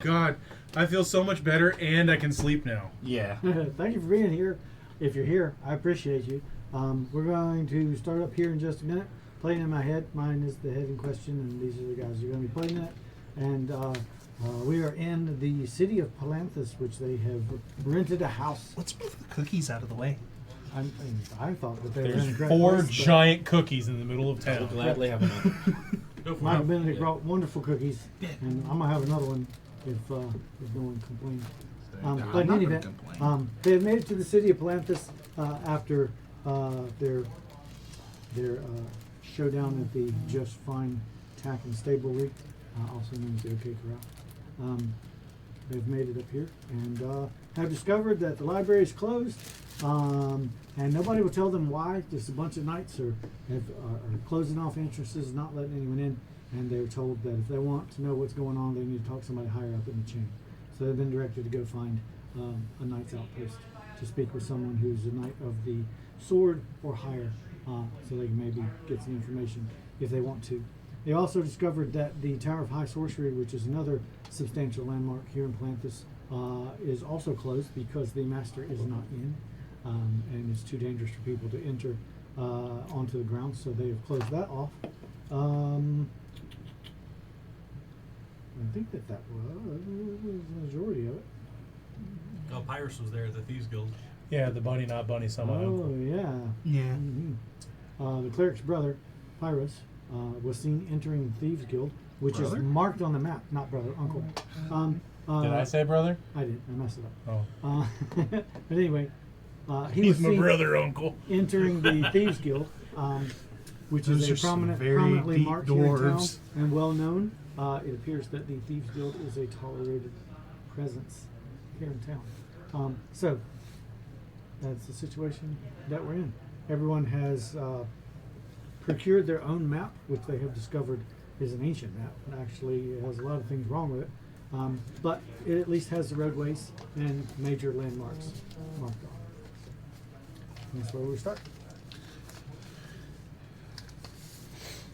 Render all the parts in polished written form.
God, I feel so much better, and I can sleep now. Yeah. Thank you for being here. If you're here, I appreciate you. We're going to start up here in just a minute. Playing in my head. Mine is the head in question, and these are the guys who are going to be playing that. And we are in the city of Palanthus, which they have rented a house. Let's move the cookies out of the way. I thought that they were in a There's great 4 place, giant cookies in the middle of I will town. gladly have another. Go for Michael it. Benedict brought wonderful cookies, and I'm gonna have another one if no one complains. But in any event, they have made it to the city of Palanthus after their showdown at the Just Fine Tack and Stablery, also known as the OK Corral. They've made it up here and have discovered that the library is closed, and nobody will tell them why. Just a bunch of knights are closing off entrances, not letting anyone in, and they're told that if they want to know what's going on, they need to talk to somebody higher up in the chain. So they've been directed to go find a knight's outpost to speak with someone who's a knight of the sword or higher, so they can maybe get some information if they want to. They also discovered that the Tower of High Sorcery, which is another substantial landmark here in Palanthus, is also closed because the master is not in, and it's too dangerous for people to enter onto the grounds, so they have closed that off. I think that was the majority of it. Oh, Pyrus was there at the Thieves Guild. Yeah, the bunny, not bunny, someone. Oh, yeah. Yeah. The cleric's brother, Pyrus, was seen entering the Thieves Guild, which Brother? is marked on the map. Not brother, uncle. Did I say brother? I did. I messed it up. Oh. But anyway, he He's was my seen brother, uncle. entering the Thieves Guild, which Those is are a some very prominently deep marked here in town dwarves. and well known. It appears that the Thieves Guild is a tolerated presence here in town. So that's the situation that we're in. Everyone has procured their own map, which they have discovered is an ancient map. And actually, it has a lot of things wrong with it, but it at least has the roadways and major landmarks marked on. And that's where we start.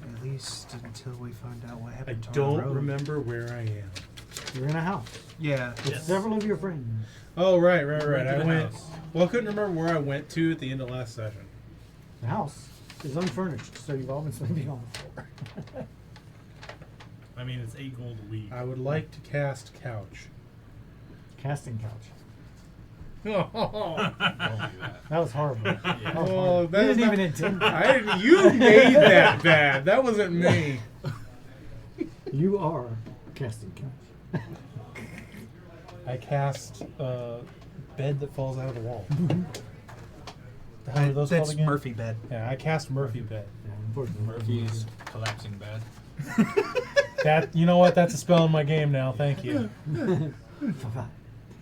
At least until we find out what I happened to our don't road. remember where I am. You're in a house Yeah. with Yes. several of your friends. Oh, right. Went to I the went. house. Well, I couldn't remember where I went to at the end of last session. The house is unfurnished, so you've all been sleeping on the floor. I mean, it's 8 gold a week. I would like to cast couch. Casting couch. Oh, That was horrible. That was oh, horrible. that You is didn't not- even intend. you made that bad. That wasn't me. You are casting couch. I cast bed that falls out of the wall. How are those called That's again? Murphy bed. Yeah, I cast Murphy bed. Yeah, unfortunately. Murphy's collapsing bed. That, you know what? That's a spell in my game now. Thank you.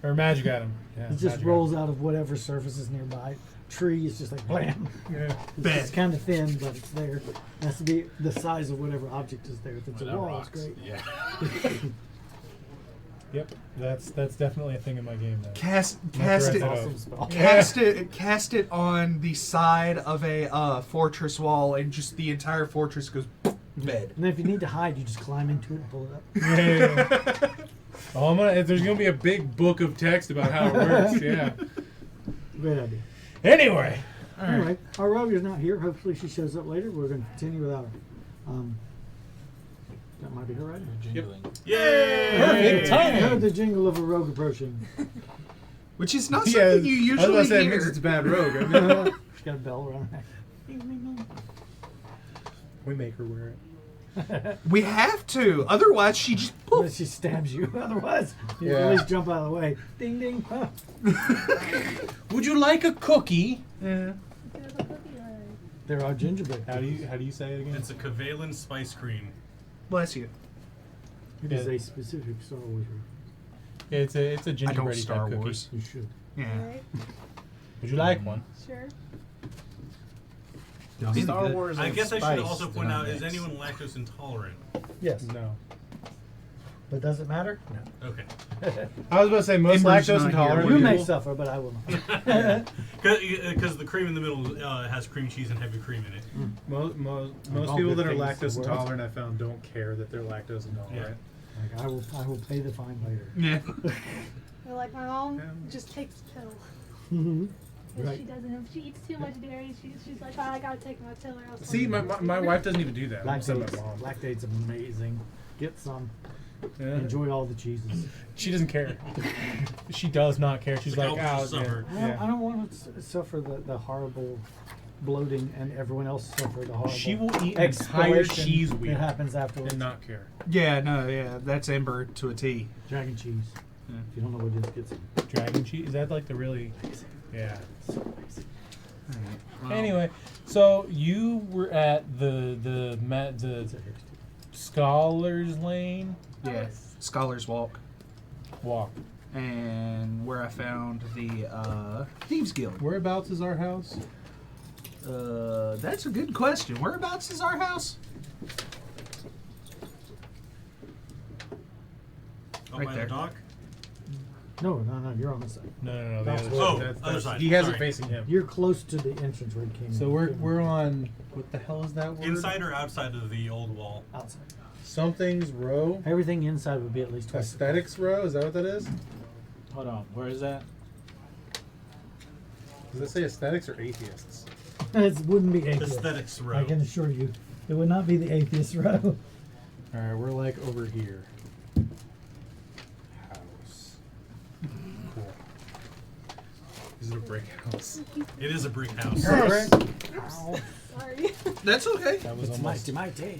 Or magic item. Yeah, It just magic rolls out of whatever surface is nearby. Tree is just like blam. item. It's just kind of thin, but it's there. It has to be the size of whatever object is there. If it's Well, a that wall, rocks. it's great. Yeah. Yep, that's definitely a thing in my game now. Cast That's it. right. Awesome spell. Cast it on the side of a fortress wall, and just the entire fortress goes bed. And then if you need to hide, you just climb into it and pull it up. Yeah. Oh, there's gonna be a big book of text about how it works. Yeah. Great idea. Anyway. Anyway, our rogue is not here. Hopefully she shows up later. We're going to continue without her. That might be her right now. Jingling. Yay! Perfect I heard timing. the jingle of a rogue approaching. Which is not Yeah, something you I was usually gonna say it hear. means it's a bad rogue. I mean, She's got a bell around her neck. Ding, ding, ding. we make her wear it. We have to, otherwise she just Unless she stabs you. Otherwise, you Yeah. at least jump out of the way. Ding, ding. Huh. Would you like a cookie? Yeah. There are gingerbread. How do you say it again? It's a Kavalan spice cream. Bless you. It is Yeah. a specific Star Wars rogue. It's a I don't gingerbread Star type cookie. Wars. You should. Yeah. Alright, Would you like one? sure. Star Wars. I and guess I should spice also do point not out: is mix. anyone lactose intolerant? Yes. No. But does it matter? Okay. I was about to say most Ember's lactose not intolerant here. You may people. suffer, but I will not. Because the cream in the middle has cream cheese and heavy cream in it. Most All people good that are things lactose in the world. intolerant, I found, don't care that they're lactose intolerant. Like I will pay the fine later. Yeah. Or like my mom just takes the pill. Mm-hmm. If Right. she doesn't, if she eats too much dairy, she's like, oh, I gotta take my pill or else. See, my wife doesn't even do that. I'm upset with my mom. Lactate's amazing. Get some. Yeah. Enjoy all the cheeses. She doesn't care. She does not care. She's It's like, like, I'll oh, just suffer. yeah. I don't want to suffer the horrible bloating and everyone else suffer the horrible She will eat an entire explosion cheese that wheel happens afterwards. and not care. Yeah, no, yeah, that's Ember to a T. Dragon cheese. Yeah. If you don't know what it is, get some. Dragon cheese? Is that like the really? Yeah. So amazing. Anyway, so you were at the Scholars Lane Yeah, Scholars Walk, walk. and where I found the Thieves Guild. Whereabouts is our house? That's a good question. Whereabouts is our house? Oh, Right by there. the dock? No, you're on the side. No, the That's other where- side. Oh, That's- other side. He has it Sorry. facing him. You're close to the entrance where it came So in. we're on. What the hell is that word? Inside or outside of the old wall? outside. Something's row. Everything inside would be at least twice. Aesthetics row. Is that what that is? Hold on, where is that? Does it say aesthetics or atheists? It wouldn't be atheist. Aesthetics row. I can assure you, it would not be the atheist row. All right, we're like over here. House. Cool. Is it a brick house? It is a brick house. Sorry. That's okay. That was almost.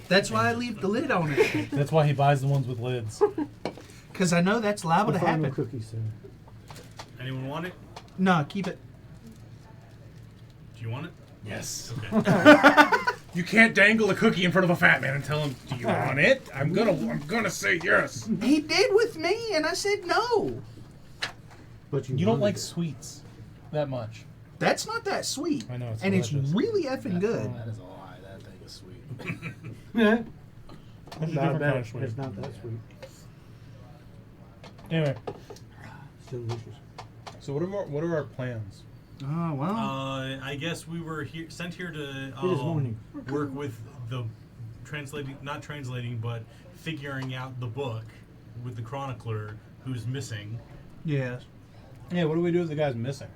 That's why I leave the lid on it. That's why he buys the ones with lids. Because I know that's liable to The final happen. cookie, sir. Anyone want it? No, keep it. Do you want it? Yes. Okay. You can't dangle a cookie in front of a fat man and tell him, "Do you want it?" I'm gonna say yes. He did with me, and I said no. But You don't wanted like it. sweets that much. That's not that sweet. I know, it's and it's delicious. really effing good. That is a lie. That thing is sweet. Yeah. That's a Not different bad. kind of sweet. It's not that sweet. Anyway, It's delicious. so what are our plans? Oh well. I guess we were sent here to It is morning. work with the not translating, but figuring out the book with the chronicler who's missing. Yeah. Yeah, what do we do if the guy's missing?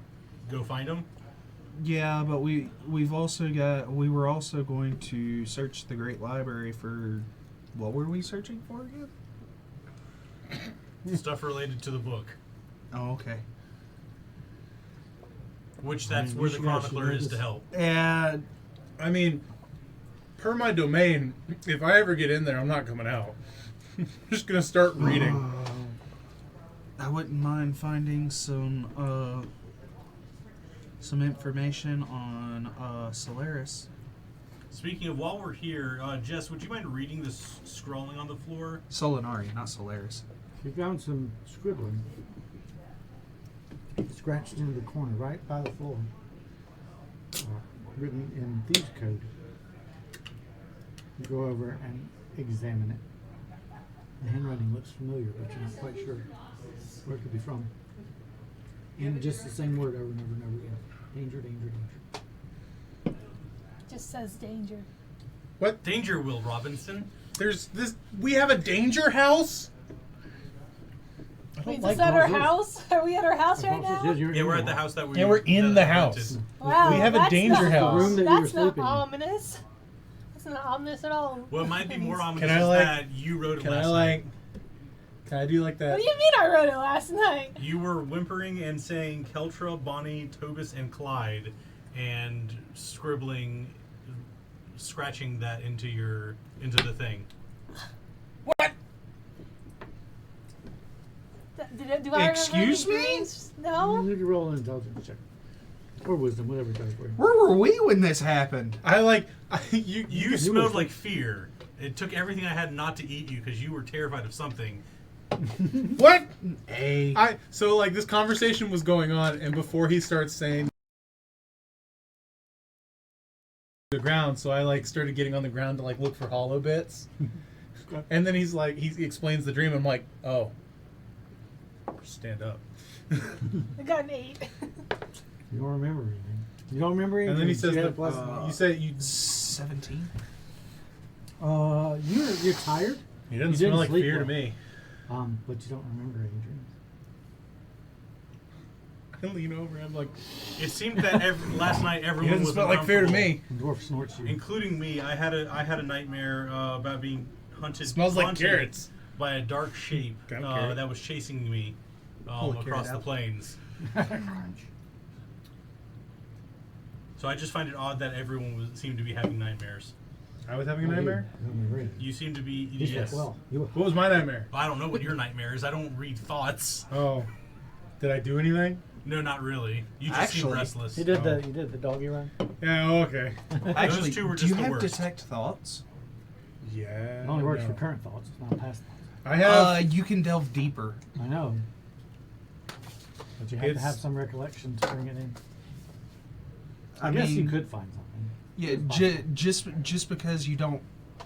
Go find him. Yeah, but we were also going to search the Great Library for what were we searching for again? Stuff related to the book, Oh, okay. which that's mean, where you the guys should chronicler know is to this. help. And I mean, per my domain, if I ever get in there, I'm not coming out. I'm just gonna start reading. I wouldn't mind finding some information on Solaris. Speaking of, while we're here, Jess, would you mind reading this scrolling on the floor? Solinari, not Solaris. You found some scribbling scratched into the corner right by the floor, written in thieves' code. You go over and examine it. The handwriting looks familiar, but you're not quite sure where it could be from. And just the same word over and over and over again. Danger, danger, danger. Just says danger. What? Danger, Will Robinson. There's this. We have a danger house. I don't Wait, is like that our houses. house? Are we at our house right now? Yeah, we're at the house that we. Yeah, we're in that the I house. rented. Wow, We have a that's danger not- house. The room that you were That's not sleeping in. ominous. That's not ominous at all. What might be more ominous I, is like- that you wrote it Can last I night. Can I do like What that? do you mean I wrote it last night? You were whimpering and saying Keltra, Bonnie, Tobis, and Clyde, and scribbling, scratching that into the thing. Do I Excuse remember me? any dreams? No. You can roll an intelligence check. Or wisdom, whatever it does for you. Where were we when this happened? You you smelled were- like fear. It took everything I had not to eat you because you were terrified of something. What? Hey. So like this conversation was going on, and before he starts saying the ground, so I like started getting on the ground to like look for hollow bits, and then he's like he explains the dream. I'm like, oh, stand up. I got an 8. You don't remember anything. You don't remember anything. And then he says You had a that plus- you say you 17. you're tired. he doesn't you smell didn't like sleep fear to well. me. but you don't remember any dreams. I lean over. I'm like, It seemed that last night it everyone doesn't was smell like fear to me. The dwarf snorts you. including me. I had a nightmare about being hunted. It smells like haunted carrots. by a dark shape Got a carrot. that was chasing me Pull a carrot across the out. plains. So I just find it odd that everyone seemed to be having nightmares. I was having a nightmare. You seem to be. He Yes. slept well. You What was my nightmare? I don't know what your nightmare is. I don't read thoughts. Oh, did I do anything? No, not really. You just seem Actually, restless. He did the doggy run. Yeah. Oh, okay. Actually, two were do you just the have worst. detect thoughts? Yeah. It only works no. for current thoughts. It's not past thoughts. I have. You can delve deeper. I know. But you have to It's- have some recollection to bring it in. I I guess you mean, could find something. Yeah, just because you don't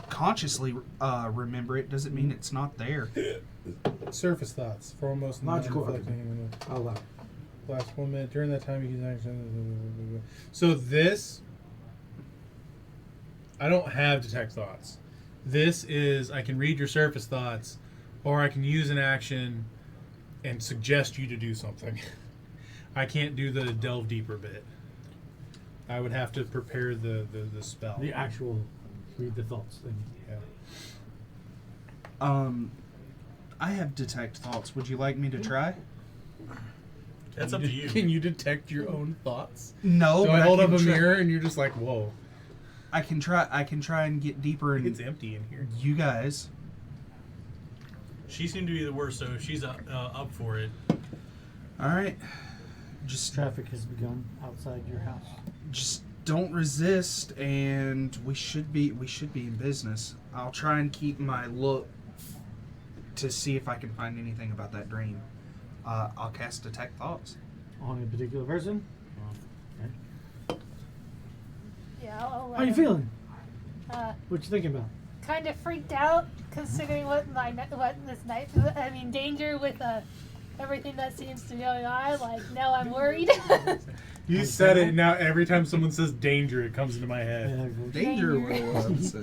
consciously remember it doesn't mean it's not there. Surface thoughts, foremost. Logical non-reflecting. I'll allow it. Last 1 minute. During that time, you can actually. So this, I don't have detect thoughts. This is I can read your surface thoughts, or I can use an action and suggest you to do something. I can't do the delve deeper bit. I would have to prepare the spell. The actual read the thoughts thing. Yeah. I have detect thoughts. Would you like me to try? That's up to you. Can you detect your own thoughts? No. So but I hold can up a try- mirror and you're just like, whoa. I can try and get deeper It's in empty in here. you guys. She seemed to be the worst, so she's up for it. All right. Just Traffic has begun outside your house. just don't resist, and we should be in business. I'll try and keep my look to see if I can find anything about that dream. I'll cast detect thoughts. On a particular person. Yeah, I'll How you feeling? Uh, What you thinking about? kind of freaked out considering what this night. I mean, danger with everything that seems to be going on. Like now, I'm worried. You said it, now every time someone says danger, it comes into my head. Danger Danger. was.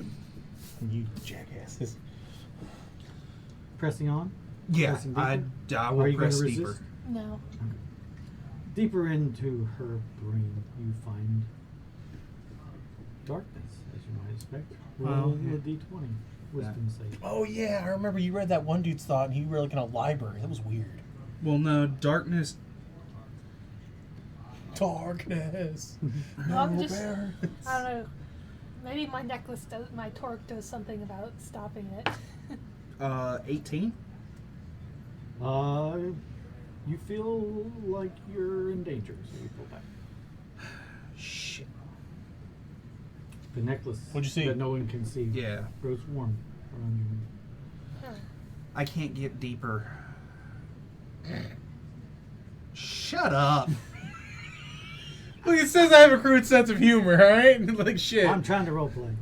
You jackasses. Pressing on. Yeah, Pressing I deeper? will Are you press gonna deeper. resist? No. Deeper into her brain, you find darkness, as you might expect. Roll yeah. a d20. Wisdom save. Oh yeah, I remember you read that one dude's thought, and he were like in a library. That was weird. Well, no, darkness. Darkness. Well, I'm No just. bear. I don't know. Maybe my necklace does. My torque does something about stopping it. 18. You feel like you're in danger, so you pull back. Shit. The necklace What'd you see? that no one can see Yeah, grows warm around you. Huh. I can't get deeper. Shut up. Look, it says I have a crude sense of humor, alright? Like, shit. I'm trying to roleplay.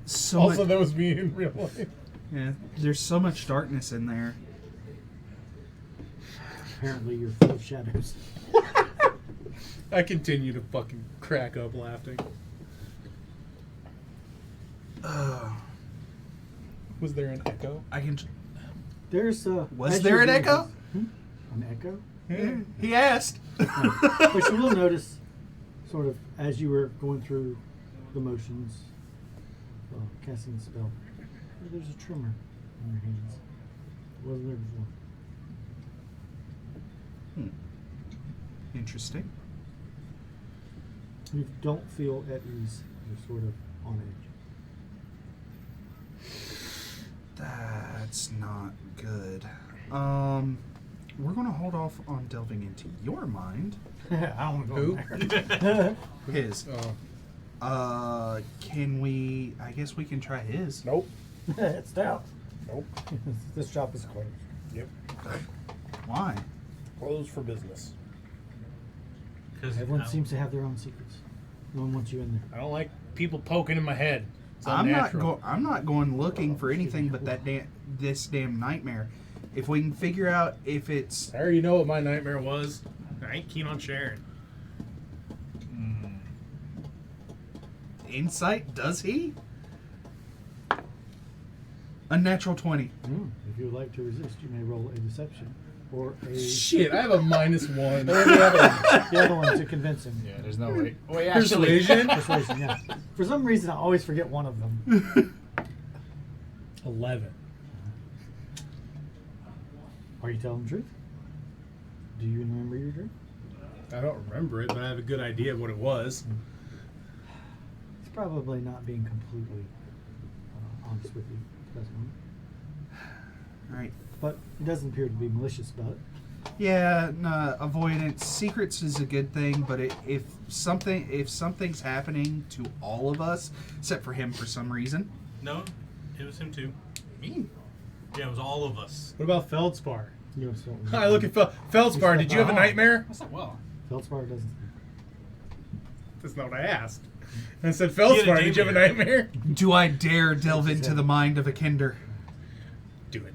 So Also, much, that was me in real life. yeah, there's so much darkness in there. Apparently, you're full of shadows. I continue to fucking crack up laughing. Was there an echo? I can. There's Was as there you're an doing echo? this- An echo? He asked. But you will notice, sort of, as you were going through the motions, casting the spell, there's a tremor in your hands. It wasn't there before. Interesting. You don't feel at ease. You're sort of on edge. That's not good. We're gonna hold off on delving into your mind. I don't want to Who? go there. His. Oh. Can we? I guess we can try his. Nope. It's down. Nope. This shop is closed. Yep. Why? Closed for business. Because Everyone seems to have their own secrets. No one wants you in there. I don't like people poking in my head. It's I'm unnatural. not going looking for anything but this damn nightmare. If we can figure out if it's I already know what my nightmare was. I ain't keen on sharing. insight, does he? A natural 20. If you would like to resist, you may roll a deception or a Shit, I have a -1. or the other one to convince him. Yeah, there's no way. Wait, actually. Persuasion? Persuasion, yeah. For some reason, I always forget one of them. 11. Are you telling the truth? Do you remember your dream? I don't remember it, but I have a good idea of what it was. It's probably not being completely honest with you at the present moment. Right. But it doesn't appear to be malicious about it. Yeah, no, avoidance. Secrets is a good thing, but if something's happening to all of us, except for him for some reason. No, it was him too. Me? Yeah, it was all of us. What about Feldspar? You know, so I look at Feldspar. Did you have a nightmare? That's not well. Feldspar doesn't. That's not what I asked. I said, Feldspar, did you have a nightmare? Do I dare delve into the mind of a kinder? Do it.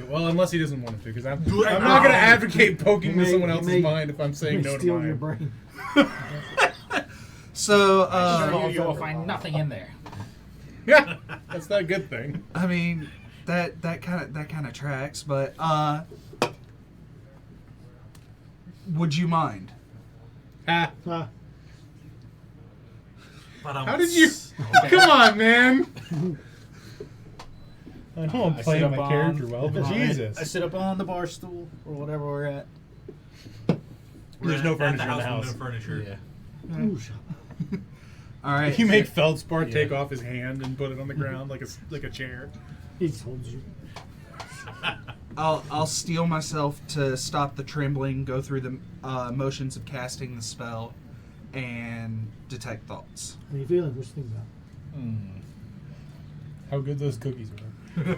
Well, unless he doesn't want to, because I'm not going to advocate poking He with may- someone he else's may- mind if I'm saying May no to steal mine. your brain. So, You will find nothing in there. Yeah, that's not a good thing. I mean, that kind of tracks, but would you mind? Ah, Ah, But how did you? Come on, man. I know I'm I sit playing up my on- character well, but Jesus. I sit up on the bar stool or whatever we're at. There's no At furniture in the with house. No furniture. Yeah. ooh, shut up. All right. You make Feldspar take Yeah. off his hand and put it on the ground like a chair. He holds you. I'll steel myself to stop the trembling, go through the motions of casting the spell, and detect thoughts. How you feeling? What you think about? How good those cookies were.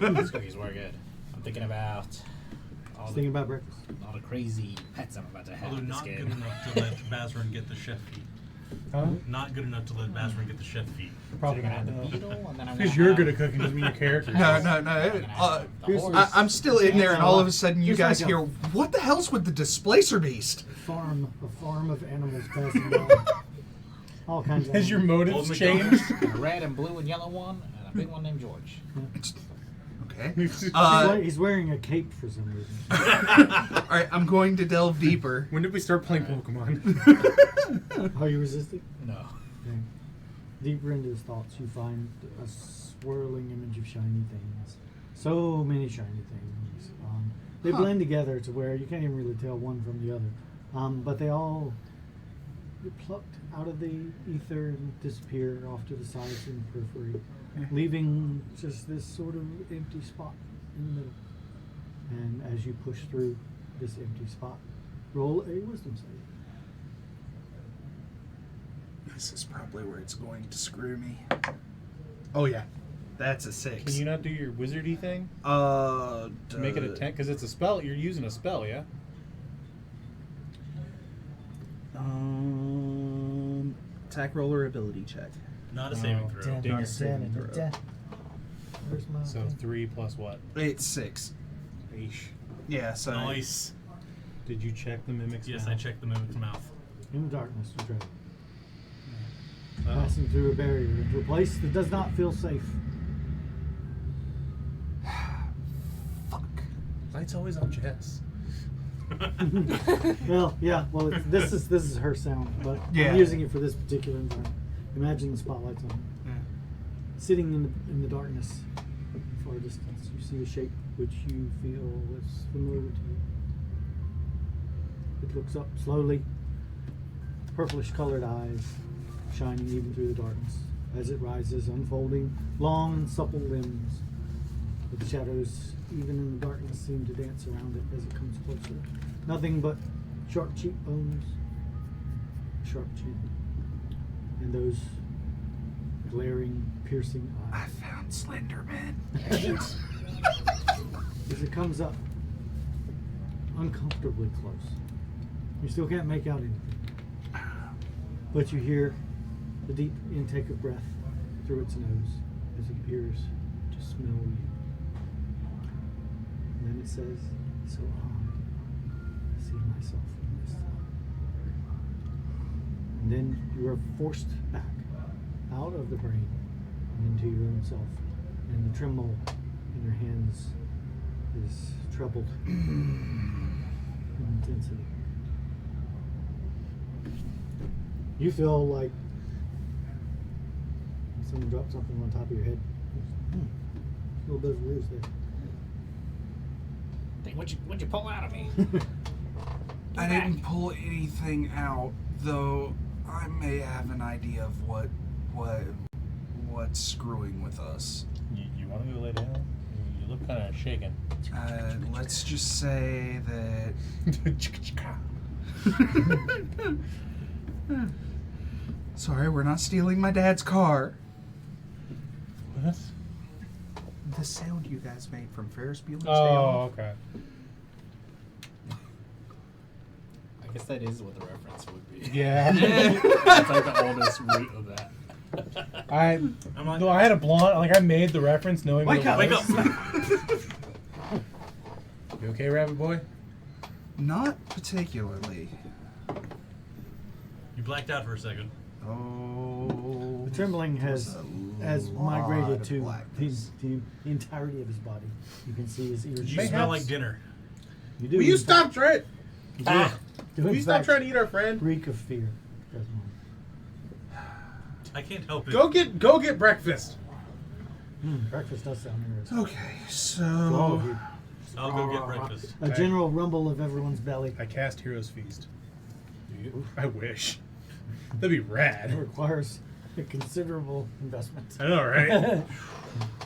These cookies were good. I'm thinking about all Just the, thinking about breakfast. all the crazy pets I'm about to have Although in this not good game. enough to let Bazrin get the chef feat. Huh? Not good enough to let Bazrin get the chef feat. Probably I'm gonna not. have the No. beetle, and then I'm gonna Because you're have good at cooking doesn't mean your character. No, is. no. I'm gonna have the here's- horse. I'm still in there, and all of a sudden you There's guys like a- hear, "What the hell's with the displacer beast?" A farm of animals passing by. All kinds of Has your animals. motives Old changed? a red and blue and yellow one, and a big one named George. Okay. He's wearing a cape for some reason. All right, I'm going to delve deeper. When did we start playing Pokemon? Are you resisting? No. Okay. Deeper into his thoughts, you find a swirling image of shiny things. So many shiny things. They blend together to where you can't even really tell one from the other. But they all get plucked out of the ether and disappear off to the sides and periphery, leaving just this sort of empty spot in the middle. And as you push through this empty spot, roll a wisdom save. This is probably where it's going to screw me. Oh yeah, that's a 6. Can you not do your wizardy thing? To To make it a 10? Because it's a spell. You're using a spell, yeah? Attack roll or ability check. Not a saving throw. damn. Dinger. Saving throw. Where's my So 3 plus what? It's 6. Eesh. Yeah, so Nice. Did you check the mimic's Yes, mouth? I checked the mimic's mouth. in the darkness you travel, Oh. passing through a barrier into a place that does not feel safe. fuck. Light's always on Jess. Well, yeah. Well, this is her sound, but Yeah. I'm using it for this particular environment. Imagine the spotlight's on. Yeah. Sitting in the darkness, far distance, you see a shape which you feel is familiar to you. It looks up slowly, purplish colored eyes shining even through the darkness as it rises, unfolding long and supple limbs. But the shadows, even in the darkness, seem to dance around it as it comes closer. Nothing but sharp cheekbones, sharp chin, and those glaring, piercing I eyes. found Slenderman. As it comes up, uncomfortably close, you still can't make out anything. But you hear the deep intake of breath through its nose as it appears to smell you. And then it says, "So I see myself in this light." And then you are forced back out of the brain and into your own self and the tremble in your hands is trebled in intensity. You feel like someone dropped something on top of your head. A little bit of a ruse there. Hey, what'd you pull out of me? I didn't pull anything out, though I may have an idea of what's screwing with us. You want to go lay down? You look kind of shaken. Let's just say that. Sorry, we're not stealing my dad's car. What? The sound you guys made from Ferris Bueller's Day Oh, Off. okay. I guess that is what the reference would be. Yeah. That's like the oldest root of that. I'm like, No, I had a blonde. Like I made the reference knowing. Wake what it up! was. You okay, Rabbit Boy? Not particularly. you blacked out for a second. Oh. The trembling has migrated to blackness. the entirety of his body. You can see his ears. Did you Mayhaps. smell like dinner? You do. Will you in stop fact- trying? you do- Ah. do Will in you stop fact trying to eat our friend? reek of fear. Desmond. I can't help it. Go get breakfast. Breakfast does sound interesting. Okay, To all of so you. I'll go get breakfast. A general rumble of everyone's belly. I cast Hero's Feast. Do you? I wish. That'd be It rad. requires a considerable investment. I know, right? It'd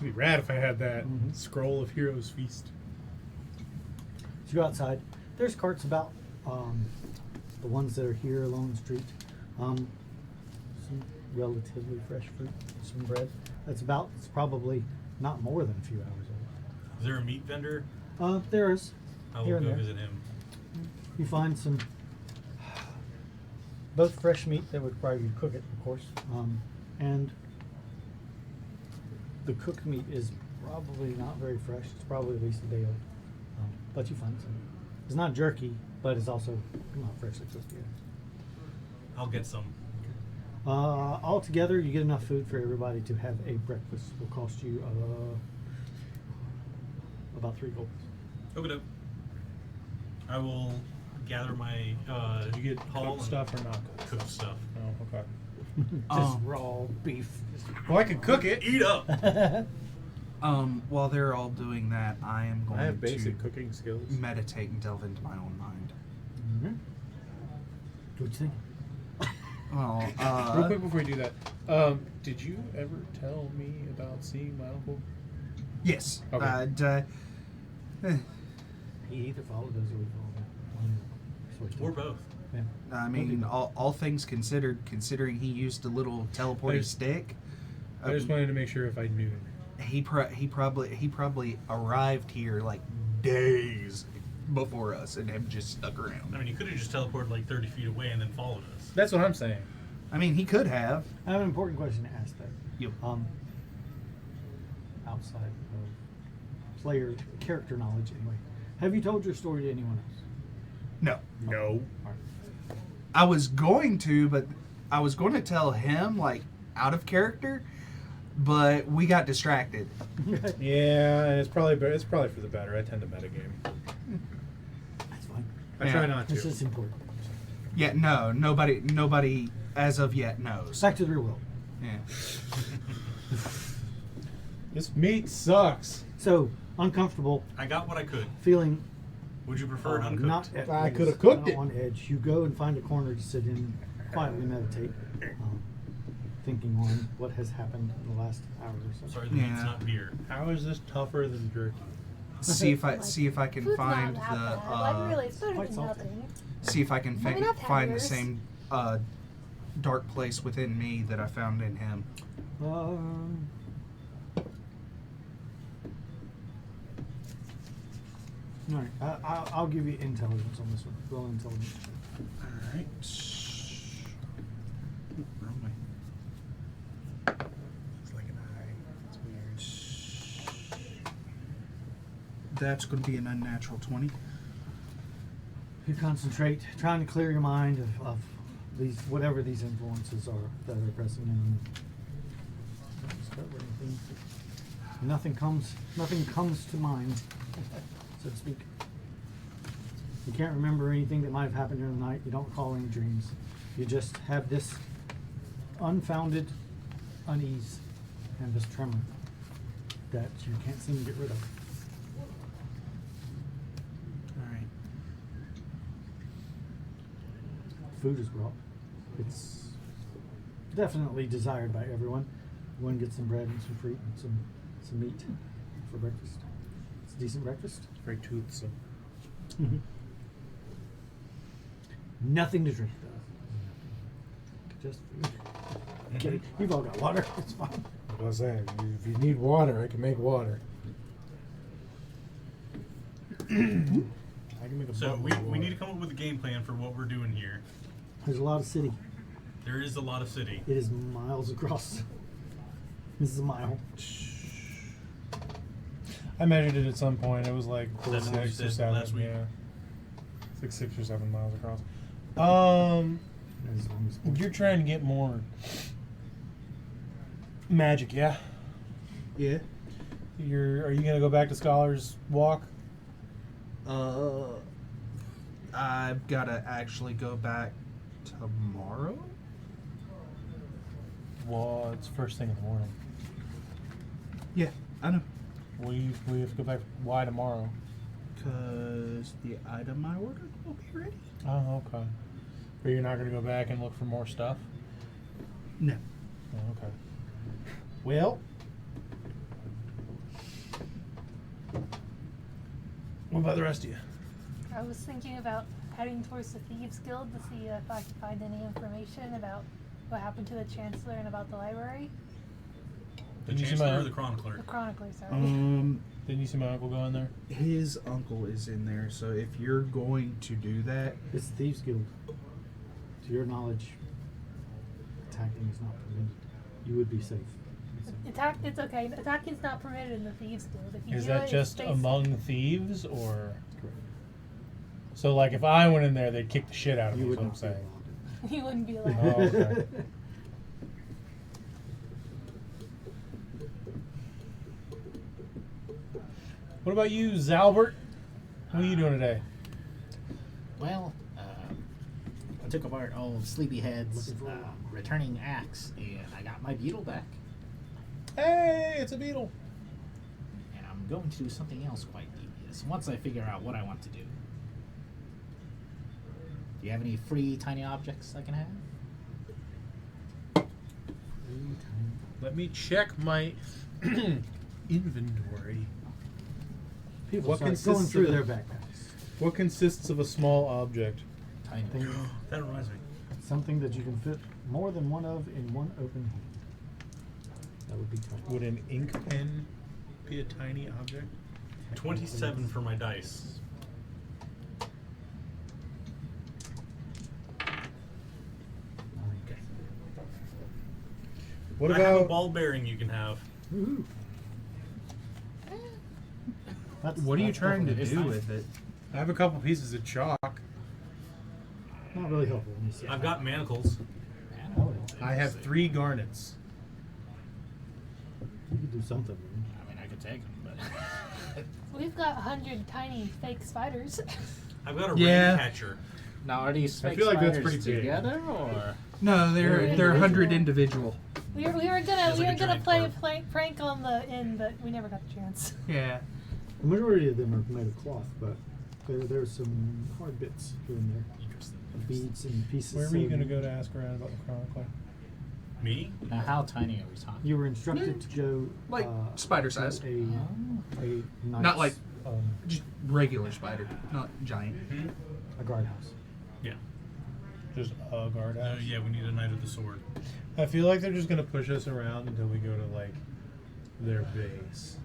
be rad if I had that scroll of Hero's Feast. So you go outside. There's carts about, the ones that are here along the street. Some relatively fresh fruit, some bread. It's probably not more than a few hours Is there a meat vendor? old. There is. I Here will and go there. visit him. You find some, both fresh meat that would require you to cook it, of course, and the cooked meat is probably not very fresh. It's probably at least a day old, but you find some. It's not jerky, but it's also not freshly cooked yet. I'll get some. Altogether, you get enough food for everybody to have a breakfast. Will cost you about 3 gold. Okay. I will gather my Did you get haul cooked and stuff or not cooked? cook stuff. Oh, okay. Just raw beef. Well, I could cook it. Eat up. while they're all doing that, I am going I have to basic cooking skills. meditate and delve into my own mind. What you think? Well, Real quick before you do that, did you ever tell me about seeing my uncle? yes. Okay. He either followed us or we followed him. Or both. Yeah. I mean, all things considered, considering he used a little teleporting just- stick, I just wanted to make sure if I knew. he probably arrived here like days before us and have just stuck I around. mean, you could have just teleported like 30 feet away and then followed us. That's what I'm saying. I mean, he could have. I have an important question to ask though. Yep. Outside of player character knowledge anyway. Have you told your story to anyone else? No. No. I was going to, but I was going to tell him like out of character, but we got distracted. Yeah, and it's probably for the better. I tend to metagame. That's fine. I try not This to. is important. Yeah, no, nobody as of yet knows. Back to the real world. Yeah. This meat sucks. So, uncomfortable, I got what I could. feeling Would you prefer it uncooked? not at I ease, coulda cooked not it. on edge. You go and find a corner to sit in, quietly meditate, thinking on what has happened in the last hour or so. Sorry, the meat's Yeah. not beer. How is this tougher than jerky? See if I can Food's find not that bad. Like, really, it's better quite than salty. nothing. see if I can I mean, I've had find the yours. same dark place within me that I found in him. All right, I'll give you intelligence on this one. Roll intelligence. All right. Wrong way. It's like an eye. It's weird. That's going to be an unnatural 20. You concentrate, trying to clear your mind of these whatever these influences are that are pressing in. Start with anything. nothing comes to mind, so to speak. You can't remember anything that might have happened during the night. You don't recall any dreams. You just have this unfounded unease and this tremor that you can't seem to get rid of. All right. Food is brought. It's definitely desired by everyone. One gets some bread and some fruit and some meat for breakfast. It's a decent breakfast. Very toothsome. Nothing to drink though. Just food. Kidding. You've all got water. It's fine. I was saying, if you need water, I can make water. I can make a So bottle we of water. need to come up with a game plan for what we're doing here. There's a lot of city. There is a lot of city. It is miles across. This is a mile. I measured it at some point. It was like That's what you 6 or said 7. last week? Yeah, it's like 6 or 7 miles across. As long as You're trying to get more magic, yeah? Yeah. Are you gonna go back to Scholar's Walk? I've got to actually go back tomorrow. Well, it's first thing in the morning. Yeah, I know. We have to go back. Why tomorrow? Because the item I ordered will be ready. Oh, okay. But you're not gonna go back and look for more stuff? No. Oh, okay. Well, what about the rest of you? I was thinking about heading towards the Thieves Guild to see if I could find any information about what happened to the Chancellor and about the library. The Did you see Chancellor my- or the Chronicler? The Chronicler, sorry. Didn't you see my uncle go in there? His uncle is in there, so if you're going to do that, it's the Thieves Guild. To your knowledge, attacking is not permitted. You would be safe. It's okay. Attacking's not permitted in the Thieves Guild. If you Is do that it, it's just based- among thieves, or Correct. so? Like, if I went in there, they'd kick the shit out of me. You Is would what I'm not be saying. allowed. You wouldn't be Oh, allowed. okay. What about you, Zalbert? What are you doing today? Well, I took apart old Sleepyhead's Looking for- returning axe, and I got my beetle back. Hey, it's a beetle. And I'm going to do something else quite devious once I figure out what I want to do. Do you have any free tiny objects I can have? Let me check my inventory. People What start consists going through of their it? backpacks. What consists of a small object? Tiny. Things- That reminds me. Something that you can fit more than one of in one open hand. That would be tiny. Would an ink pen be a tiny object? 27 for my dice. Okay. What I have a about ball bearing you can have. Woohoo. what are you That's trying to definitely do with it? I have a couple pieces of chalk. Not really helpful. When you see I've it. got manacles. Oh, I have 3 garnets. you could do something. Man. I mean, I could take them, but We've got 100 tiny fake spiders. I've got a Yeah. rain catcher. now are these I fake feel like that's spiders pretty big. together, or No, They're they're 100 individual. individual. we were gonna It's like a giant play a bird. prank on the inn, but we never got the chance. Yeah. The majority of them are made of cloth, but there's some hard bits here and there. interesting? Beads and pieces. where were you sewn going to in. go to ask around about the Chronicler? Me? Now, how tiny are we talking? You were instructed to go Like spider to size. A knight's, Not like Um, just regular spider, not giant. Hmm? a guardhouse. Yeah. just a guardhouse. Yeah, we need a knight of the sword. I feel like they're just going to push us around until we go to like their base.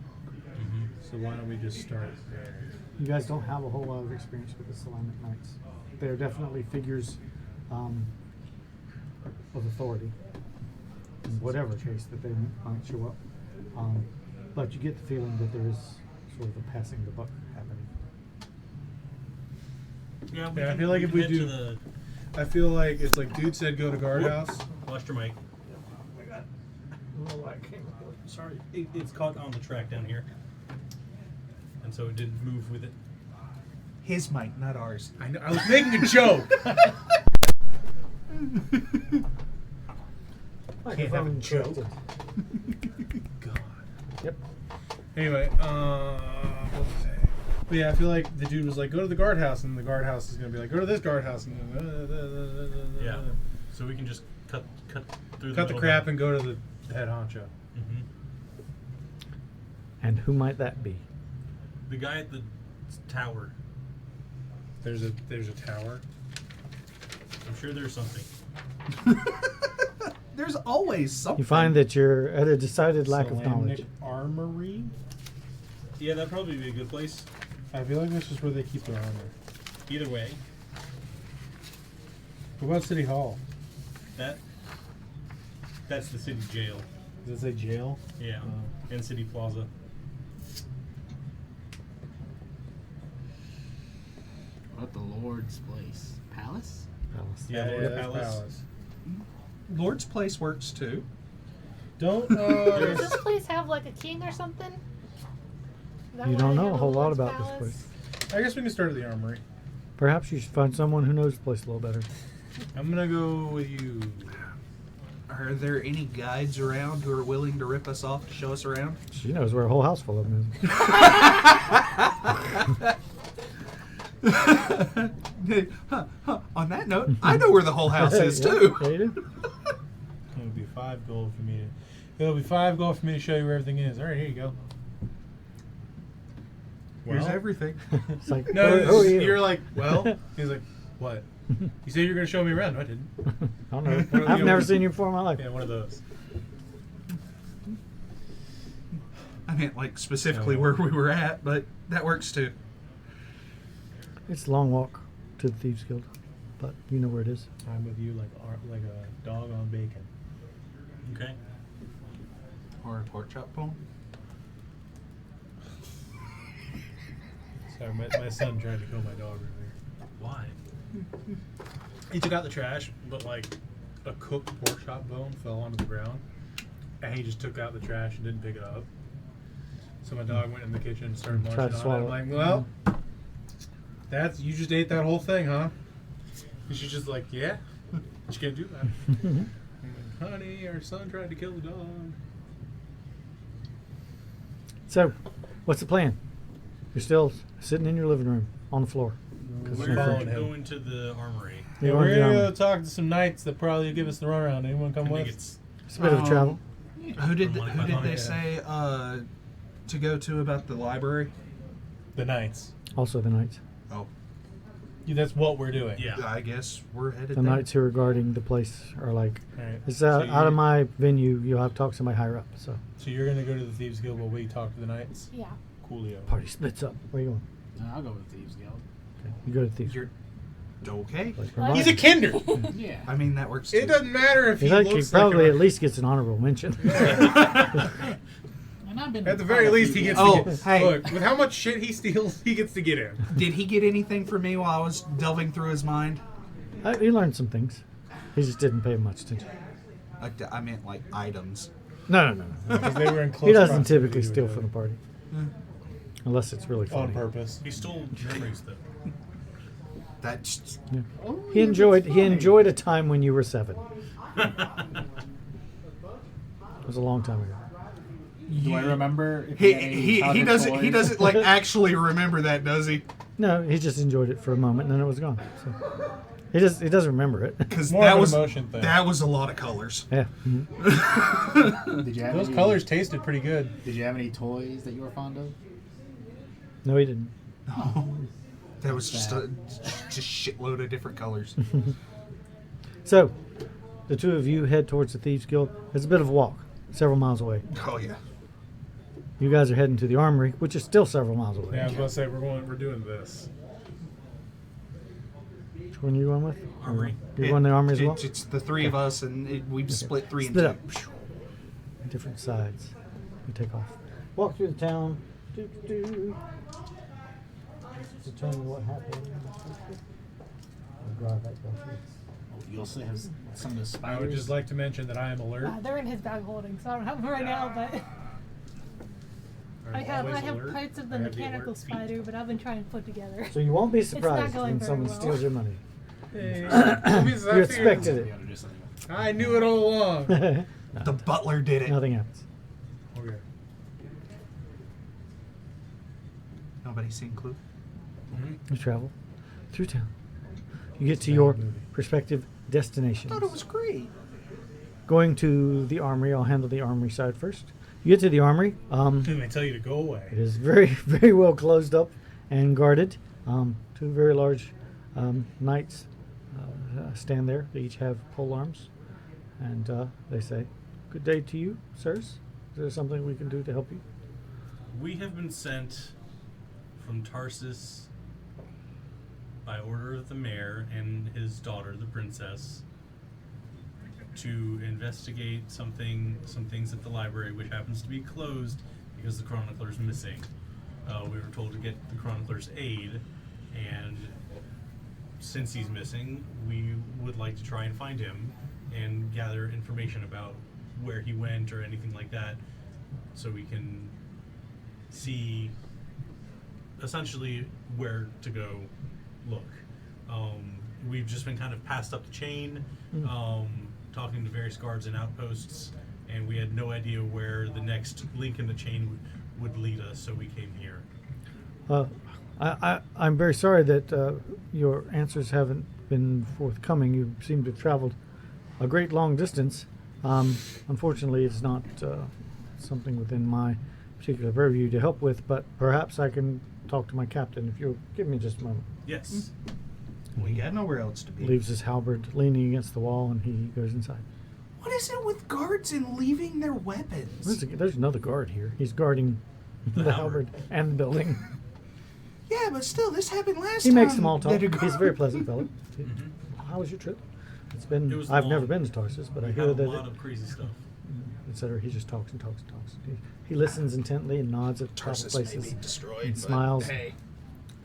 So why don't we just start there? You guys don't have a whole lot of experience with the Solanic Knights. They're definitely figures of authority in whatever case that they might show up. But you get the feeling that there is sort of a passing the buck happening. Yeah, Yeah, I feel like if we head do- to the I feel like it's like dude said go to guardhouse. lost your mic. sorry, it's caught on the track down here, and so it did move with it. His mic, not ours. I know. I was making a joke. Can't have a joke. God. Yep. Anyway, what was I saying? But yeah, I feel like the dude was like, go to the guardhouse, and the guardhouse is gonna be like, go to this guardhouse, and Yeah. So we can just cut through cut the middle crap there. and go to the head honcho. Mhm. And who might that be? The guy at the tower. There's a tower. I'm sure there's something. There's always something. You find that you're at a decided lack of knowledge. Salamnic Armory. Yeah, that'd probably be a good place. I feel like this is where they keep their armor. Either way, What about City Hall? that's the city jail. Does it say jail? Yeah, Oh. and city plaza. What about the Lord's place? Palace? Palace. Yeah, Lord that's Palace. Lord's Place works too. Don't. Does this place have like a king or something? Is that You why don't they know have a whole lot Lord's about Palace? this place. I guess we can start at the armory. Perhaps you should find someone who knows the place a little better. I'm gonna go with you. Are there any guides around who are willing to rip us off to show us around? She knows where a whole house full of them is. On that note, I know where the whole house is Yeah, too. yeah, you do. It'll be 5 gold for me to. It'll be 5 gold for me to show you where everything is. All right, here you go. Here's Well. everything. It's like, No, who are you? you're like, well. He's like, what? You said you were gonna show me around. No, I didn't. I don't know. Well, I've you never know- seen you before in my life. Yeah, one of those. I meant like specifically Oh. where we were at, but that works too. It's a long walk to the Thieves Guild, but you know where it is. I'm with you like a dog on bacon. Okay. Or a pork chop bone. Sorry, my son tried to kill my dog earlier. Why? He took out the trash, but like a cooked pork chop bone fell onto the ground, and he just took out the trash and didn't pick it up. So my dog went in the kitchen and started Tried munching to on swallow it. I'm like, well, that's you just ate that whole thing, huh? And she's just like, yeah, she can't do that. I'm like, honey, our son tried to kill the dog. So, what's the plan? You're still sitting in your living room on the floor. 'Cause We're you're following afraid. him. going to the armory. You're Yeah, going we're to the gonna go army. talk to some knights that probably give us the runaround. Anyone come I think with? it's It's a bit of a travel. Who did From who did they yeah. say to go to about the library? The knights. Also the knights. Oh, Yeah, that's what we're doing. yeah. I guess we're headed The there. knights who are guarding the place are like, All right. it's So out of you're- my venue. You'll have to talk to somebody higher up. So, So you're gonna go to the Thieves Guild while we talk to the knights? Yeah. Coolio. party splits up. Where you going? No, I'll go with Thieves Guild. Okay. You go to the Thieves. You're okay. Like, What? He's a kinder. Yeah. I mean that works. Too. It doesn't matter if He, he like, he looks probably like at least gets an honorable mention. And I've been at the very least he gets Oh, to get, hey. look, with how much shit he steals, he gets to get in. Did he get anything from me while I was delving through his mind? He learned some things. He just didn't pay much attention. I meant like items. No. Because they were in close He doesn't proximity typically to steal each from the other. party. Unless it's really On funny. purpose. He stole memories though. That's Yeah. He enjoyed a time when you were 7. It was a long time ago. Do I remember? If he had any he childhood doesn't he toys? doesn't like actually remember that, does he? No, he just enjoyed it for a moment and then it was gone. So he doesn't remember it. Because More that of an was emotion thing. that was a lot of colors. Yeah. Did you have Those any, colors tasted pretty good. Did you have any toys that you were fond of? No, he didn't. That was just shitload of different colors. So, the two of you head towards the Thieves Guild. It's a bit of a walk, several miles away. Oh yeah. You guys are heading to the armory, which is still several miles away. Yeah, I was about to say we're doing this. Which one are you going with? Armory. You're going to the armory as well? It's the three of us, and we've split three Split and up. two. Different sides. You take off. Walk through the town. Determine what happened. I'll drive that down. Oh, you also have some of the spiders. I would just like to mention that I am alert. They're in his bag holding, so I don't have them right now, but I have always alert. parts of the I have mechanical alert feet. spider, but I've been trying to put together. So you won't be not surprised going when very someone well. steals your money. Hey, You expected it. I knew it all along. The butler did it. Nothing happens. Okay. Nobody seen Clue? You travel through town. You get to Bad your movie. respective destinations. I thought it was great. Going to the armory, I'll handle the armory side first. You get to the armory. Didn't I tell you to go away? It is very, very well closed up and guarded. Two very large knights stand there. They each have pole arms. And they say, "Good day to you, sirs. Is there something we can do to help you?" We have been sent from Tarsus by order of the mayor and his daughter, the princess, to investigate some things at the library, which happens to be closed because the chronicler's missing. We were told to get the chronicler's aid, and since he's missing, we would like to try and find him and gather information about where he went or anything like that, so we can see essentially where to go look. We've just been kind of passed up the chain, talking to various guards and outposts, and we had no idea where the next link in the chain would lead us, so we came here. I'm very sorry that your answers haven't been forthcoming. You seem to have traveled a great long distance. Unfortunately, it's not something within my particular purview to help with, but perhaps I can talk to my captain if you'll give me just a moment. Yes. We got nowhere else to be. Leaves his halberd leaning against the wall, and he goes inside. What is it with guards and leaving their weapons? There's another guard here. He's guarding the halberd and the building. Yeah, but still, this happened last He time. makes small talk. that a He's a guard- very pleasant fellow. How was your trip? It's been. It was I've long. never been to Tarsus, but I We hear had that a lot of crazy stuff. etc. He just talks and talks and talks. He listens intently and nods at top of Tarsus may places be destroyed, and but smiles. hey.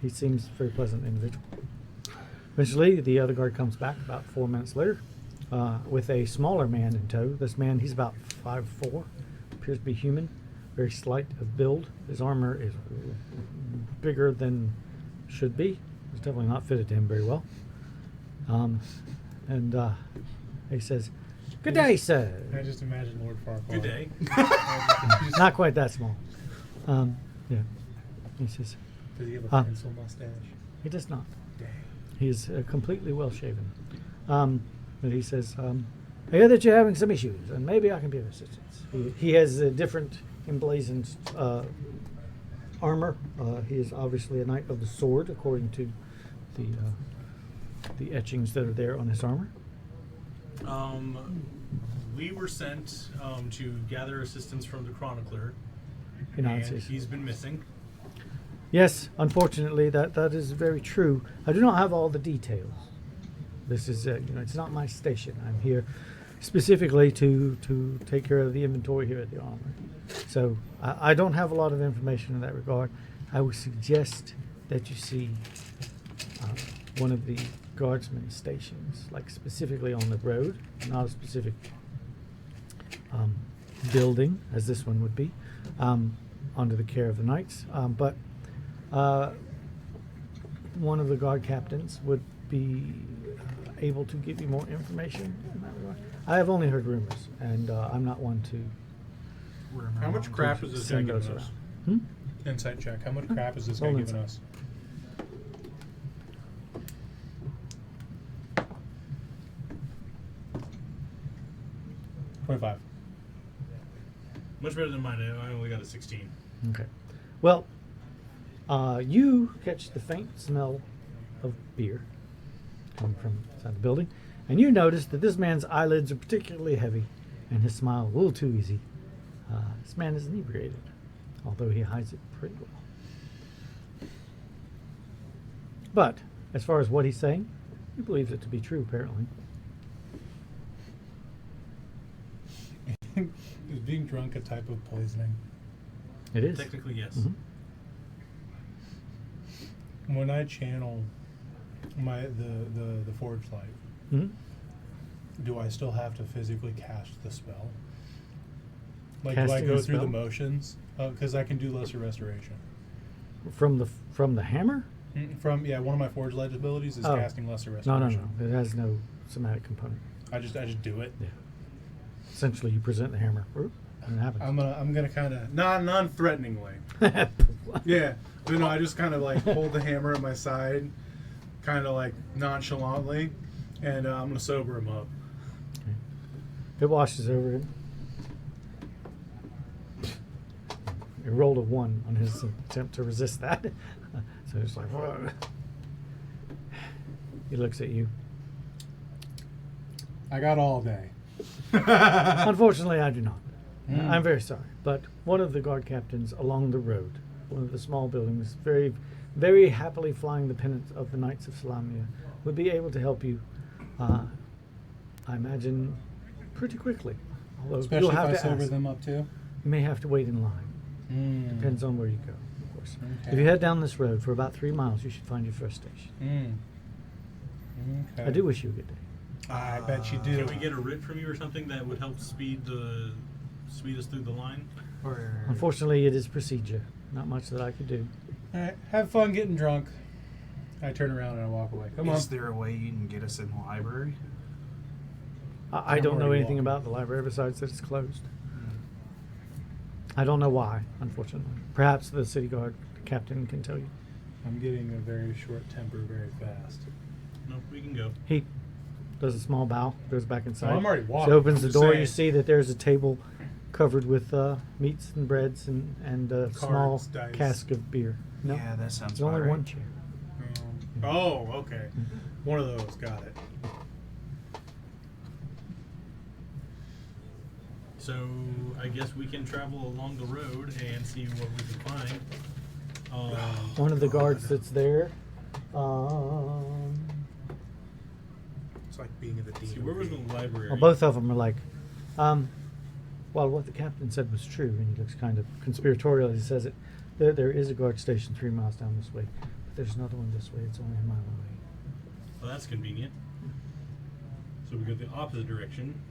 He seems a very pleasant individual. Eventually, the other guard comes back about 4 minutes later with a smaller man in tow. This man, he's about 5'4", appears to be human, very slight of build. His armor is bigger than should be. It's definitely not fitted to him very well. And he says, "Good day, sir." I just imagine Lord Farquaad. Good day. Not quite that small. Yeah. He says, Does he have a Huh. pencil mustache? he does not. Dang. He is completely well shaven. But he says, "I hear that you're having some issues, and maybe I can be of assistance." He has a different emblazoned armor. He is obviously a knight of the sword, according to the etchings that are there on his armor. We were sent to gather assistance from the chronicler, You know, and it's- he's been missing. Yes, unfortunately, that is very true. I do not have all the details. This is, it's not my station. I'm here specifically to take care of the inventory here at the armory. So I don't have a lot of information in that regard. I would suggest that you see one of the guardsmen stations, like specifically on the road, not a specific building, as this one would be, under the care of the knights. But one of the guard captains would be able to give you more information in that regard. I have only heard rumors, and I'm not one to How much crap is this guy send giving those us? around. Insight check. How much crap is this guy Roll giving insight. us? $25. Much better than mine. I only got a 16. Okay. Well, you catch the faint smell of beer coming from inside the building, and you notice that this man's eyelids are particularly heavy, and his smile a little too easy. This man is inebriated, although he hides it pretty well. But as far as what he's saying, he believes it to be true, apparently. Is being drunk a type of poisoning? It is. Technically, yes. Mhm. When I channel the forge light, Mhm. do I still have to physically cast the spell? Like, do I Casting go the through the spell? motions Because I can do lesser restoration. From the hammer? From one of my Forge Light abilities is Oh. casting lesser No, restoration. no. It has no somatic component. I just do it. Yeah. Essentially, you present the hammer. Oop, and it happens. I'm gonna kind of non-threateningly. Yeah, but no, I just kind of like hold the hammer at my side, kind of like nonchalantly, and I'm gonna sober him up. It washes over it. He rolled a 1 on his attempt to resist that. So it's like, whoa. He looks at you. I got all day. Unfortunately, I do not. Mm. I'm very sorry. But one of the guard captains along the road, one of the small buildings, very, very happily flying the pennant of the Knights of Salamia, would be able to help you, I imagine, pretty quickly. Although Especially you'll have if I to sober ask. them up too. You may have to wait in line. Mm. Depends on where you go, of course. Okay. If you head down this road for about 3 miles, you should find your first station. Okay. I do wish you a good day. I bet you do. Can we get a writ from you or something that would help speed us through the line? Unfortunately, it is procedure. Not much that I could do. All right. Have fun getting drunk. I turn around and I walk away. Come on. Is there a way you can get us in the library? I I'm don't know already anything walking. about the library besides that it's closed. I don't know why, unfortunately. Perhaps the city guard captain can tell you. I'm getting a very short temper very fast. No, we can go. He does a small bow, goes back inside. I'm already So walking. opens I'm the just door. saying. You see that there's a table covered with meats and breads and a small Cards, dice. cask of beer. No, Yeah, that sounds there's only about right. one chair. Oh, okay. One of those. Got it. So I guess we can travel along the road and see what we can find. One of the guards that's there. It's like being in the See, demon. where was the library? Well, both of them are like, well, what the captain said was true, and he looks kind of conspiratorial as he says it. There is a guard station 3 miles down this way, but there's another one this way. It's only a mile away. Well, that's convenient. So we go the opposite direction.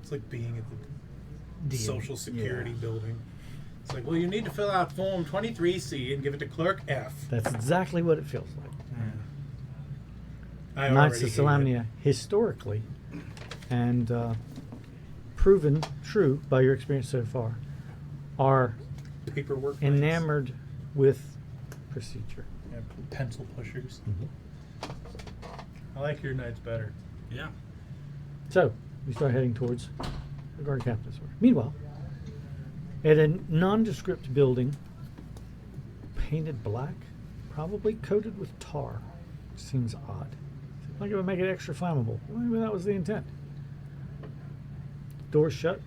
It's like being at the DM. Social Security Yeah. building. It's like, well, you need to fill out Form 23C and give it to Clerk F. That's exactly what it feels like. I Knights already of hate Salamnia, historically, and proven true by your experience so far, are it. Paperwork. enamored with procedure. Yeah, pencil pushers. Mm-hmm. I like your knights better. Yeah. So, we start heading towards the guard captain's order. Meanwhile, at a nondescript building, painted black, probably coated with tar, which seems odd. Like it would make it extra flammable. Maybe that was the intent. Doors shut,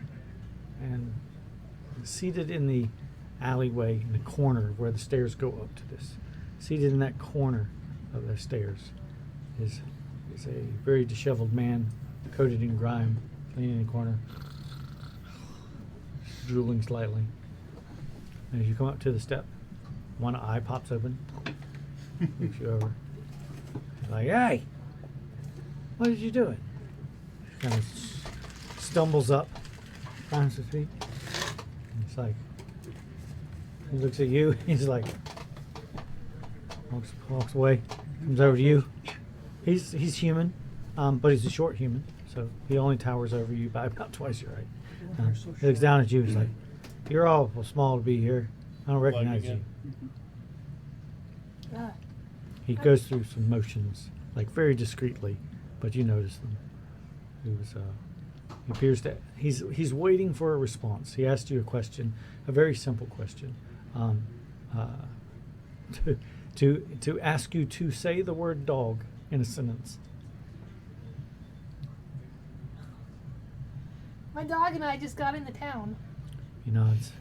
and seated in the alleyway in the corner where the stairs go up to this, seated in that corner of the stairs, is a very disheveled man, coated in grime, leaning in the corner, drooling slightly. And as you come up to the step, one eye pops open, looks you over. He's like, "Hey, what did you do?" Kind of stumbles up, finds his feet. And it's like, he looks at you. He's like, walks away, comes over to you. He's human, but he's a short human, so he only towers over you by about twice your height. He looks down at you. He's like, "You're awful small to be here. I don't recognize you." again. He goes through some motions, like very discreetly, but you notice them. He was, he appears to, he's waiting for a response. He asked you a question, a very simple question, to ask you to say the word dog in a sentence. My dog and I just got into town. He nods.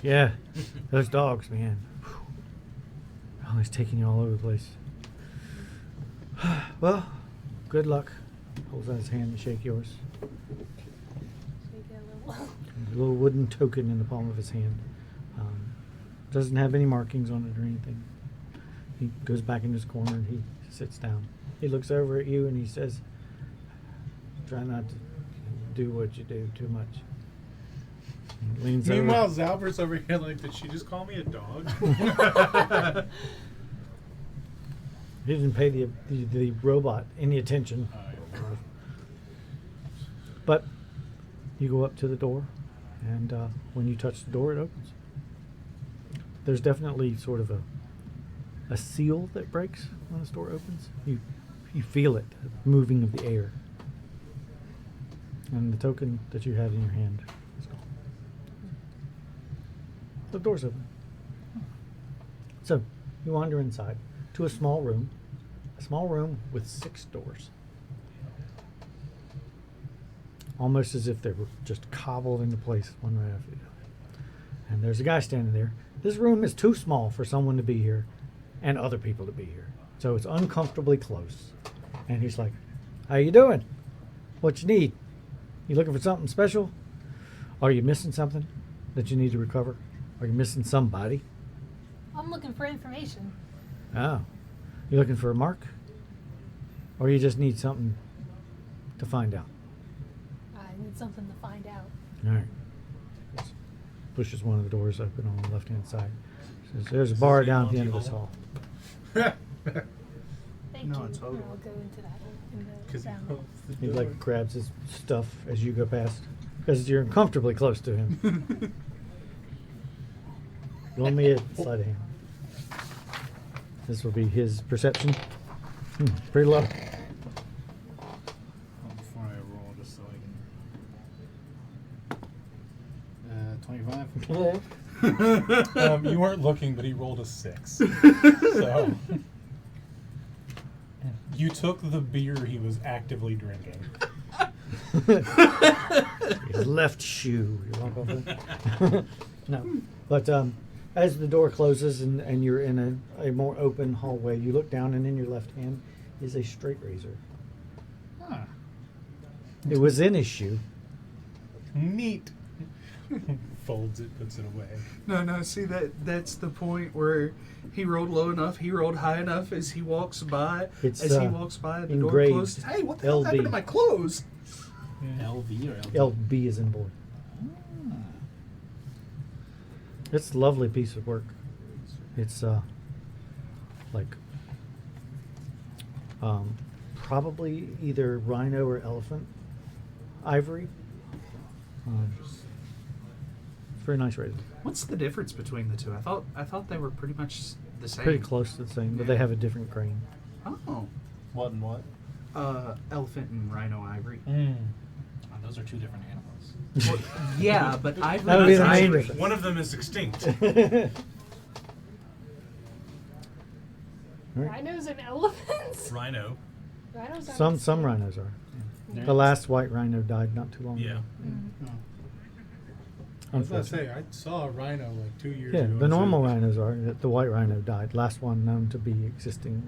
"Yeah, those dogs, man. Always taking you all over the place." "Well, good luck." Holds out his hand to shake yours. Shake it a little. A little wooden token in the palm of his hand. Doesn't have any markings on it or anything. He goes back in his corner and he sits down. He looks over at you and he says, "Try not to do what you do too much. He leans Meanwhile, over. Zalbert's over here like, did she just call me a dog? He didn't pay the robot any attention. But you go up to the door, and when you touch the door, it opens. There's definitely sort of a seal that breaks when this door opens. You feel it, the moving of the air. And the token that you have in your hand is gone. The door's open. So you wander inside to a small room with 6 doors. Almost as if they were just cobbled into place one right after the other. And there's a guy standing there. This room is too small for someone to be here and other people to be here. So it's uncomfortably close. And he's like, how you doing? What you need? You looking for something special? Are you missing something that you need to recover? Are you missing somebody? I'm looking for information. Oh. You looking for a mark? Or you just need something to find out? I need something to find out. All right. Just pushes one of the doors open on the left-hand side. Says, there's a bar down at the end of this hall. Thank No, you. it's And over. I'll go into that. In the Because he round. holds the He door. like grabs his stuff as you go past because you're uncomfortably close to him. Roll me a sleight of hand. This will be his perception. Pretty low. Well, before I roll, just so I can. 25. You weren't looking, but he rolled a 6. So you took the beer he was actively drinking. His left shoe. You walk over. No, but as the door closes and you're in a more open hallway, you look down and in your left hand is a straight razor. Huh. It was in his shoe. Neat. Folds it, puts it away. No, see that's the point where he rolled low enough, he rolled high enough as he walks by. It's, as he walks by, the door engraved closes. Hey, what the hell happened to LB. my clothes? LV or LV? LB is in boy. Ah. It's a lovely piece of work. It's like probably either rhino or elephant ivory. It's very nice razor. What's the difference between the two? I thought they were pretty much the same. Pretty close to the same, but they have a different grain. Oh, What and what? elephant and rhino ivory. Oh, those are 2 different animals. Well, yeah, but ivory. That would be is the main ivory. difference. One of them is extinct. Right. Rhinos and elephants? Rhino. Rhinos are Some rhinos are. They're- The last white rhino died not too long Yeah. ago. Oh. I was going to Unfortunately. say, I saw a rhino like 2 years Yeah, ago. the in normal zoo. rhinos are. The white rhino died. Last one known to be existing.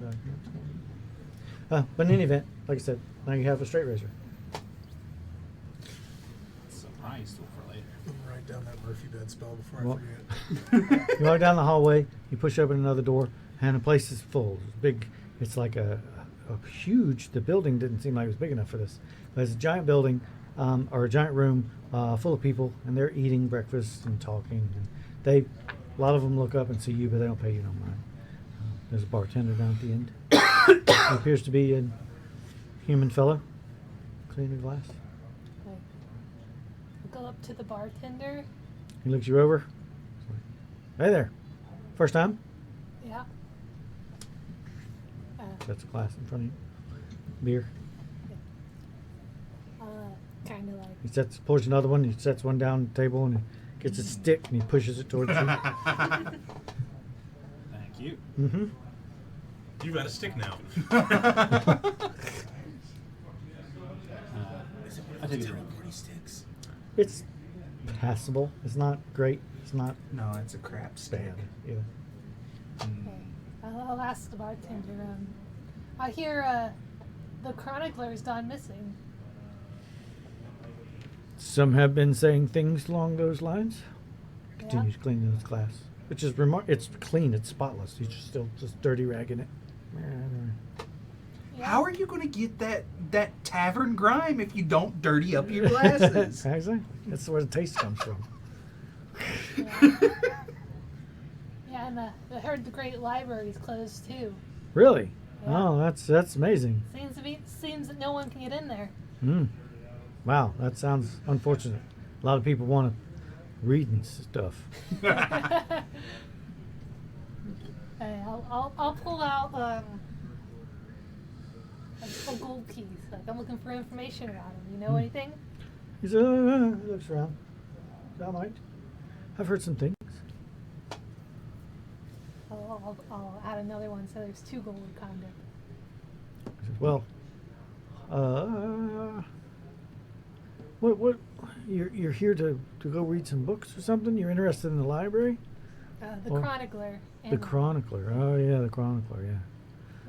But in any event, like I said, now you have a straight razor. Surprise tool for later. Write down that Murphy bed spell before Well- I forget. You walk down the hallway, you push open another door, and the place is full. It's big. It's like a huge. The building didn't seem like it was big enough for this, but it's a giant building or a giant room full of people, and they're eating breakfast and talking. And a lot of them look up and see you, but they don't pay you no mind. There's a bartender down at the end. He appears to be a human fellow, cleaning a glass. Okay. I'll go up to the bartender. He looks you over. He's like, hey there, first time? Yeah. That's a glass in front of you. Beer. Kind of like. He pours another one. He sets one down on the table and gets a stick and he pushes it towards you. Thank you. Mm-hmm. You got a stick now. I take a drink. Sticks. It's passable. It's not great. It's not No, it's a crap stick. bad either. Okay. I'll ask the bartender. I hear the chronicler's gone missing. Some have been saying things along those lines. Yeah. Continues cleaning his glass, which is it's clean. It's spotless. He's just still just dirty ragging it. Yeah. How are you going to get that tavern grime if you don't dirty up your glasses? Actually, that's where the taste comes from. Yeah, and I heard the Great Library's closed too. Really? Yeah. Oh, that's amazing. Seems that no one can get in there. Wow, that sounds unfortunate. A lot of people want to read and stuff. Hey, I'll pull out a gold piece. Like I'm looking for information about him. You know anything? He said, he looks around. I might. I've heard some things. I'll add another one, so there's 2 gold kind of. He says, well, what? You're here to go read some books or something? You're interested in the library? The Or- Chronicler. The Chronicler. Oh yeah, the Chronicler. Yeah.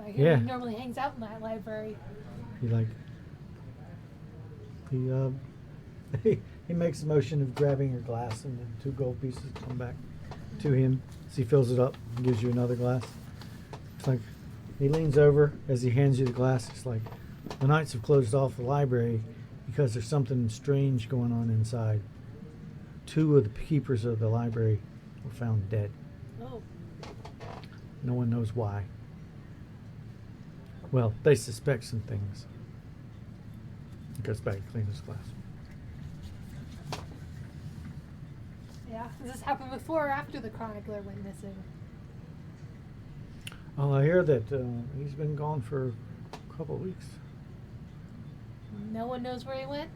Like, Yeah. He normally hangs out in that library. He makes the motion of grabbing your glass, and the 2 gold pieces come back to him as he fills it up and gives you another glass. It's like he leans over as he hands you the glass. It's like the Knights have closed off the library because there's something strange going on inside. 2 of the keepers of the library were found dead. Oh. No one knows why. Well, they suspect some things. He goes back and cleans his glass. Yeah. Does this happen before or after the Chronicler went missing? Oh, I hear that he's been gone for a couple of weeks. No one knows where he went?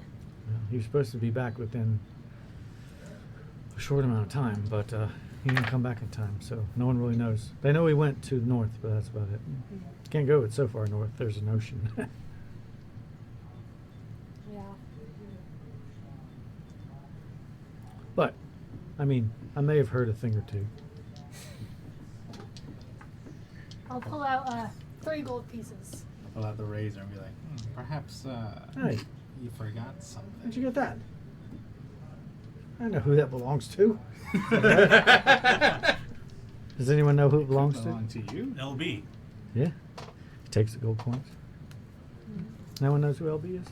He was supposed to be back within a short amount of time, but he didn't come back in time, so no one really knows. They know he went to the north, but that's about it. Can't go it so far north. There's an ocean. Yeah. But, I mean, I may have heard a thing or 2. I'll pull out 3 gold pieces. Pull out the razor and be like, perhaps Hey, you forgot something. where'd you get that? I know who that belongs to. Does anyone know who it belongs to? Belong to you? LB. Yeah. He takes the gold coins. No one knows who LB is?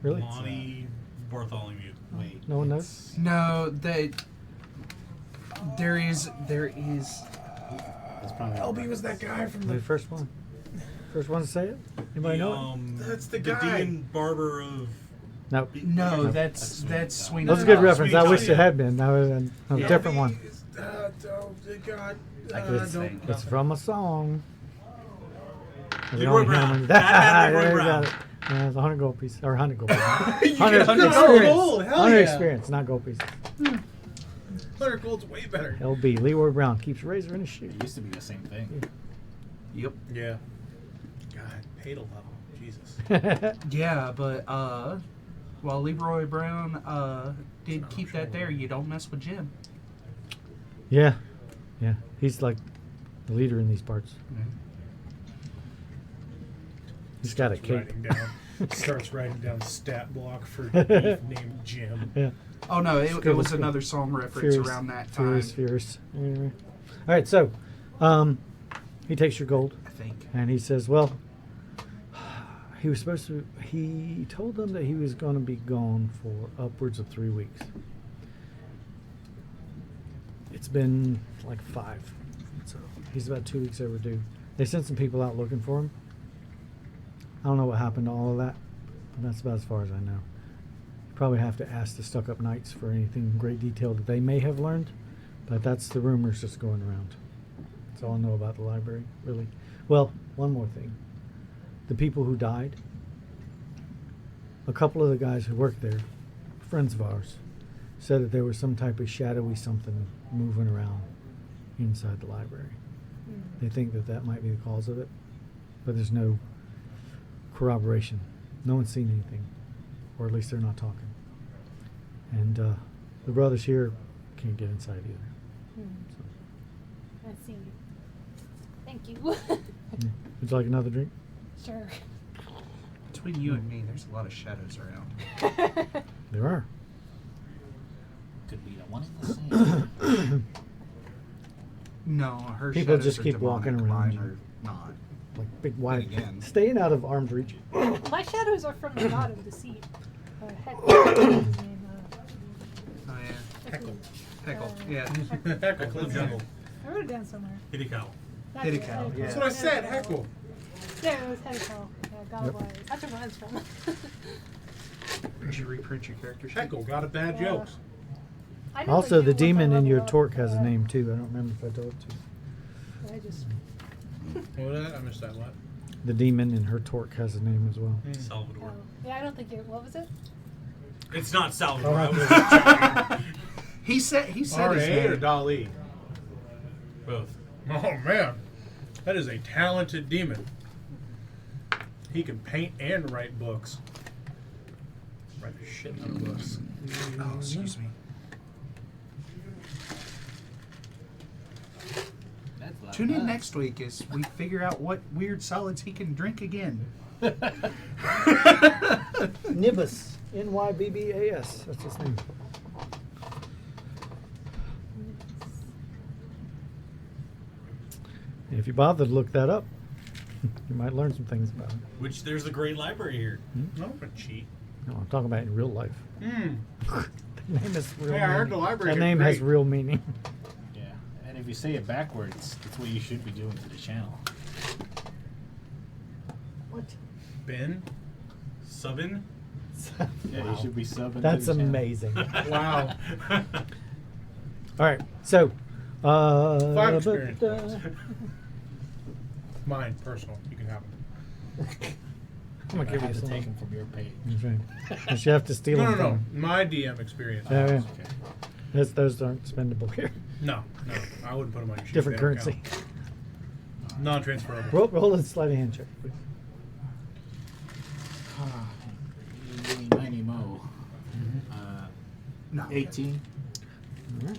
Really? Lonnie Bartholomew. Wait. No one knows? it's- No, there is. It's probably LB was that guy from The the. first one. First one to say it? Anybody know it? That's the the guy. Dean Barber of. No. No, No. that's Sweeney. That was a good Todd. reference. I Sweet wish it Todd. had been. That was a Yeah. different one. God. I couldn't don't- sing. It's from a song. Leroy Brown. There Batman Leroy you Brown. got it. Yeah, it's 100 gold pieces. Or 100 gold pieces. You 100 get 100 experience. gold. Hell 100 yeah. experience, not gold pieces. 100 gold's way better. LB, Leroy Brown, keeps a razor in his shoe. It used to be the same thing. Yep. Yeah. God, paid a level. Jesus. Yeah, but while Leroy Brown did keep that there, you don't mess with Jim. Yeah. Yeah. He's like the leader in these parts. He's got a cape. Starts writing down stat block for beef named Jim. Yeah. Oh no, it Scribble, was scribble. another song reference around that time. Furious. Anyway. All right, so he takes your gold I think. and he says, well, he was supposed to, he told them that he was going to be gone for upwards of 3 weeks. It's been like 5. So he's about 2 weeks overdue. They sent some people out looking for him. I don't know what happened to all of that, but that's about as far as I know. Probably have to ask the stuck-up knights for anything in great detail that they may have learned, but that's the rumors just going around. That's all I know about the library, really. Well, one more thing. The people who died, a couple of the guys who worked there, friends of ours, said that there was some type of shadowy something moving around inside the library. They think that that might be the cause of it, but there's no corroboration. No one's seen anything, or at least they're not talking. And the brothers here can't get inside either. So, I see. Thank you. yeah. Would you like another drink? Sure. Between you and me, there's a lot of shadows around. There are. Could be the one and the same. No, her People shadows just are keep demonic. walking around Mine you. are not. like big wide, again. staying out of arm's reach. My shadows are from the god of deceit. Heck, what's his name? Oh yeah. Heckle. Heckle. Yeah. Heckle. Heckle Jungle. I wrote it down somewhere. Kitty cow. That's Hitty it, cow, Hitty yeah. That's what I said. Heckle. Yeah, it was Heckle. Yeah, God Yep. wise. That's where mine's from. Did you reprint your character sheet? Heckle got a bad Yeah. jokes. I know Also, they the do once I demon in level your up, torque has a yeah. name too. I don't remember if I told it to you. I just What was that? I missed that. What? The demon in her torque has a name as well. Salvador. yeah, I don't think it. What was it? It's not Salvador. Oh, I was He said his R.A. or name. Dali? both. Oh man, that is a talented demon. He can paint and write books. Write a shit ton of books. Oh, excuse me. That's loud. Tune in next week as we figure out what weird solids he can drink again. Nibbus. Nybbas. That's his name. And if you bother to look that up, you might learn some things about him. Which there's a great library here. No, but cheat. No, I'm talking about in real life. Hmm. The name is real. Yeah, I heard meaning. the library That is name has great. real meaning. Yeah, and if you say it backwards, that's what you should be doing to the channel. What? Ben. Subbin. Yeah, you should be subbing. That's to the channel. amazing. Wow. All right, so. Farm experience but, points. Mine, personal. You can have them. I'm gonna I give you have to some. take them from your page. That's right. But you have to steal No, them. no, no. from- My DM experience. Yeah, yeah. Okay. Those aren't spendable here. No, no. I wouldn't put them on your sheet. Different They don't currency. count. Non-transferable. Roll a sleight of hand check, please. Ninety mo. No. 18. All right.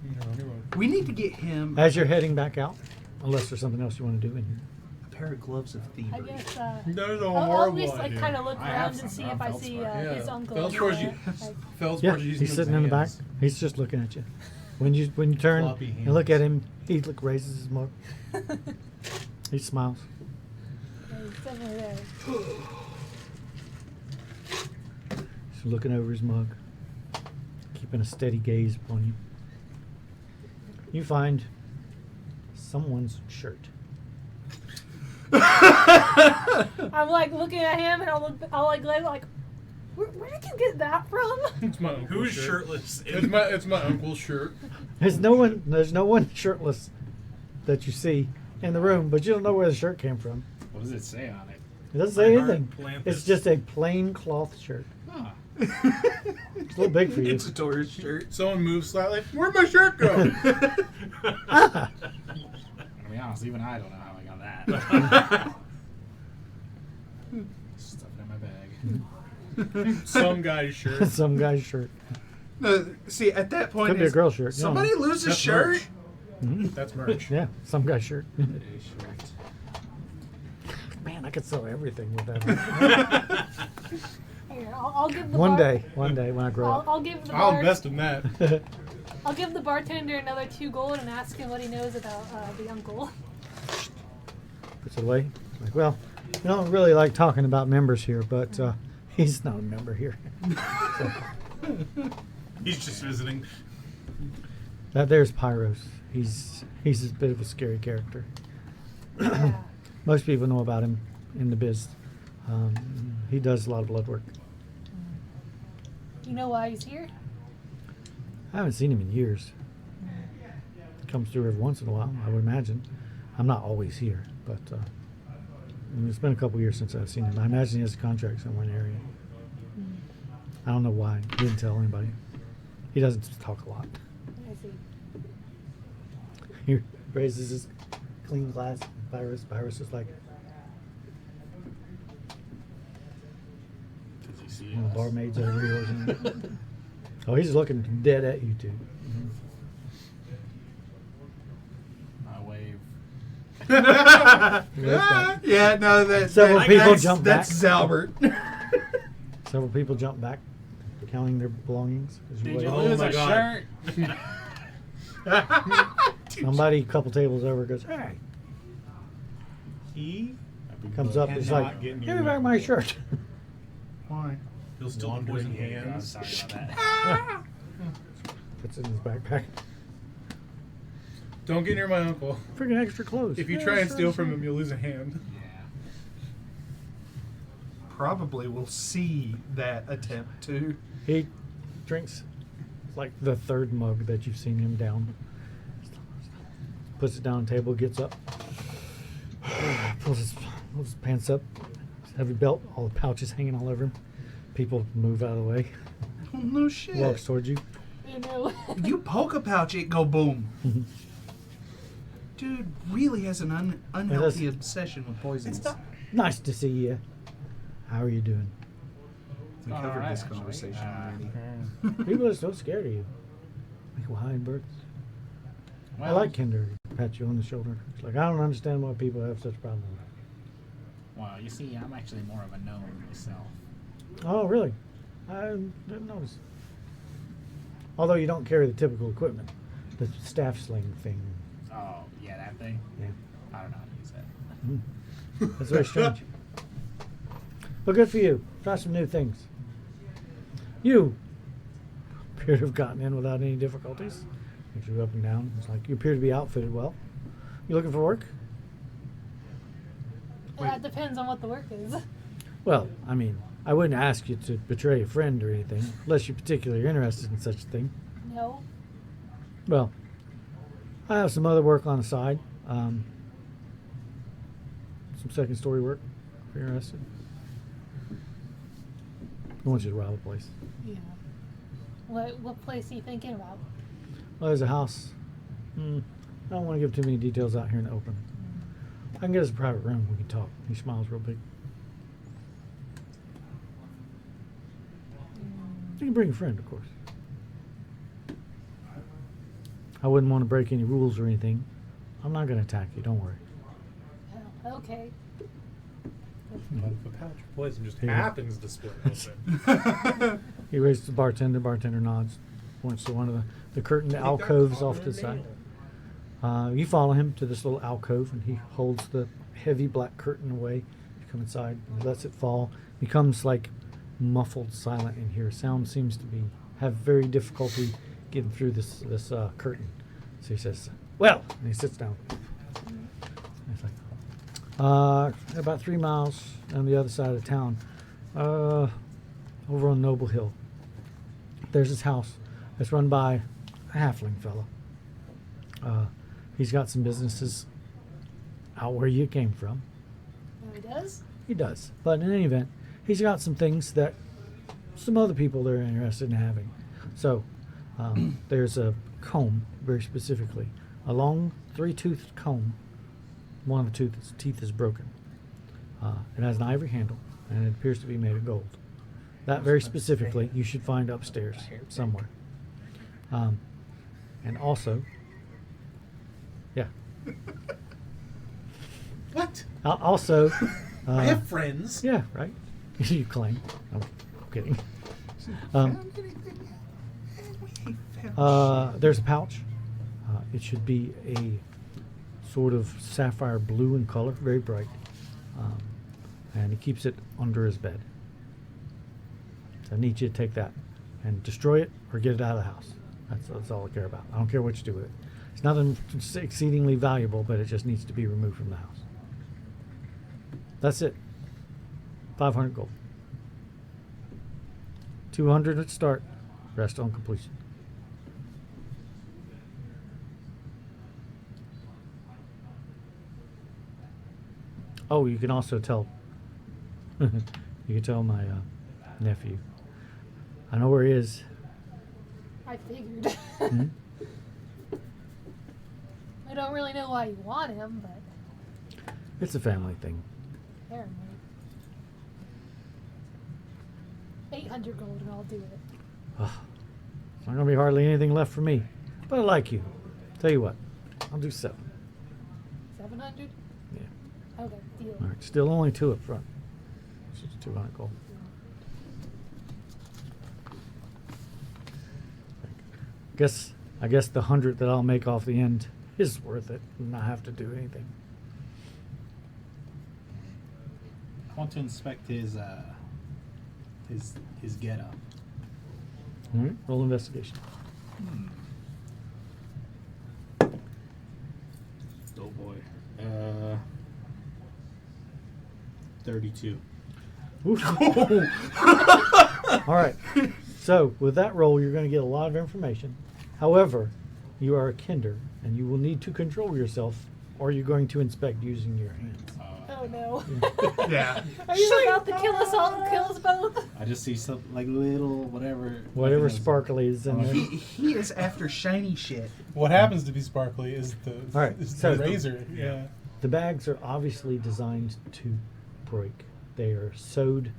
No, you're right. We need to get him As you're heading back out, unless there's something else you want to do in here. a pair of gloves of I thievery. guess. There's a I'll horrible always like idea. kind of look I have around some and see on if I see Feldspar. his uncle. Feldspar's over you- there. Like, Feldspar Yeah, using he's his sitting in the back. hands. He's just looking at you. When you turn Floppy and look at hands. him, he raises his mug. He smiles. he's definitely there. He's looking over his mug, keeping a steady gaze upon you. You find someone's shirt. I'm like looking at him and I'll like where did you get that from? It's my uncle's Who's shirt. shirtless? It's my uncle's shirt. There's no one shirtless that you see in the room, but you don't know where the shirt came from. What does it say on it? It doesn't say My heart anything. Lampus. It's just a plain cloth shirt. Huh. It's a little big for you. It's a tourist shirt. Someone moves slightly. Where'd my shirt go? Ah, To be honest, even I don't know how I got that. Stuff it in my bag. Some guy's shirt. some guy's shirt. No, see, at that point, Could be a is girl shirt. you don't somebody know. lose a That's shirt. merch. That's merch. Yeah, some guy's shirt. Today's shirt. Man, I could sell everything with that. Here, I'll give the One bar- day when I grow I'll give the I'll bar- invest in that. up. I'll give the bartender another 2 gold and ask him what he knows about the uncle. Puts it away. Like, well, we don't really like talking about members here, but he's not a member here. So, He's just visiting. there's Pyros. He's a bit of a scary character. Yeah. Most people know about him in the biz. He does a lot of blood work. You know why he's here? I haven't seen him in years. Comes through every once in a while, I would imagine. I'm not always here, but it's been a couple years since I've seen him. I imagine he has a contract somewhere in the area. I don't know why. He didn't tell anybody. He doesn't talk a lot. I see. He raises his clean glass. Virus is like, Does he see one of the us? barmaids over here. Oh, he's looking dead at you two. I wave. He waves back. Yeah, no, that's Several people that's, jump That's back. Zalbert. Several people jump back, counting their belongings. as you Did you wave. Oh lose my a God. shirt? Somebody a couple tables over goes, hey. he Comes up, Cannot he's like, get give near me back my my shirt. Why? he'll still Wandering poison hand. hands. Sorry about that. Puts it in his backpack. Don't get near my uncle. Freaking extra clothes. If you Yeah, try and sure, steal sure. from him, you'll lose a hand. Yeah. Probably will see that attempt too. He drinks like the third mug that you've seen him down. Puts it down on the table, gets up, pulls his pants up, his heavy belt, all the pouches hanging all over him. People move out of the way. Oh, no shit. Walks towards you. You know. You poke a pouch, it go boom. Dude really has an unhealthy obsession with poisons. Nice to see you. How are you doing? We All covered right, this actually. conversation already. People are so scared of you. Like Hawaiian birds. I like Kinder. Pat you on the shoulder. It's like, I don't understand why people have such problems. Well, you see, I'm actually more of a gnome myself. Oh, really? I didn't notice. Although you don't carry the typical equipment. The staff sling thing. Oh, yeah, that thing? Yeah. I don't know how to use that. That's very strange. But good for you. Try some new things. You appear to have gotten in without any difficulties. Makes you up and down. It's like you appear to be outfitted well. You looking for work? That depends on what the work is. Well, I mean, I wouldn't ask you to betray a friend or anything, unless you're particularly interested in such a thing. No. Well, I have some other work on the side. Some second story work, if you're interested. I want you to rob a place. Yeah. What place are you thinking about? Well, there's a house. I don't want to give too many details out here in the open. I can get us a private room. We can talk. He smiles real big. You can bring a friend, of course. I wouldn't want to break any rules or anything. I'm not going to attack you. Don't worry. Oh, okay. But if a pouch of poison just Yeah. happens to split open. He raises the bartender. Bartender nods. Points to one of the curtained alcoves off to the side. You follow him to this little alcove, and he holds the heavy black curtain away. You come inside, and lets it fall. Becomes like muffled, silent in here. Sound seems to have very difficulty getting through this curtain. So he says, "Well," and he sits down. And he's like, about 3 miles on the other side of town, over on Noble Hill. There's this house that's run by a halfling fella. He's got some businesses out where you came from. Oh, he does? He does. But in any event, he's got some things that some other people are interested in having. So there's a comb, very specifically. A long 3-toothed comb. One of the teeth is broken. It has an ivory handle, and it appears to be made of gold. That very specifically, you should find upstairs somewhere. And also, yeah. What? Also, I have friends. yeah, right. You claim. I'm kidding. There's a pouch. It should be a sort of sapphire blue in color, very bright. And he keeps it under his bed. So I need you to take that and destroy it or get it out of the house. That's all I care about. I don't care what you do with it. It's nothing exceedingly valuable, but it just needs to be removed from the house. That's it. 500 gold. 200 at start. Rest on completion. Oh, you can also tell. You can tell my nephew. I know where he is. I figured. Hmm? I don't really know why you want him, but It's a family thing. apparently. 800 gold and I'll do it. Ugh. It's not gonna be hardly anything left for me. But I like you. Tell you what, I'll do 7. 700? Yeah. Okay, deal. All right. Still only 2 up front. It's just 200 gold. I guess the 100 that I'll make off the end is worth it, and not have to do anything. want to inspect his getup. All right, roll investigation. Oh boy. 32. All right. So with that roll, you're going to get a lot of information. However, you are a kinder, and you will need to control yourself, or you're going to inspect using your hands. Oh no. Yeah. Are you about to kill us all? Kill us both? I just see some like little whatever. Whatever mechanism. sparkly is in there. He is after shiny shit. What happens to be sparkly is the right, is so- the razor. Yeah. The bags are obviously designed to break. They are sewed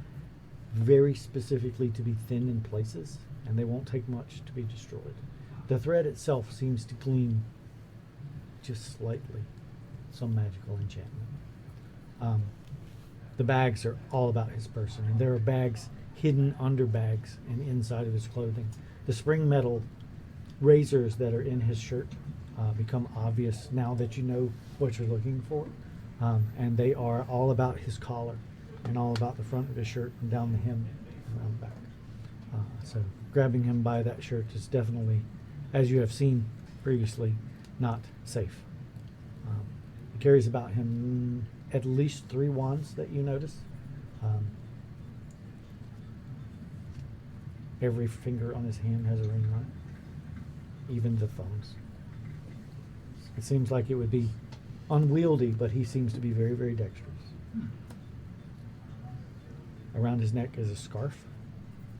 very specifically to be thin in places, and they won't take much to be destroyed. The thread itself seems to gleam just slightly, some magical enchantment. The bags are all about his person, and there are bags hidden under bags and inside of his clothing. The spring metal razors that are in his shirt become obvious now that you know what you're looking for, and they are all about his collar and all about the front of his shirt and down the hem and around the back. So grabbing him by that shirt is definitely, as you have seen previously, not safe. He carries about him at least 3 wands that you notice. Every finger on his hand has a ring on it, even the thumbs. It seems like it would be unwieldy, but he seems to be very, very dexterous. Around his neck is a scarf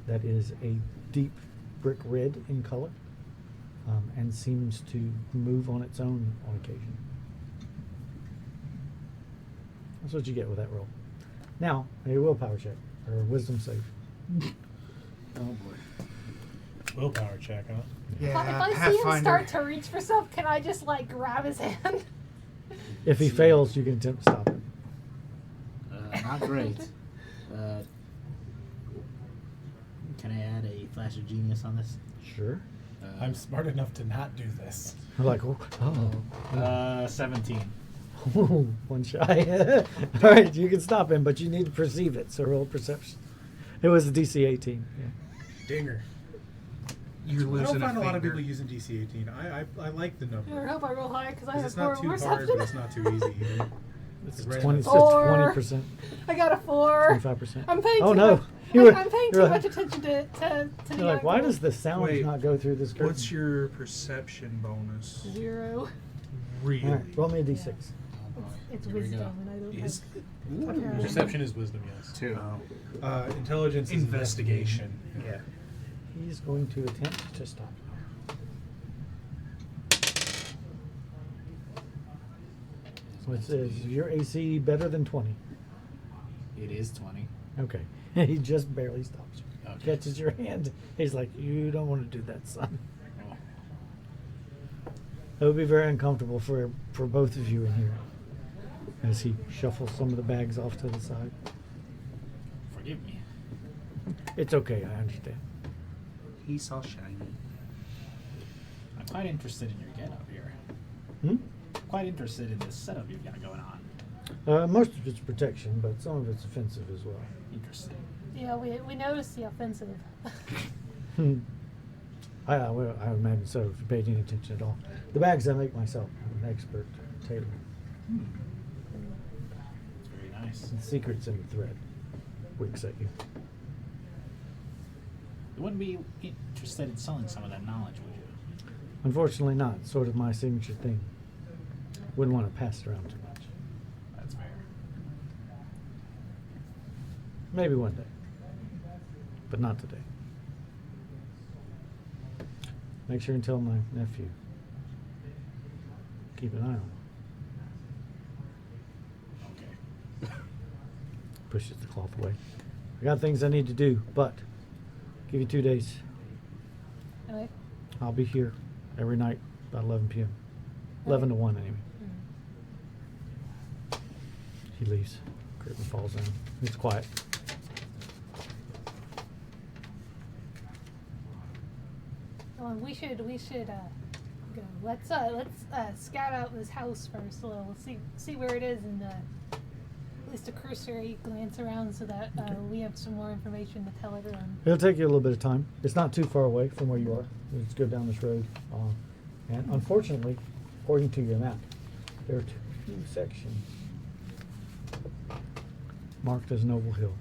that is a deep brick red in color, and seems to move on its own on occasion. That's what you get with that roll. Now, a willpower check or a wisdom save. Oh boy. Willpower check, huh? If I see him start to reach for stuff, can I just like grab his hand? If he fails, you can attempt to stop him. Not great. Can I add a flash of genius on this? Sure. I'm smart enough to not do this. I'm like, oh, 17. one shy. All right, you can stop him, but you need to perceive it. So roll perception. It was a DC 18. Yeah. Dinger. You're I losing don't find a lot of finger. people using DC 18. I like the number. I hope I roll high because I 'Cause have it's not 4 too hard, perception. but it's not too easy either. It's right 20, in so the- Four. 20%, I got a 4. 25%. I'm paying Oh too no! much. You were- I'm paying you're too like- much attention to the You're like, why does the sound Wait, not go through this curtain? What's your perception bonus? 0? Really. All right, roll me a d6. It's Here we wisdom, go. and I don't Is have. Perception is wisdom, yes. 2. Intelligence is investigation. Yeah. He's going to attempt to stop. So it says your AC better than 20. It is 20. Okay. He just barely stops you. Okay. Catches your hand. He's like, you don't want to do that, son. Oh. It would be very uncomfortable for both of you in here. As he shuffles some of the bags off to the side. Forgive me. It's okay, I understand. He's all shiny. I'm quite interested in your getup here. Hmm? Quite interested in this setup you've got going on. Most of it's protection, but some of it's offensive as well. Interesting. Yeah, we noticed the offensive. Well, I imagine so, if you paid any attention at all. The bags I make myself. I'm an expert tailor. It's very nice. The secret's in the thread. Winks at you. You wouldn't be interested in selling some of that knowledge, would you? Unfortunately not. It's sort of my signature thing. Wouldn't want to pass it around too much. That's fair. Maybe one day. But not today. Make sure and tell my nephew. Keep an eye on him. Okay. Pushes the cloth away. I got things I need to do, but give you 2 days. Anyway, I'll be here every night about 11 p.m. 11 to 1 anyway. He leaves. Curtain falls down. It's quiet. well, we should go. Let's scout out this house first a little. See where it is, and at least a cursory glance around so that we have some more information to tell everyone. It'll take you a little bit of time. It's not too far away from where you are. You just go down this road. And unfortunately, according to your map, there are two sections marked as Noble Hill.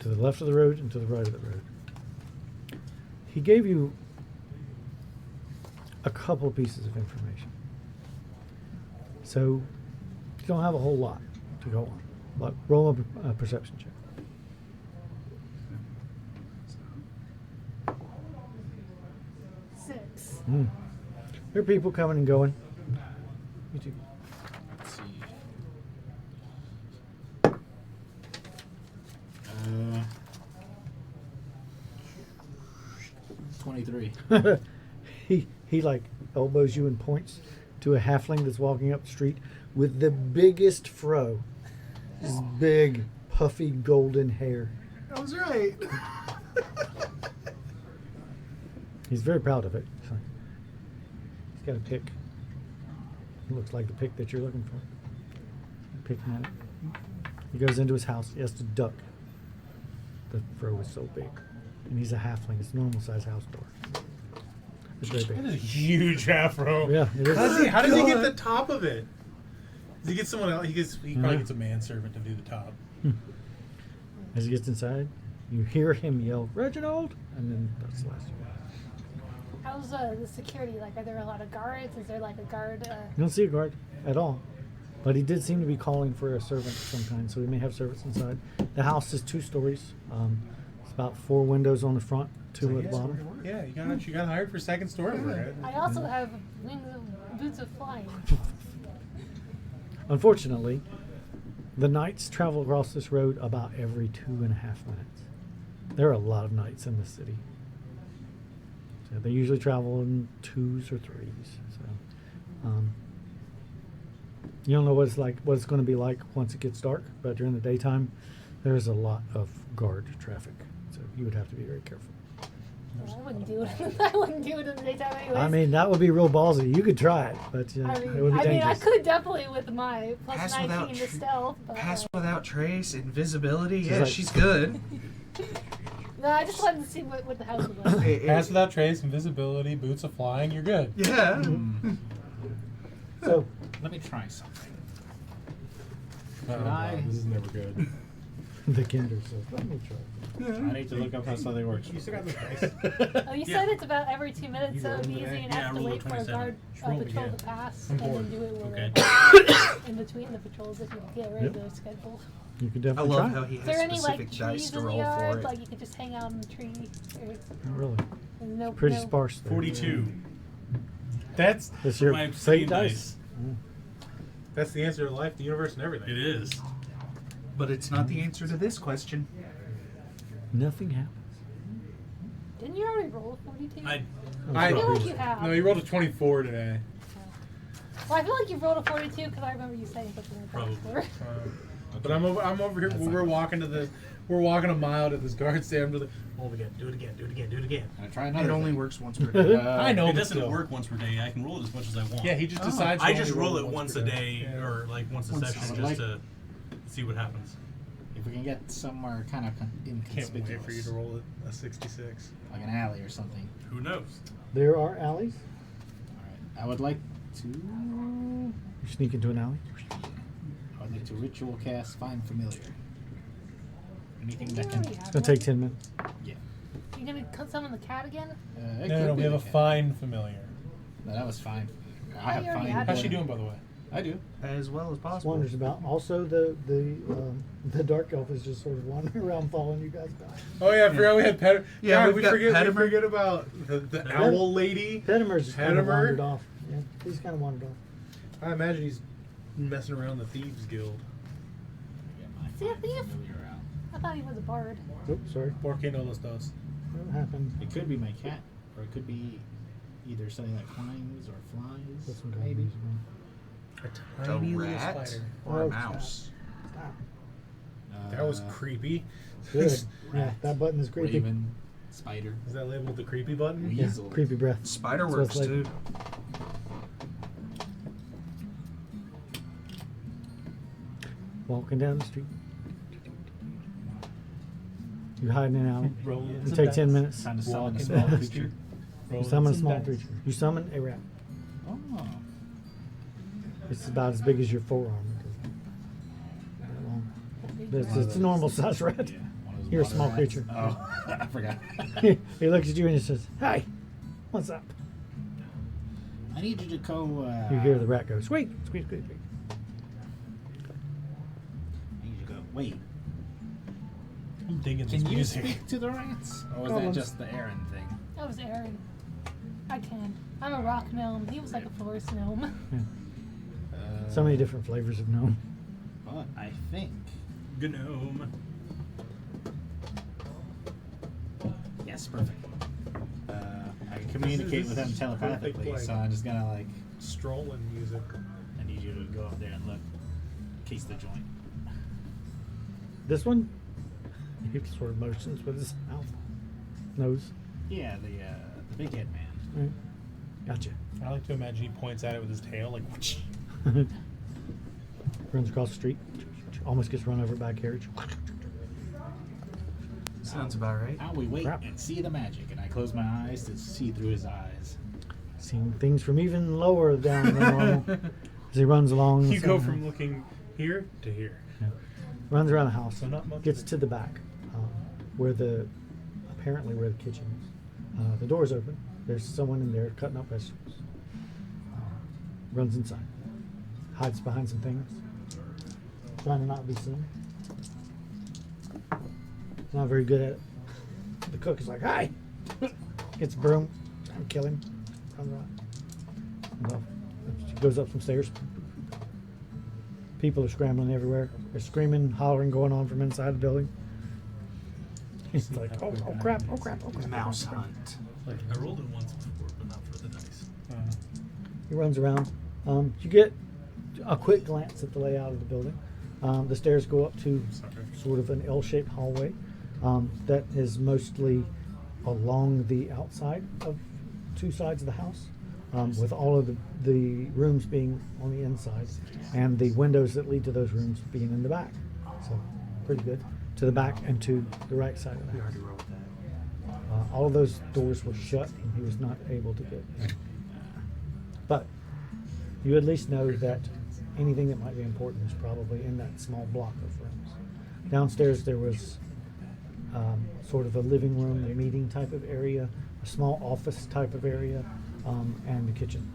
To the left of the road and to the right of the road. He gave you a couple of pieces of information. So you don't have a whole lot to go on. But roll a perception check. Six. There are people coming and going. You too. Let's see. 23. he like elbows you and points to a halfling that's walking up the street with the biggest fro. His big, puffy, golden hair. I was right. He's very proud of it. So he's got a pick. It looks like the pick that you're looking for. Picking at it. He goes into his house. He has to duck. The fro is so big. And he's a halfling. It's a normal size house door. It's very That is a big. huge afro. Yeah, it is. How does he get the top of it? Does he get someone else? He probably gets a manservant to do the top. As he gets inside, you hear him yell, "Reginald!" And then that's the last one. How's the security? Like, are there a lot of guards? Is there like a guard? You don't see a guard at all. But he did seem to be calling for a servant of some kind, so he may have servants inside. The house is 2 stories. It's about 4 windows on the front, 2 at the bottom. Yeah, you got hired for second story work. I also have wings of boots of flying. Unfortunately, the knights travel across this road about every 2.5 minutes. There are a lot of knights in the city. So they usually travel in 2s or 3s. So you don't know what it's like, what it's going to be like once it gets dark, but during the daytime, there's a lot of guard traffic. So you would have to be very careful. Well, I wouldn't do it. I wouldn't do it in the daytime anyways. I mean, that would be real ballsy. You could try it, but I it would be I dangerous. could definitely with my plus Pass 19 without to stealth. But, Pass without trace, invisibility. Yeah, like- she's good. no, I just wanted to see what the house was like. Pass without trace, invisibility, boots of flying. You're good. Yeah. So Let me try something. Oh, Can no, I- this is never good. the Kinder says, "Let me try." I need to look up how something works. You still got the dice. Oh, you Yeah. said it's about every 2 minutes, You so it'd be rolled easy it, and yeah, I have to rolled a wait for a 27. guard Roll it patrol again. to pass, I'm and then bored. do it when Okay. in between the patrols if you get ready Yep. to schedule. You could I definitely love try. how he Is has there any specific like dice trees to in the roll yard? for it. Like you could just hang out in the tree. Or, Not really. and no, Pretty no, sparse there. 42. That's That's your My fate fate dice. dice. that's the answer to life, the universe, and everything. It is. But it's not the answer to this question. Nothing happens. Didn't you already roll a 42? I I feel like you have. No, you rolled a 24 today. Well, I feel like you rolled a 42 because I remember you saying something like that Probably. before. But I'm over here. We're walking a mile to this guard stand. I'm just like, roll it again, do it again, do it again, do it again. I try another. It only thing. works once per day. I know, it but doesn't still. work once per day. I can roll it as much as I want. Yeah, he just decides. to I only just roll it once once per a day, Yeah. or like once a Once session, I would just like- to see what happens. If we can get somewhere kind of Can't inconspicuous, wait for you to roll a 66. like an alley or something. Who knows? There are alleys. All right. I would like to. You sneak into an alley. I would like to ritual cast Find Familiar. Anything Didn't that you can. already have It's gonna that? take 10 minutes. Yeah. You gonna summon the cat again? It No, could we be have a the cat. find familiar. No, that was fine. I Oh, have you already fine. had How's she one. doing, by the way? I do. As well as possible. Wanders about. Also, the dark elf is just sort of wandering around, following you guys back. Oh yeah, I forgot we had Pet. Yeah, God, we've we got forget. We Petimer. forget about the owl lady. Petimer's just kind of Petimer? wandered off. Yeah, he's kind of wandered off. I imagine he's messing around the thieves guild. Get my See, I Find think- Familiar out. I thought he was a bard. Oops, sorry. Por qué no los dos? What happened? It could be my cat, or it could be either something that climbs or flies. This one got Maybe. used one. A A tiny little rat spider. or a Oh, mouse. Stop. That was creepy. Good. Is Yeah, that button is creepy. Raven, spider. that labeled the creepy button? Yeah, Weasel. creepy breath. Spider That's what works it's too. like. walking down the street. You hide in an alley. Rolling You some take dice. 10 minutes. Trying to summon a Walking small down the creature. street. You Rolling summon a some small dice. creature. You summon a rat. Oh. It's about as big as your forearm. That long. It's a normal size rat. Yeah, one of those You're a water small rats. creature. Oh, I forgot. He looks at you and he says, "Hi, what's up?" I need you to go. You hear the rat go, "Squeak, squeak, squeak, squeak." I need you to go. Wait. I'm digging this Can you music. speak to the rats, or was Goblins. that just the Aaron thing? That was Aaron. I can. I'm a rock gnome. He was like a forest gnome. So many different flavors of gnome. But I think. Gnome. Yes, perfect. I can communicate with them This is telepathically, perfect, so like- I'm just gonna like. Strolling music. I need you to go up there and look. Case the joint. This one, he sort of motions with his mouth, nose. Yeah, the big head man. Right. Gotcha. I like to imagine he points at it with his tail, like. Whoosh. Runs across the street, almost gets run over by a carriage. Sounds about right. Now we wait Crap. and see the magic, and I close my eyes to see through his eyes. Seeing things from even lower down than normal as he runs along. You go somehow. from looking here to here. Yeah. Runs around the house. So not much Gets of it. to the back, where the kitchen is. The door's open. There's someone in there cutting up vegetables. Runs inside. Hides behind some things. Trying to not be seen. Not very good at it. The cook is like, "Hi!" Gets a broom. Trying to kill him. Runs around. Well, she goes up some stairs. People are scrambling everywhere. There's screaming, hollering going on from inside the building. He's like, oh crap, oh crap, oh crap. Mouse hunt. Like I rolled it once before, but not for the dice. He runs around. You get a quick glance at the layout of the building. The stairs go up to sort of an L-shaped hallway that is mostly along the outside of two sides of the house, with all of the rooms being on the inside and the windows that lead to those rooms being in the back. So pretty good. To the back and to the right side of the We house. already rolled that. All of those doors were shut and he was not able to get in. But you at least know that anything that might be important is probably in that small block of rooms. Downstairs there was sort of a living room, a meeting type of area, a small office type of area, and the kitchen.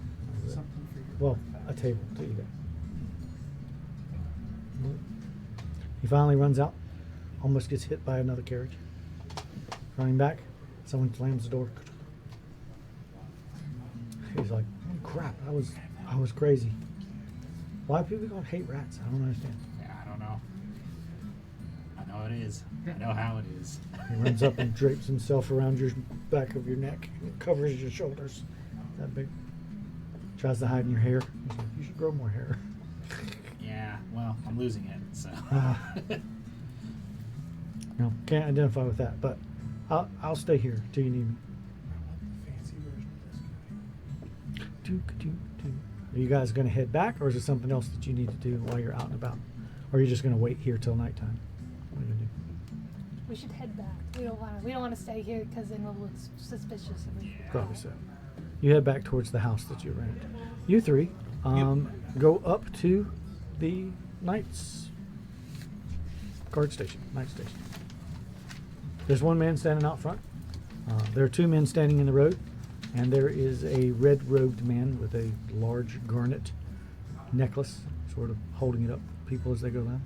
Well, a table to eat at. He finally runs out, almost gets hit by another carriage. Running back, someone slams the door. He's like, "Oh, crap, I was crazy." Why people gonna hate rats? I don't understand. Yeah, I don't know. I know it is. I know how it is. He runs up and drapes himself around your back of your neck, and covers your shoulders. That big. Tries to hide in your hair. He's like, "You should grow more hair." Yeah, well, I'm losing it, so. No, can't identify with that, but I'll stay here till you need me. Fancy version of this guy. Are you guys going to head back, or is there something else that you need to do while you're out and about? Or are you just going to wait here till nighttime? What are you going to do? We should head back. We don't want to stay here because then we'll look suspicious. Probably so. You head back towards the house that you rented. You three go up to the night station. There's one man standing out front. There are two men standing in the road, and there is a red-robed man with a large garnet necklace, sort of holding it up for people as they go down.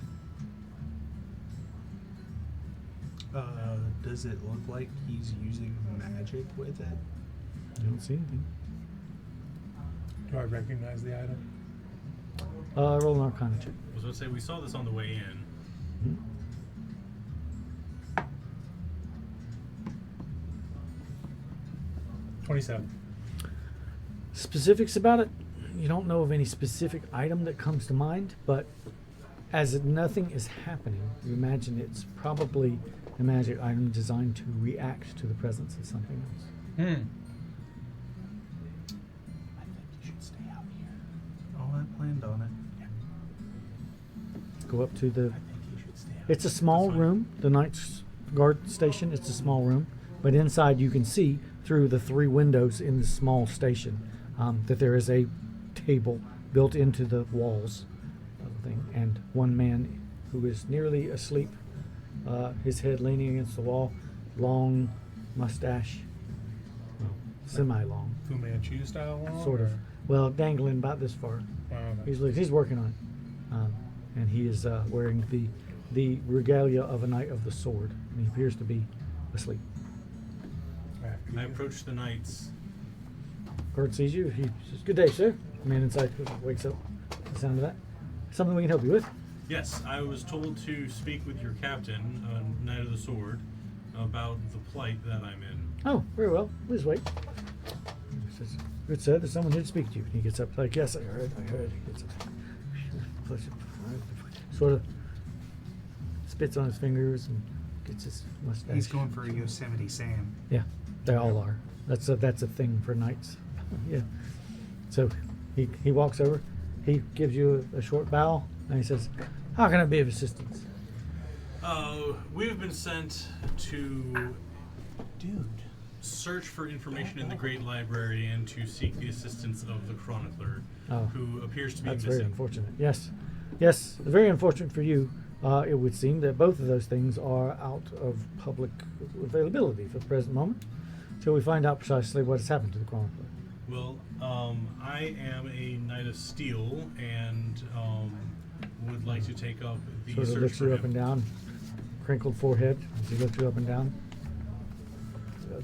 Does it look like he's using magic with it? You don't see anything. Do I recognize the item? Roll an Arcana check. I was going to say we saw this on the way in. Mhm. 27. Specifics about it, you don't know of any specific item that comes to mind, but as nothing is happening, you imagine it's probably a magic item designed to react to the presence of something else. I think you should stay out here. Oh, I planned on it. go up to the. I think you should stay out. It's a small That's fine. room. The Knight's Guard station. It's a small room, but inside you can see through the 3 windows in the small station that there is a table built into the walls of the thing, and one man who is nearly asleep, his head leaning against the wall, long mustache, well, semi-long, Fu Manchu style long? sort of. or- Well, dangling about this far. I don't know. He's working on it, and he is wearing the regalia of a knight of the sword, and he appears to be asleep. I approach the knights. Guard sees you. He says, "Good day, sir." The man inside wakes up to the sound of that. Something we can help you with? Yes, I was told to speak with your captain, Knight of the Sword, about the plight that I'm in. Oh, very well. Please wait. He says, "Good sir, there's someone here to speak to you." And he gets up like, "Yes, I heard. He gets up. Sort of spits on his fingers and gets his mustache. He's going for a Yosemite Sam. Yeah, they all are. That's a thing for knights. Yeah. So he walks over. He gives you a short bow and he says, "How can I be of assistance?" We've been sent to search for information in the Great Library and to seek the assistance of the Chronicler, Oh. who appears to be That's missing. very unfortunate. Yes, very unfortunate for you. It would seem that both of those things are out of public availability for the present moment, till we find out precisely what has happened to the Chronicler. Well, I am a Knight of Steel and would like to take up the Sort of search looks for you him. up and down, crinkled forehead as he looks you up and down.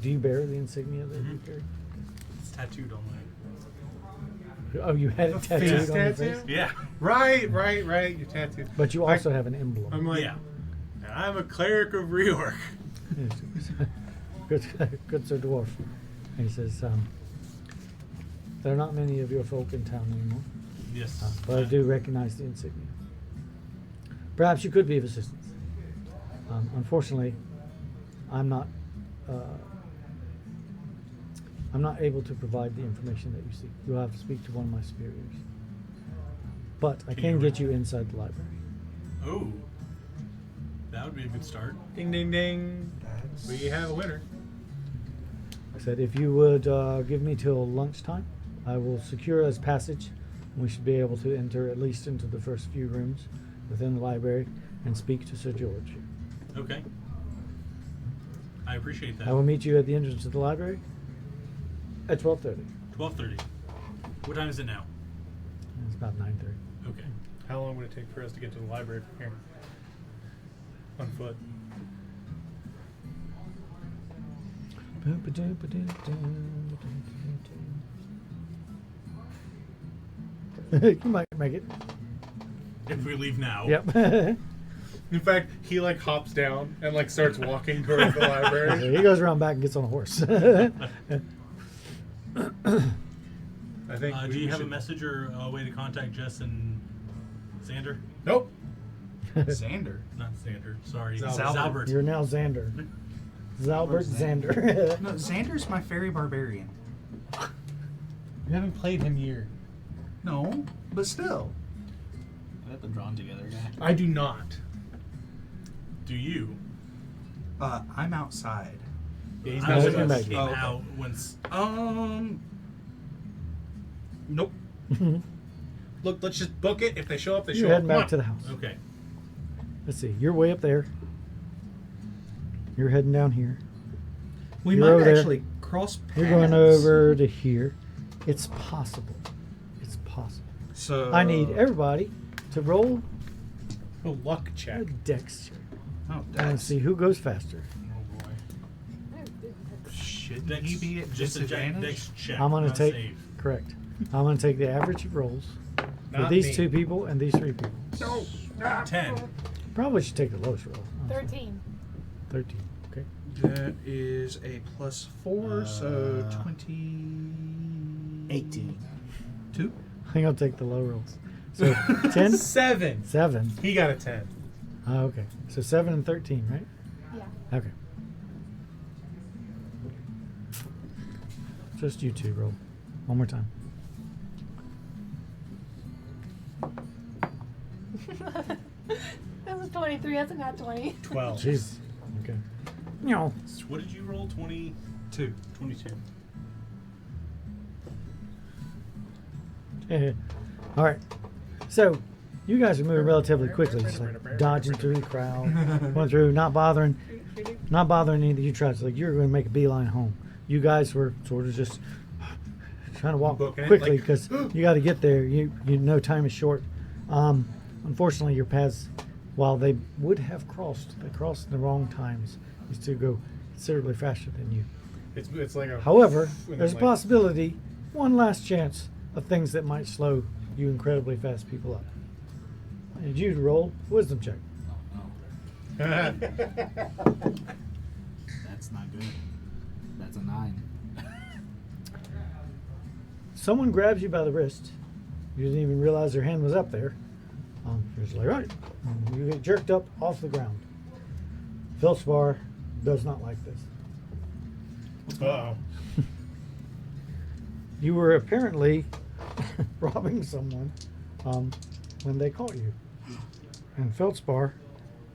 Do you bear the insignia that you carry? It's tattooed on my. Oh, you had it Face tattooed on your tattoo? face? Yeah. Right. Your tattoo. But you also have an emblem. I'm like, Yeah. and I'm a cleric of reorg. good Sir Dwarf. And he says, there are not many of your folk in town anymore, Yes. but I do recognize the insignia. Perhaps you could be of assistance. Unfortunately, I'm not able to provide the information that you seek. You'll have to speak to one of my superiors. But I Can can you get you inside the library. Oh. That would be a good start. Ding, ding, ding. We have a winner. I said, if you would give me till lunchtime, I will secure us passage. We should be able to enter at least into the first few rooms within the library and speak to Sir George. Okay. I appreciate that. I will meet you at the entrance of the library at 12:30. 12:30. What time is it now? It's about 9:30. Okay. How long would it take for us to get to the library from here? On foot. You might make it. If we leave now. Yep. In fact, he like hops down and like starts walking towards the library. He goes around back and gets on a horse. I think. Do you have a message or a way to contact Jess and Xander? Nope. Xander. Not Xander. Sorry. Zalbert. Zalbert. You're now Xander. Zalbert Xander. No, Xander's my fairy barbarian. You haven't played him yet. No, but still. I got them drawn together, guy. I do not. Do you? I'm outside. Yeah, he's I not was with looking us. back. came Oh, okay. out when. Nope. Look, let's just book it. If they show up, they You're show up. heading Come back on. to the house. Okay. Let's see. You're way up there. You're heading down here. We You're might over there. actually cross paths. You're going over to here. It's possible. It's possible. So I need everybody to roll A luck a check. dex check. Oh, And that's see who goes faster. Oh boy. Should Dex, he be at just a disadvantage? dex check. I'm going to not take. save. Correct. I'm going to take the average of rolls for Not these me. 2 people and these 3 people. No. 10. Probably should take the lowest roll. 13. 13. Okay. That is a +4, so 22. 18. I think I'll take the low rolls. So 10? 7. 7. He got a 10. Okay. So 7 and 13, right? Yeah. Okay. Just you 2 roll. One more time. 23. That's a nat 20. 12. Jeez. Okay. No. So what did you roll? 22. 22. All right. So, you guys are moving relatively quickly, just like dodging through the crowd, going through, not bothering any of you tribes. Like you're going to make a beeline home. You guys were sort of just trying to walk Booking it, quickly like- because you got to get there. You know time is short. Unfortunately, your paths, while they would have crossed, they crossed in the wrong times. These two go considerably faster than you. It's like a. However, and there's a then, like, possibility, one last chance of things that might slow you incredibly fast people up. I need you to roll a wisdom check. Oh, no. That's not good. That's a 9. Someone grabs you by the wrist. You didn't even realize their hand was up there. You're just like, all right. You get jerked up off the ground. Felspar does not like this. Uh-oh. You were apparently robbing someone when they caught you. And Feldspar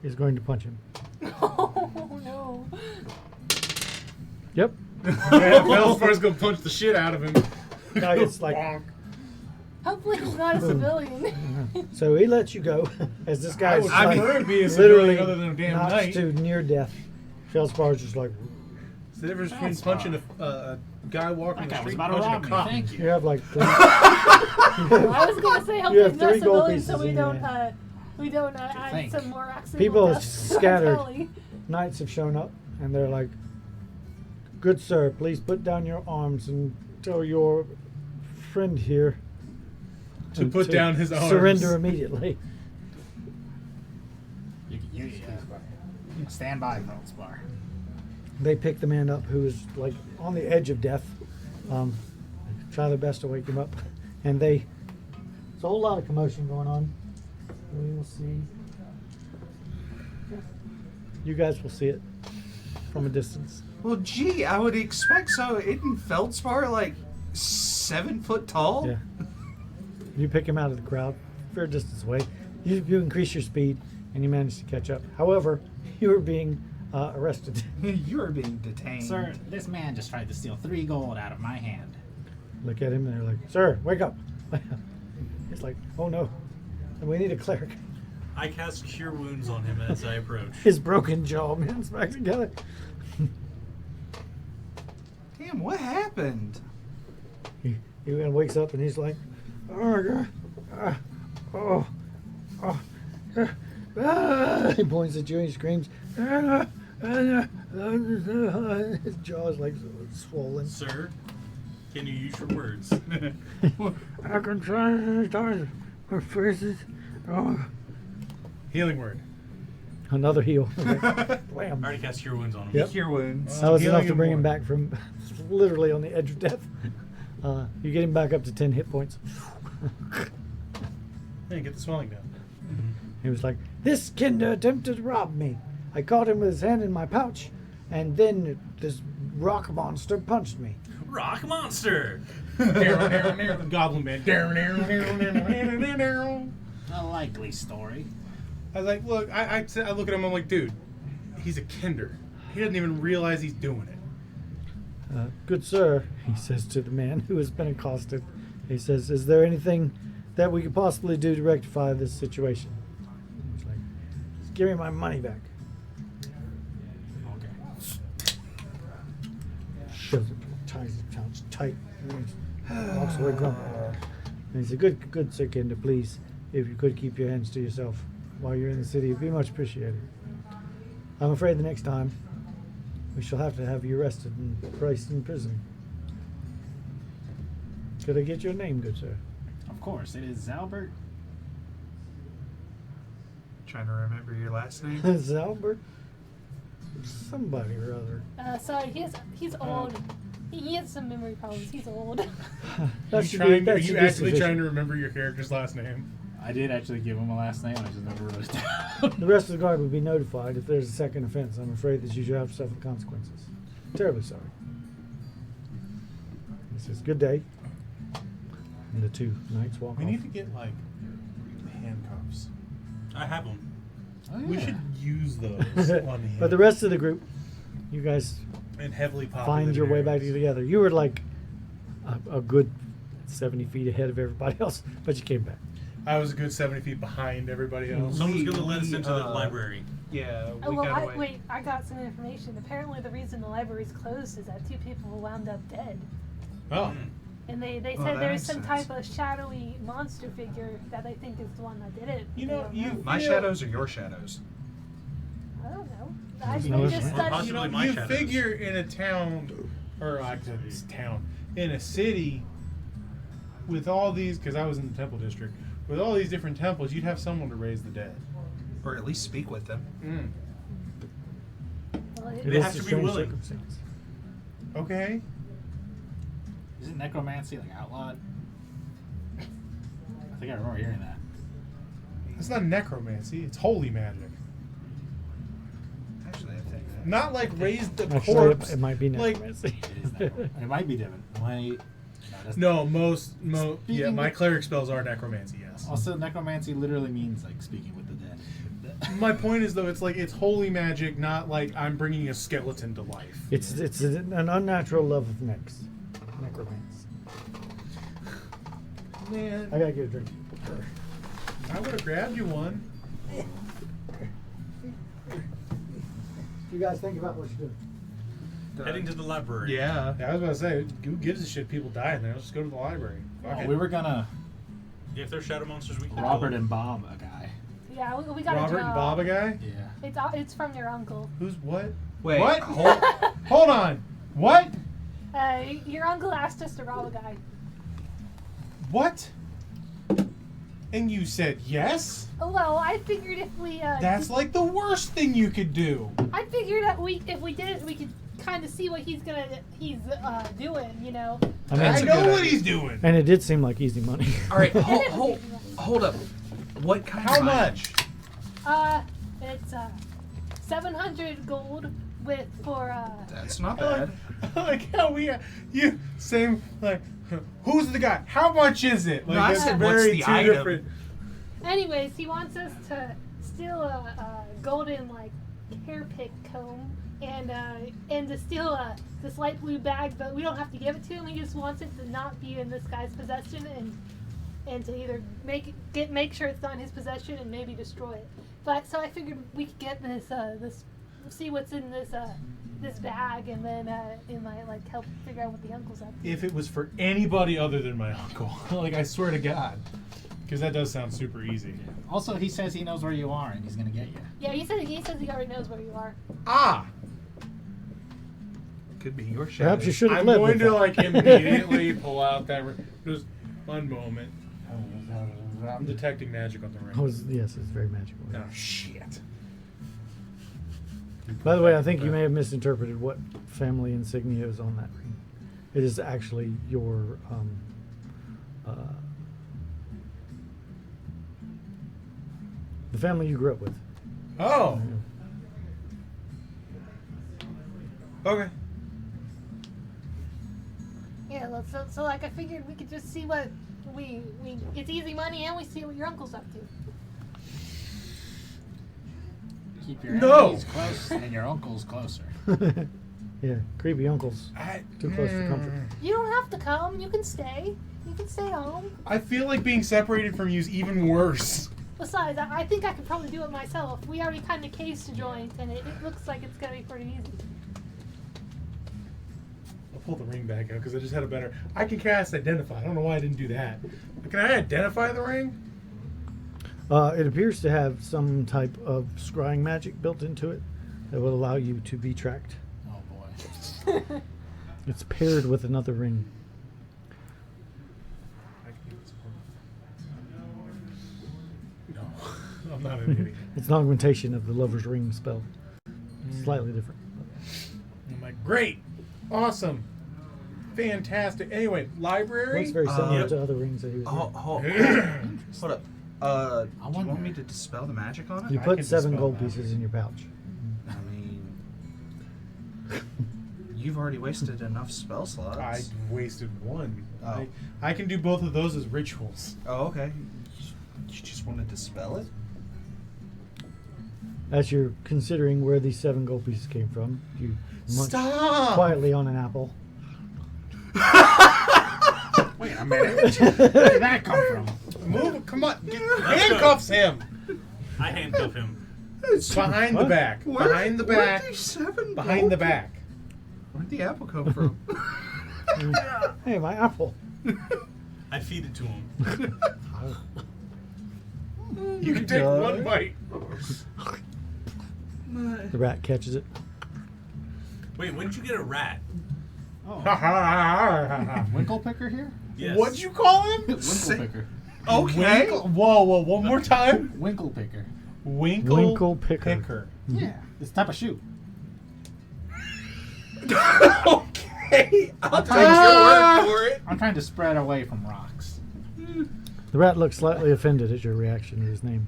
is going to punch him. Oh no. Yep. Felspar's gonna punch the shit out of him. Now it's like, Bonk. Hopefully he's not a civilian. so he lets you go as this guy is I like, prefer to be a literally civilian other than a damn knocks knight. to near death. Felspar's just like, It's the difference between That's punching a guy walking That guy the was street about and to punching rob a me. cop. Thank you you. have like I was gonna say You hopefully have he's not 3 gold civilian, pieces so we in your don't hand. add think. some more accidental People deaths to our scattered. tally. knights have shown up and they're like, good sir, please put down your arms and tell your friend here To put down his arms. surrender immediately. You stand by, Feldspar. They pick the man up who is like on the edge of death, try their best to wake him up, and there's a whole lot of commotion going on. We will see. You guys will see it from a distance. Well, gee, I would expect so. Isn't Feldspar like 7 foot tall? Yeah. You pick him out of the crowd, fair distance away. You increase your speed, and you manage to catch up. However, you are being arrested. You are being detained. Sir, this man just tried to steal 3 gold out of my hand. Look at him, and they're like, "Sir, wake up!" He's like, "Oh no, and we need a cleric." I cast Cure Wounds on him as I approach. His broken jaw mends back together. Damn, what happened? He wakes up, and he's like, "Oh my god, He points at you and he screams. His jaw is like swollen. Sir, can you use your words? I can try to start her faces. Oh. Healing word. Another heal. Okay. I Wham. already cast Cure Wounds on him. Yep. Cure wounds. That was Healing enough to him bring him more. back from literally on the edge of death. You get him back up to 10 hit points. Hey, get the swelling down. He was like, "This kinder attempted to rob me. I caught him with his hand in my pouch, and then this rock monster punched me." Rock monster! Goblin man. A likely story. I was like, look, I look at him, I'm like, dude, he's a kinder. He doesn't even realize he's doing it. Good sir, he says to the man who has been accosted. He says, "Is there anything that we could possibly do to rectify this situation?" He's like, "Just give me my money back." Okay. Shoves it, ties his pouch tight, and he walks away grumpy. And he said, good sir Kinder, please, if you could keep your hands to yourself while you're in the city, it'd be much appreciated. I'm afraid the next time we shall have to have you arrested and placed in prison. Could I get your name, good sir? Of course, it is Zalbert. Trying to remember your last name. Zalbert? Somebody or other. Sorry, he's old. He has some memory problems. He's old. That Are should be- that you should be actually sufficient. trying to remember your character's last name? I did actually give him a last name. I just never wrote it down. The rest of the guard would be notified if there's a second offense. I'm afraid that you should have to suffer the consequences. Terribly sorry. He says, "Good day." And the two knights walk We off. need to get, like, handcuffs. I have them. Oh, We yeah. should use those on him. But the rest of the group, you guys and heavily populated find your way back areas. together. You were like a good 70 feet ahead of everybody else, but you came back. I was a good 70 feet behind everybody else. Someone's gonna let us we, into the library. Yeah, we Oh, well, gotta wait, I got some information. Apparently, the reason the library's closed is that 2 people wound up dead. Oh, And they Oh, said that there's makes some sense. type of shadowy monster figure that they think is the one that did it. You They know, don't you- My feel- shadows are your shadows. I don't know. I no we just difference. studied. Possibly you know, my you shadows. figure in a town, or I said it's town, in a city, with all these, because I was in the temple district, with all these different temples, you'd have someone to raise the dead. Or at least speak with them. Well, It They is have a to be strange willing. circumstance. Okay. Isn't necromancy like outlawed? I think I remember hearing that. It's not necromancy, it's holy magic. Actually, I think that. Not like raise the Actually, corpse. it might be like- necromancy. It is necromancy. It might be different. No, most yeah, Speaking my of- cleric spells are necromancy, yes. Also, necromancy literally means like speaking with the dead. My point is though, it's like it's holy magic, not like I'm bringing a skeleton to life. It's an unnatural love of necromancy. Man, I gotta get a drink. I would have grabbed you one. You guys think about what you're doing. Heading to the library. Yeah. Yeah, I was about to say, who gives a shit? People die in there. Let's just go to the library. Fuck it. We were gonna Yeah, if they're shadow monsters, we can Robert kill and Bob a guy. yeah, we got a Robert job. and Bob, a guy. Yeah. It's from your uncle. Who's what? Wait. What? Hold, Hold on. What? Your uncle asked us to rob a guy. What? And you said yes? Oh, well, I figured if we That's like the worst thing you could do. I figured that if we did it, we could kind of see what he's doing. You know. I mean, I a know good what idea. he's doing. and it did seem like easy money. All right, hold up. What kind How of much? It's 700 gold for That's not I bad. like how you same like who's the guy? How much is it? Like No, I it's said, what's very the two item? different. Anyways, he wants us to steal a golden like hair pick comb and to steal this light blue bag, but we don't have to give it to him. He just wants it to not be in this guy's possession and to either make sure it's not in his possession and maybe destroy it. But so I figured we could get this see what's in this bag and then it might like help figure out what the uncle's up to. If it was for anybody other than my uncle, like I swear to God, because that does sound super easy. Also, he says he knows where you are and he's gonna get you. Yeah, he says he already knows where you are. Ah, Could be your shadows. Perhaps you should have I'm led going with to that. like immediately pull out that. Just one moment. I'm detecting magic on the ring. Oh, yes, it's very magical. Oh shit. By the way, I think you may have misinterpreted what family insignia is on that ring. It is actually your the family you grew up with. Oh. Okay. Yeah, so like I figured we could just see what we it's easy money and we see what your uncle's up to. Keep your No. enemies close and your uncle's closer. Yeah, creepy uncles. Too close for comfort. You don't have to come. You can stay. You can stay home. I feel like being separated from you is even worse. Besides, I think I could probably do it myself. We already kind of cased a joint, and it looks like it's gonna be pretty easy. I'll pull the ring back out because I just had a better. I can cast identify. I don't know why I didn't do that. But can I identify the ring? It appears to have some type of scrying magic built into it that will allow you to be tracked. Oh boy. It's paired with another ring. No, I'm not an idiot. It's an augmentation of the Lover's Ring spell. Slightly different. I'm like, great, awesome, fantastic. Anyway, library. Looks very similar Yep. to other rings that he was wearing. Hold up. Do you wonder- want me to dispel the magic on it? You I put can 7 dispel gold magic. pieces in your pouch. I mean, you've already wasted enough spell slots. I wasted one. Oh. I can do both of those as rituals. Oh, okay. You just want to dispel it? as you're considering where these 7 gold pieces came from, you munch Stop! quietly on an apple. Wait a minute. Where did that come from? Move! Come on! Handcuffs him! I handcuff him. Behind the back. Behind the back. Where'd these 7 Behind gold the back. Where'd the apple come from? Hey, my apple. I feed it to him. You can take one bite. The rat catches it. Wait, when did you get a rat? Oh, Winkle Picker here? Yes. What'd you call him? Winkle Picker. Okay. Whoa, one more time. Winkle Picker. Winkle Picker. Yeah, this type of shoe. Okay. I'll take your Ah! word for it. I'm trying to spread away from rocks. The rat looks slightly offended at your reaction to his name.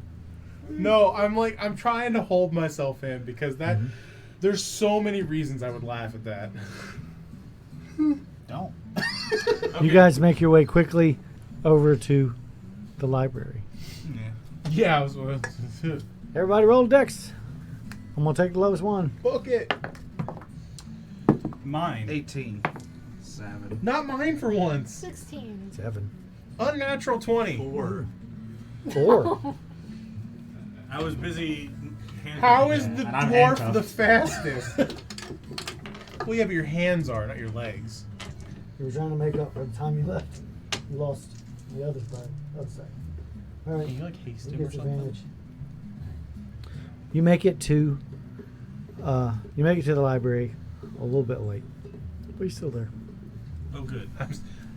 No, I'm trying to hold myself in because that there's so many reasons I would laugh at that. Don't. You guys make your way quickly over to the library. Yeah, I was Everybody roll dex. I'm going to take the lowest one. book it. Mine. 18. 7. Not mine for once. 16. 7. Unnatural 20. 4. 4. I was busy handcuffing How is him. the And I'm dwarf handcuffed. the fastest? Well, yeah, but your hands are, not your legs. You were trying to make up for the time you left. You lost the other side. All right. Can you like haste He him or gets something? advantage. You make it to the library a little bit late, but he's still there. Oh, good.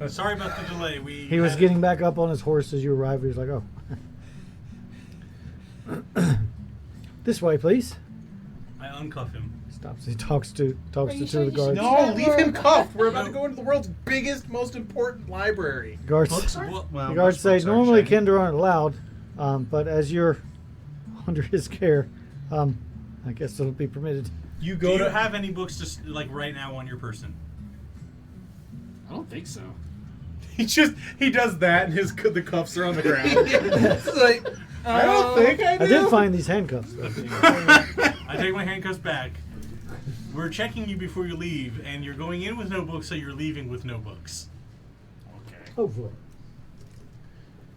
Sorry about the delay. He was getting back up on his horse as you arrived. He was like, "Oh, this way, please." I uncuff him. Stops. He talks to Are two you of sure the you guards. should- No, leave him cuffed. We're about to go into the world's biggest, most important library. Guards. Books are? Well, Well, The guards most say books are normally shiny. Kinder aren't allowed, but as you're under his care, I guess it'll be permitted. You do go you to have any books just like right now on your person? I don't think so. He does that, and the cuffs are on the ground. It's like, I don't think I do. I did find these handcuffs. Though. I take my handcuffs back. We're checking you before you leave, and you're going in with no books, so you're leaving with no books. Okay. Hopefully.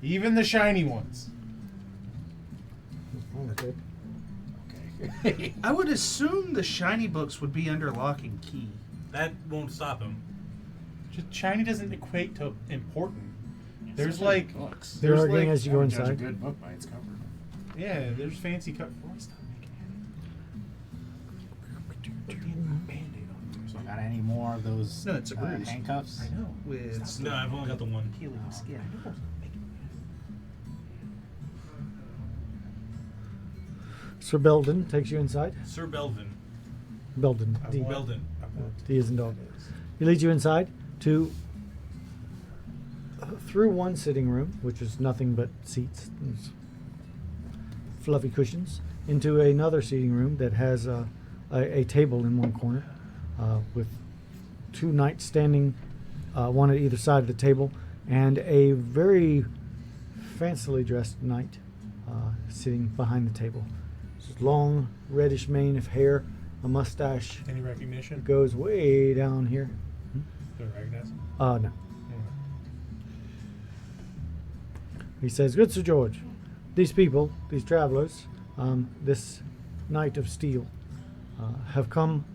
Even the shiny ones. Okay. Okay. I would assume the shiny books would be under lock and key. That won't stop him. Just shiny doesn't equate to important. There's Especially like books. You're there's arguing like as you go Don't judge a inside. good book by its cover. yeah, there's fancy cut. Stop making Band-Aid on So got any more of those No, it's a bruise. handcuffs? I know. With No, I've only got the one. healing skin. Sir Belden takes you inside. Sir Belvin. Belden. D. Belden. D is in dog. He leads you inside to through one sitting room, which is nothing but seats, and fluffy cushions, into another seating room that has a table in one corner with 2 knights standing, one at either side of the table, and a very fancily dressed knight sitting behind the table. His long reddish mane of hair, a mustache Any recognition? goes way down here. Do I recognize him? No. He says, "Good Sir George, these people, these travelers, this Knight of Steel, have come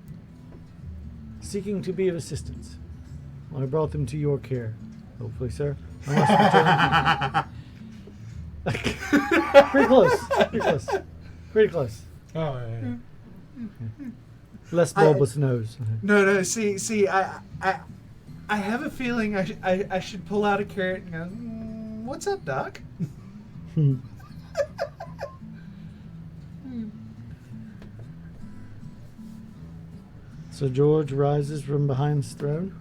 seeking to be of assistance. I brought them to your care. Hopefully, sir. I must return." Pretty close. Pretty close. Pretty close. Oh, yeah. Less bulbous nose. No. See. I have a feeling I should pull out a carrot and go. What's up, Doc? So George rises from behind his throne.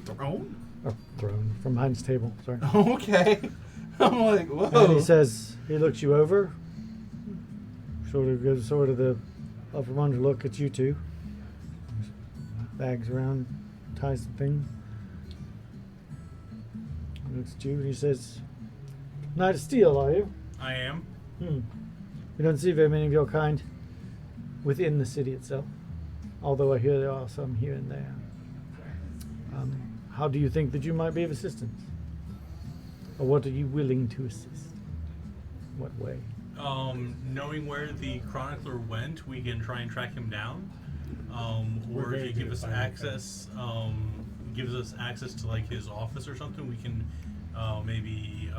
Throne? Or throne. From behind his table, sorry. Okay. I'm like, whoa. And he says, he looks you over, sort of gives sort of the up from under look at you two. Bags around, ties the thing. He looks at you and he says, "Knight of Steel, are you?" I am. We don't see very many of your kind within the city itself, although I hear there are some here and there. How do you think that you might be of assistance? Or what are you willing to assist? What way? Knowing where the chronicler went, we can try and track him down. We're Or very if good you give at us finding access, gives us access to like his office or something, we can maybe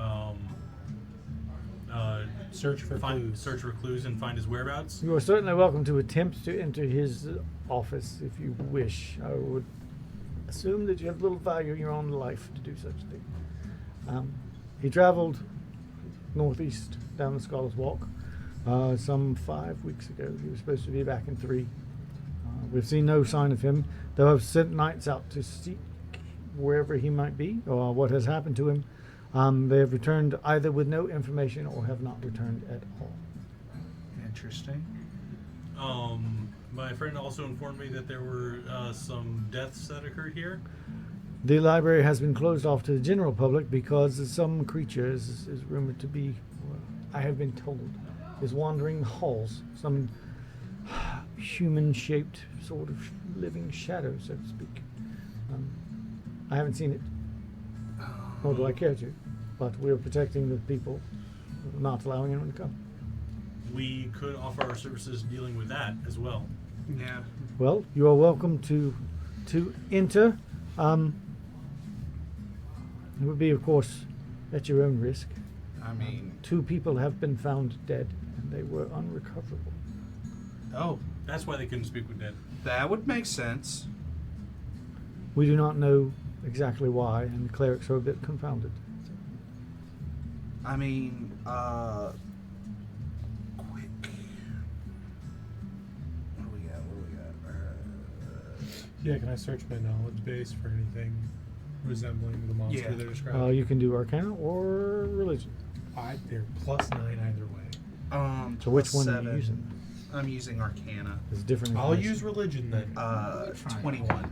Search for clues. search for clues and find his whereabouts. You are certainly welcome to attempt to enter his office if you wish. I would assume that you have little value in your own life to do such a thing. He traveled northeast down the Scholar's Walk some 5 weeks ago. He was supposed to be back in 3. We've seen no sign of him, though I've sent knights out to seek wherever he might be or what has happened to him. They have returned either with no information or have not returned at all. Interesting. My friend also informed me that there were some deaths that occurred here. The library has been closed off to the general public because some creature is rumored to be, I have been told, is wandering the halls. Some human-shaped sort of living shadow, so to speak. I haven't seen it, nor do I care to, but we are protecting the people, not allowing anyone to come. We could offer our services dealing with that as well. Yeah. Well, you are welcome to enter. It would be, of course, at your own risk. I mean, 2 people have been found dead, and they were unrecoverable. oh, That's why they couldn't speak with dead. that would make sense. We do not know exactly why, and the clerics are a bit confounded. I mean, quick. What do we got? Yeah, can I search my knowledge base for anything resembling the monster Yeah. they're describing? You can do Arcana or Religion. They're +9 either way. So which plus one are you 7. using? I'm using Arcana. It's different. I'll information. use religion then. 21.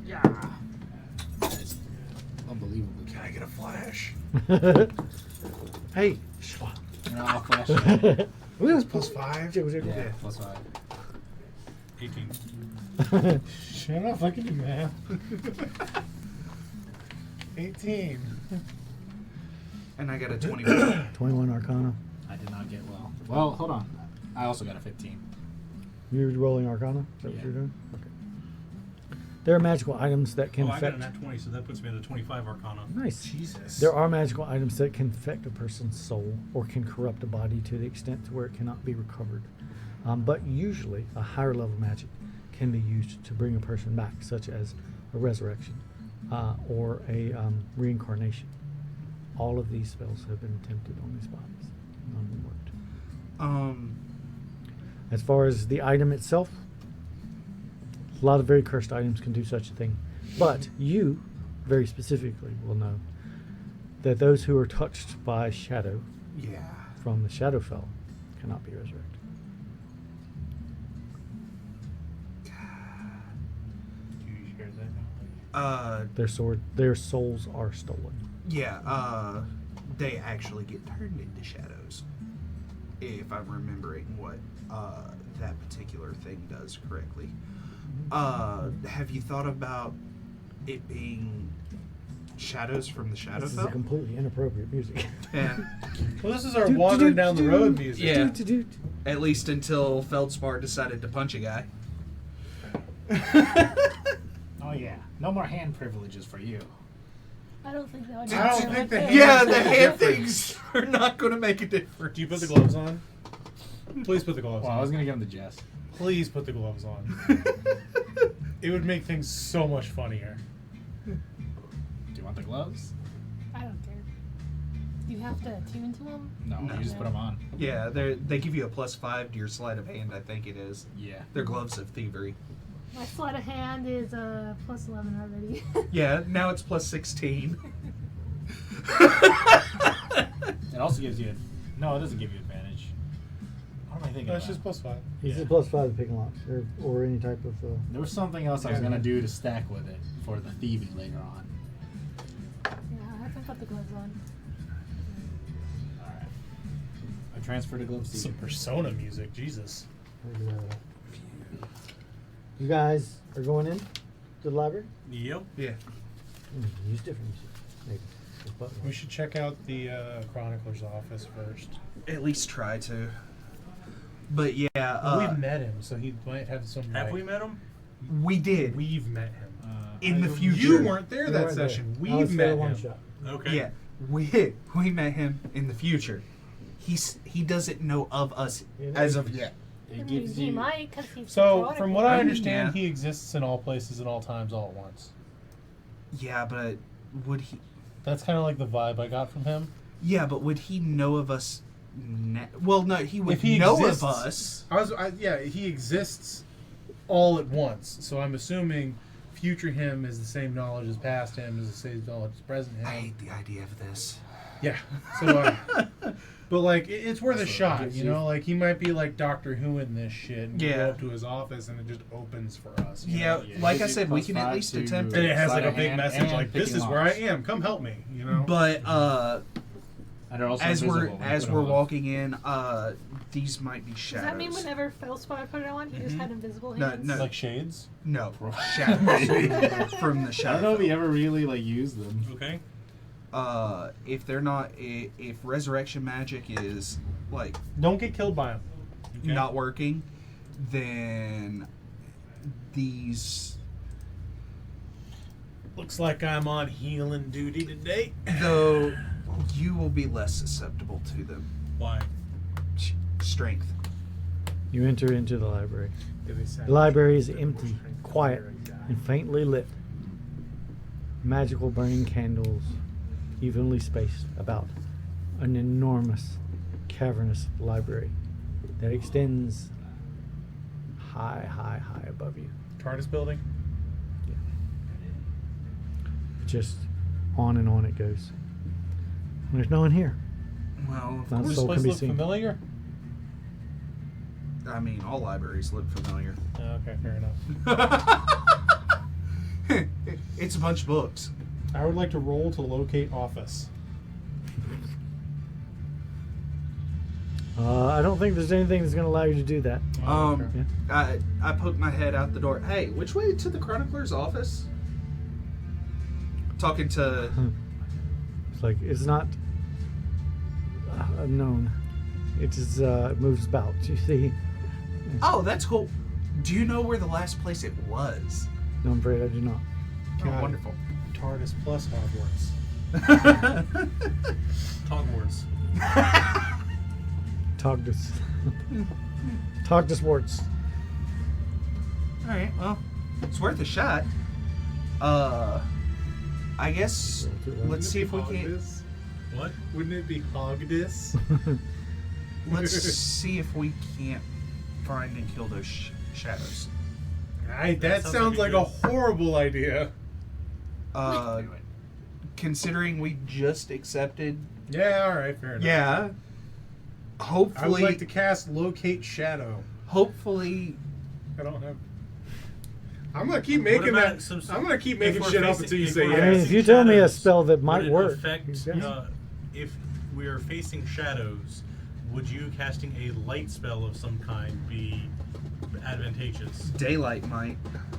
Yeah. That's unbelievable. Can I get a flash? Hey. No, I'll flash. It's +5? Yeah, plus 5. 18. Shut up, I can do math. 18. And I got a 21. 21 Arcana. I did not get well. Well, hold on. I also got a 15. You're rolling Arcana? Is that what Yeah. you're doing? Okay. There are magical items that can Oh, I got a affect. nat 20, so that puts me at a 25 Arcana. Nice. Jesus. There are magical items that can affect a person's soul or can corrupt a body to the extent to where it cannot be recovered. But usually, a higher level magic can be used to bring a person back, such as a resurrection or a reincarnation. All of these spells have been attempted on these bodies. None of them worked. As far as the item itself, a lot of very cursed items can do such a thing. But you, very specifically, will know that those who are touched by shadow Yeah. from the Shadowfell cannot be resurrected. Do you share that? Their souls are stolen. Yeah, they actually get turned into shadows. If I'm remembering what that particular thing does correctly. Have you thought about it being shadows from the This is a Shadowfell? completely inappropriate music. Yeah. Well, this is our wandering down the road music. Yeah. At least until Feldspar decided to punch a guy. Oh, yeah. No more hand privileges for you. I don't think that would I don't be think the fair. hand- Yeah, the Different. hand things are not going to make a difference. Do you put the gloves on? Please put the gloves Well, on. I was going to give him the jest. Please put the gloves on. It would make things so much funnier. Do you want the gloves? I don't care. You have to tune to them? No, No. you just put them on. Yeah, they give you a +5 to your sleight of hand, I think it is. Yeah. They're gloves of thievery. My sleight of hand is plus 11 already. Yeah, now it's +16. It also gives you... No, it doesn't give you advantage. What am I thinking That's about? just +5. This Yeah. is +5 to picking locks or any type of. There was something else I was Yeah. going to do to stack with it for the thieving later on. Yeah, I haven't put the gloves on. Alright. transfer to glove Some seeker. Persona music, Jesus. You guys are going in to the library? Yep. Yeah. Use different music. Maybe. Just button We should check out the Chronicler's office first. At least try to. But yeah, We've met him, so he might have some. Have like- we met him? we did We've met him. in the future. You weren't there You that weren't there. session. I We've was there met one him. shot. Okay. Yeah, we met him in the future. He doesn't know of us You know. as of yet. I It mean, gives he you. might, because he's So, controlling from it. what I I mean, understand, yeah. he exists in all places and all times all at once. Yeah, but would he? That's kind of like the vibe I got from him. Yeah, but would he know of us? Well, no, he would If he know exists- of us. Yeah, he exists all at once. So I'm assuming future him is the same knowledge as past him, is the same knowledge as present him. I hate the idea of this. Yeah. So, but like, it's worth a So it shot, gives you you- know. Like he might be like Doctor Who in this shit, and you Yeah. go up to his office and it just opens for us. you Yeah, know? Yeah, like I gives you said, we plus can at 5 least to attempt And it. it has like sleight a of big hand message and like, "This picking is where I locks. am. Come help me." You know. But And they're also as we're invisible when you as put we're them on. walking in, these might be Does shadows. that mean whenever Phil spot I put it on, he just had invisible No, hands? no. Like shades. No, shadows from the I shadow. don't know if he film. ever really like used them. Okay. If they're not, if resurrection magic is like Don't get killed by him. Okay. not working, then these, Looks like I'm on healing duty today. though, you will be less susceptible to them. Why? Strength. You enter into the library. The library is empty, quiet, and faintly lit. Magical burning candles evenly spaced about an enormous, cavernous library that extends high, high, high above you. TARDIS building. Just on and on it goes. And there's no one here. Well, of Not Does course. this soul place can be look seen. familiar? I mean, all libraries look familiar. Okay, fair enough. It's a bunch of books. I would like to roll to locate office. I don't think there's anything that's going to allow you to do that. Okay. Yeah. I poke my head out the door. Hey, which way to the chronicler's office? Talking to. It's like it's not known. It just moves about. You see? Oh, that's cool. Do you know where the last place it was? No, I'm afraid I do not. Oh, God. wonderful. TARDIS plus Hogwarts. Hogwarts. Togdus. Togdus Warts. All right. Well, it's worth a shot. I guess let's see if we can. Hogdis? What? Wouldn't it be Hogdis? Let's see if we can't find and kill those shadows. That sounds sounds like like a a horrible idea. Considering we just accepted. Yeah, all right, fair enough. Yeah. I Hopefully. would like to cast Locate Shadow. Hopefully. I don't have. I'm gonna keep What making about that. some- I'm gonna keep if making we're shit up facing- until you if say we're I mean, yes. if you tell me a shadows, spell that might would it work, affect, if we are facing shadows, would you casting a light spell of some kind be advantageous? Daylight might.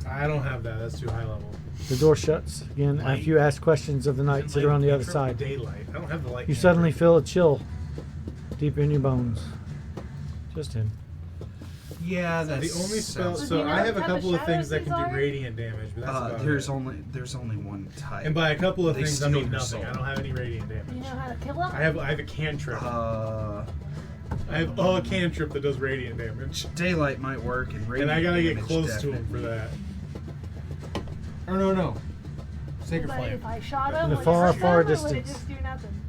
I don't have that. That's too high level. the door shuts again Light. after you ask questions of the knights that are on the other side. Daylight. I don't have the light. You cantrip. suddenly feel a chill deep in your bones. Just him. Yeah, The that's only spell. Does So he I not have a have the couple of things shadows that can these do are? radiant damage, but that's about there's it. only one type. And by a couple of They things, I steal mean your nothing. soul. I don't have any radiant Do you damage. know how to kill him? I have a cantrip. Uh, I have a cantrip that does radiant damage, daylight might work, and and radiant I gotta get damage close to him for definitely. that. Or no. Sacred But Flame. if I shot him, In the would it far, hurt far him, or would it distance. just do nothing?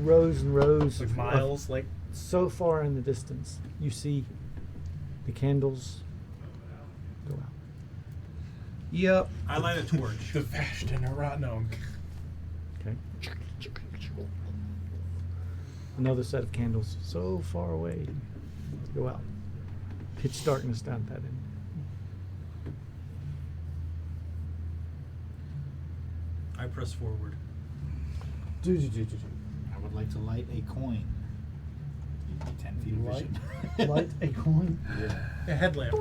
Rows and rows Like of miles, like so far in the distance, you see the candles go out. Yep. I light a torch. the Vashton Okay. Another set of candles so far away go out. Pitch darkness down at that end. I press forward. I would like to light a coin. feet of vision. Light a coin. A headlamp.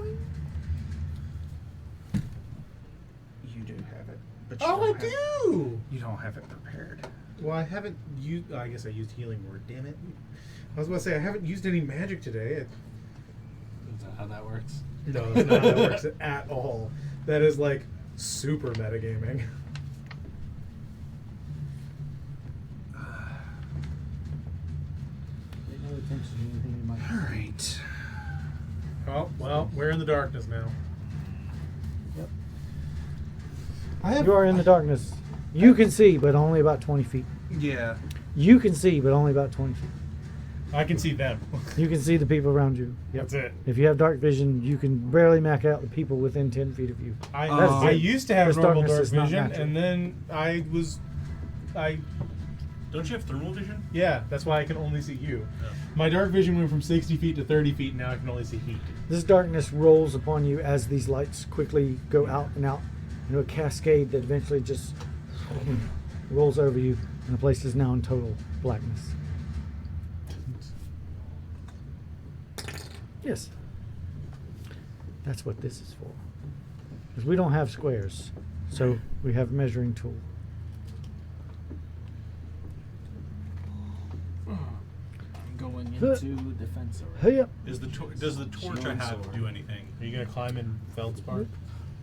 You do have it, but you Oh, I don't have, do. You don't have it prepared. Well, I haven't used. I guess I used healing word. Damn it! I was about to say I haven't used any magic today. Is that how that works? No, that's not how that works at all. That is like super metagaming. Make no attempts to do anything you might. All right. Oh well, we're in the darkness now. Yep. I have. You are in the darkness. You can see, but only about 20 feet. Yeah. You can see, but only about 20 feet. I can see them. You can see the people around you. Yep. That's it. If you have dark vision, you can barely make out the people within 10 feet of you. I it. used to have This normal darkness dark is not vision, natural. and then I Don't you have thermal vision? yeah, that's why I can only see you. Yeah. My dark vision went from 60 feet to 30 feet, and now I can only see heat. This darkness rolls upon you as these lights quickly go out and out into a cascade that eventually just rolls over you, and the place is now in total blackness. Yes. That's what this is for. Because we don't have squares, so we have measuring tool. I'm going Huh. into defense already. Hey up. Does the torch I Shield have sword. do anything? Are you gonna climb in Feldspar?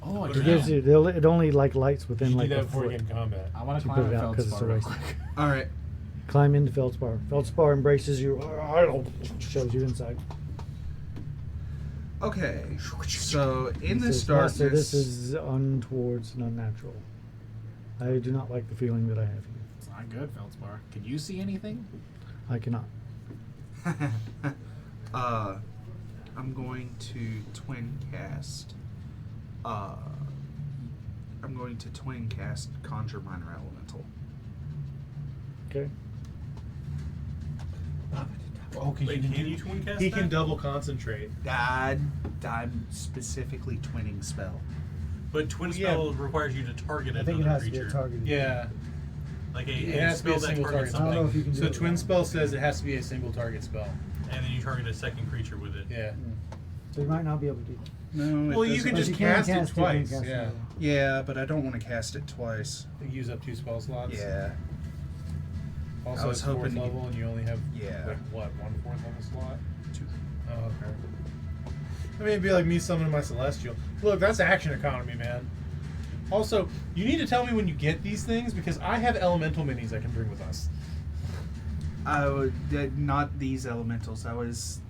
Oh, I It can. It gives you. It only like lights within You like do a that before you foot. get in combat. I want to You climb put it a out 'cause it's feldspar a real race. quick. All right. Climb into Feldspar. Feldspar embraces you. Shows you inside. Okay. So in It this says, darkness, "Master, this is untowards and unnatural. I do not like the feeling that I have here. It's not good, feldspar. Can you see anything? I cannot. I'm going to twin cast. I'm going to twin cast Conjure Minor Elemental. Okay. Oh, Wait, can you twin cast He that? can double concentrate. I'm specifically twinning spell. But twin Well, yeah. spell requires you to target I think it another has to be creature. a targeted. Yeah. Like It a has to be spell a that single targets target. I don't know if you something, can do So it twin now. spell says it has to be a single target spell. and then you target a second creature with it. Yeah. So you might not be able to do that. No, it Well, you doesn't- can But just you can cast it cast it twice. and cast it Yeah. again. Yeah, but I don't want to cast it twice. Use up 2 spell slots. Yeah. Also, I was it's 4th hoping to get- level, and you only have Yeah. like what 1 4th level slot. 2. Oh, okay. I mean, it'd be like me summoning my celestial. Look, that's action economy, man. Also, you need to tell me when you get these things because I have elemental minis I can bring with us. I would not these elementals. I was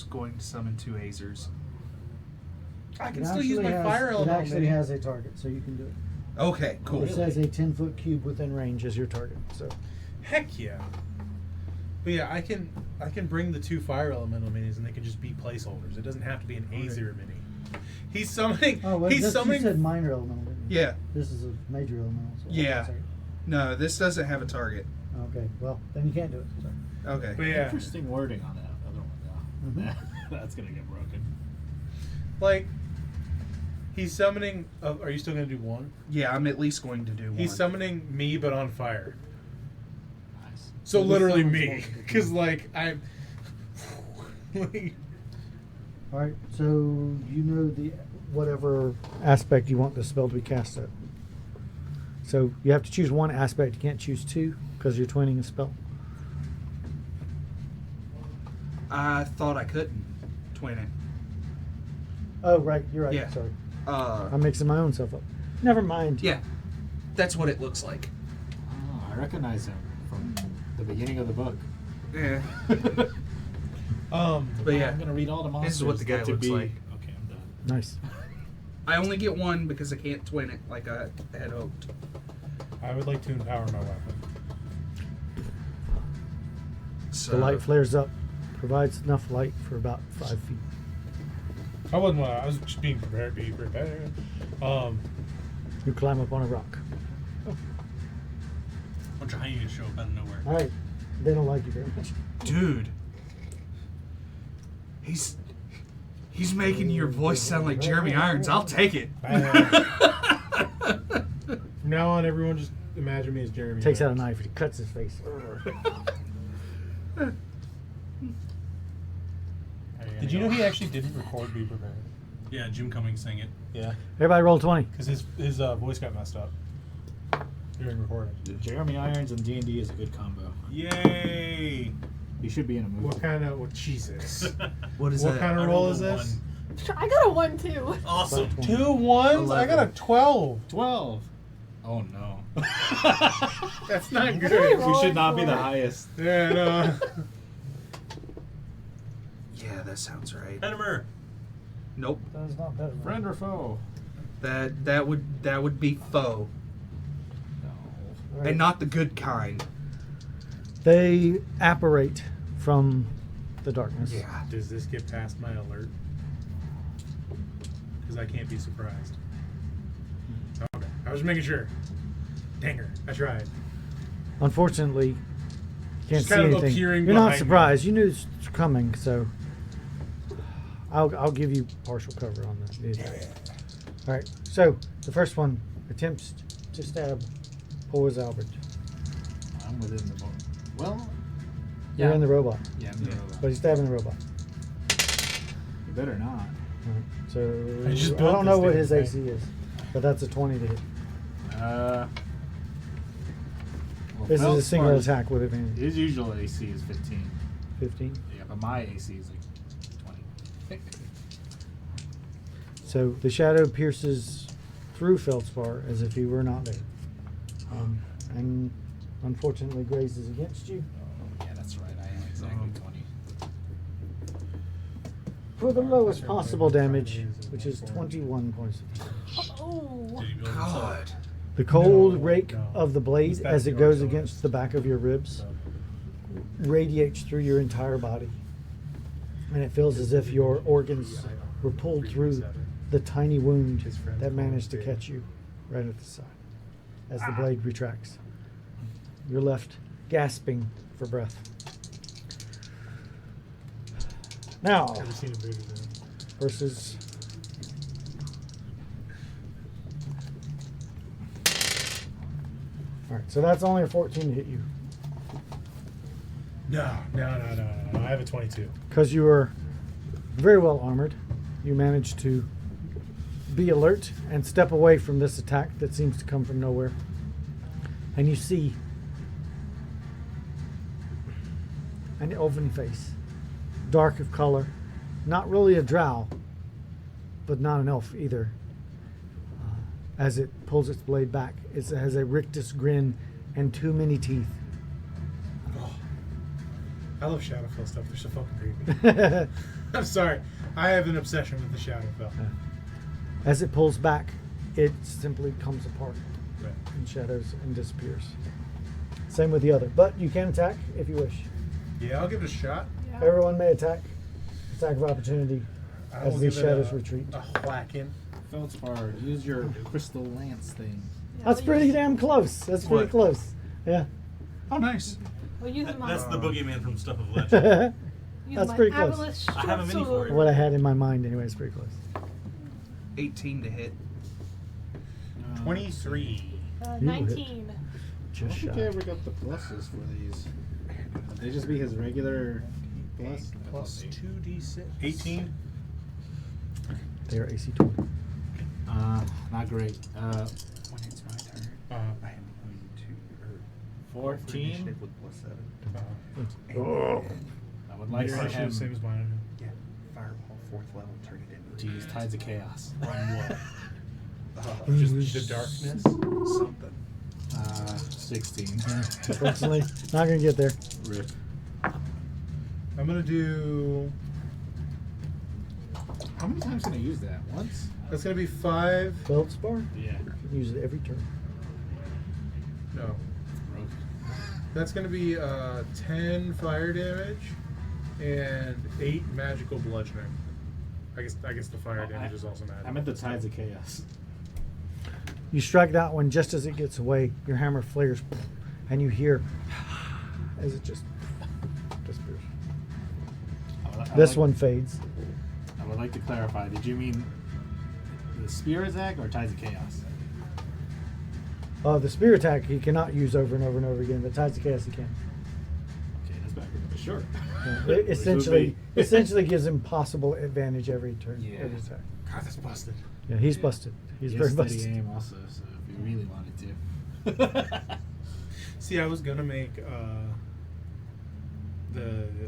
going to summon 2 Azers. I can It still use actually my has- fire It elemental actually mini. has a target, so you can do it. Okay, cool. It says a 10-foot cube within range as your target. So Heck yeah. But yeah, I can bring the 2 fire elemental minis and they can just be placeholders. It doesn't have to be an Azer mini. He's summoning. well, he's this, summoning. You said minor elemental, didn't you? Yeah. This is a major elemental. So Yeah. sorry. No, this doesn't have a target. Okay. Well, then you can't do it. Sorry. Okay. But yeah, Interesting wording on that other one, though. That's gonna get broken. like he's summoning. Are you still gonna do 1? Yeah, I'm at least going to do 1. He's summoning me, but on fire. Nice. So So this literally sounds me, multiple. because like I'm. like, All right. So you know the whatever aspect you want the spell to be cast at. So you have to choose one aspect. You can't choose 2 because you're twinning a spell. I thought I couldn't twin it. Oh, right. You're right. Yeah. Sorry. Uh, I'm mixing my own stuff up. Never mind. yeah, that's what it looks like. Oh, I recognize him from the beginning of the book. Yeah. But yeah, I'm gonna read all the monsters. this is what the guy that to looks be. like. Okay, I'm done. Nice. I only get 1 because I can't twin it like I had hoped. I would like to empower my weapon. So The light flares up, provides enough light for about 5 feet. I wasn't. I was just being prepared. Be prepared. You climb up on a rock. Bunch of hyenas show up out of nowhere. All right. They don't like you very much. Dude, he's making your voice sound like Jeremy Irons. I'll take it. From now on, everyone just imagine me as Jeremy. Takes out a Irons. knife and he cuts his face. gonna Did you go- know he actually didn't record Be Prepared? Yeah, Jim Cummings sang it. Yeah. Everybody roll 20. Because his voice got messed up during recording. Jeremy Irons and D&D is a good combo. Yay! He should be in a movie. What kind of? What Jesus? What is What that? kind I of roll rolled is a this? I got a 1 too. Awesome. 20. 2 ones? I got a 12. 12. Oh no. That's not What are good. we We should not rolling be the for? highest. Yeah, no. Yeah, that sounds right. Petimer. Nope. That is not better. Friend or foe? That would be foe, No. and not the good kind. They apparate from the darkness. Yeah. Does this get past my alert? Because I can't be surprised. Okay. I was making sure. Danger. I tried. Unfortunately, you can't Just see kind of anything. appearing You're not behind me. surprised. You knew it's coming, so I'll give you partial cover on that. All right. So the first one attempts to stab Poor's Albert. I'm within the boat. Well, You're in the robot, yeah, I'm in the robot. but he's stabbing the robot. You better not. All right. So I just I built don't know this what damn his thing. AC is, but that's a 20 to hit. Well, This is a single Feldspar attack with advantage. His usual AC is 15. 15. Yeah, but my AC is like 20. So the shadow pierces through Feldspar as if he were not there, and unfortunately grazes against you Yeah, that's right. I am exactly 20. for the lowest possible damage, which is 21 points. Oh. Did you build God. The cold No, rake no. of the He's blade back as in it the goes arsenal. against the back of your ribs radiates through your entire body, and it feels as if your organs were pulled through the tiny wound that managed to catch you right at the side as the blade retracts. You're left gasping for breath. Now, Never seen a bigger than. versus all right, so that's only a 14 to hit you No. I have a 22. because you are very well armored. You managed to be alert and step away from this attack that seems to come from nowhere, and you see an elven face, dark of color, not really a drow, but not an elf either. As it pulls its blade back, it has a rictus grin and too many teeth. Oh. I love Shadowfell stuff. They're so fucking creepy. I'm sorry. I have an obsession with the Shadowfell. As it pulls back, it simply comes apart Right. in shadows and disappears. Same with the other, but you can attack if you wish. Yeah, I'll give it a shot. Yeah. Everyone may attack. Attack of opportunity I as will these give it shadows a, retreat. A whacking. Feldspar, use your crystal lance thing. That's pretty damn close. That's pretty What? close. Yeah. Oh, nice. Well, use my, That's the boogeyman from Stuff of Legend. use That's my pretty close. Avalanche I have a short mini for sword. you. What I had in my mind, anyway, is pretty close. 18 to hit. 23. You hit. 19. I Just don't think shy. I ever got the pluses for these. Would they just be his regular plus? Plus 2d6. 18. They are AC 20. Not great. When it's my turn, Uh, I am going to. 14. With +7. Oh. I would like for Actually, him the same as mine. Yeah. Fireball, 4th level, turn it into. to use Tides of Chaos. On what? Just the darkness. Something. 16. Unfortunately, not going to get there. Rip. I'm gonna do. How many times can I use that? Once? That's gonna be 5. Feldspar? Yeah. You can use it every turn. No. Rogue. That's gonna be 10 fire damage and 8 magical bludgeoning. I guess the fire damage is also magical. I meant the Tides of Chaos. You strike that one just as it gets away. Your hammer flares, and you hear as it just disappears. This one fades. I would like to clarify. Did you mean the spear attack or Tides of Chaos? The spear attack he cannot use over and over and over again, but Tides of Chaos he can. Okay, that's better. Sure. Essentially gives him possible advantage every turn. Yeah. Every attack. God, that's busted. Yeah, he's busted. He's very steady busted. aim also, so if you really wanted to. See, I was gonna make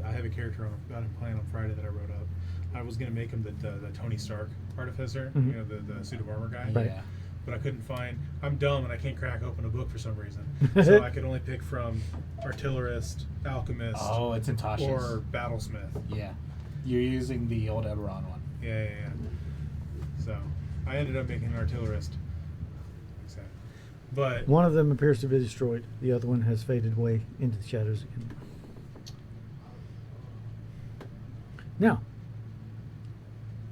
I have a character on plan on Friday that I wrote up. I was gonna make him the Tony Stark artificer, Mhm. you know, the suit of armor guy. Right. Yeah. But I couldn't find. I'm dumb and I can't crack open a book for some reason. So I could only pick from artillerist, alchemist, Oh, it's in Tasha's. or battlesmith. Yeah. You're using the old Eberron one. Yeah. So I ended up making an artillerist. So, but One of them appears to be destroyed. The other one has faded away into the shadows again. Now,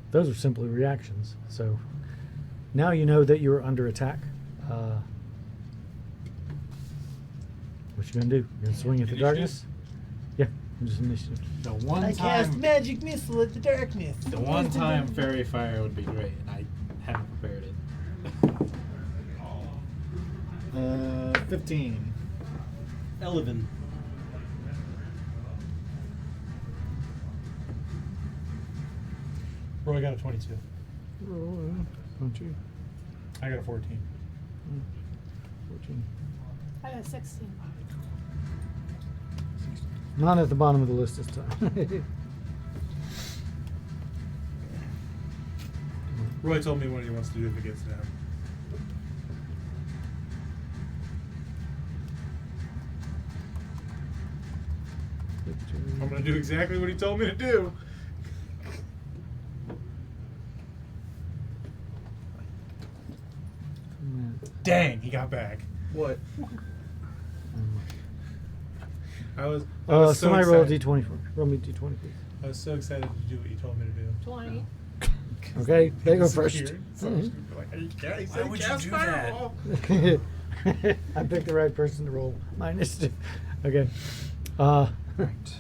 those are simply reactions. So now you know that you're under attack. What you gonna do? You gonna swing at the Initiative? darkness? Yeah, just initiative. The one time magic missile at the darkness. the one time fairy fire would be great, and I haven't prepared it. 15. 11. Roy got a 22. Don't you? I got a 14. 14. I got 16. Not at the bottom of the list this time. Roy told me what he wants to do if it gets down. I'm gonna do exactly what he told me to do. Dang, he got back. What? I was so somebody roll a excited. d20 for me. Roll me a d20, please. I was so excited to do what you told me to do. 20. Okay, they go It's first. weird. So stupid. Like, he said would you cast do that? fireball. I picked the right person to roll my initiative. Okay.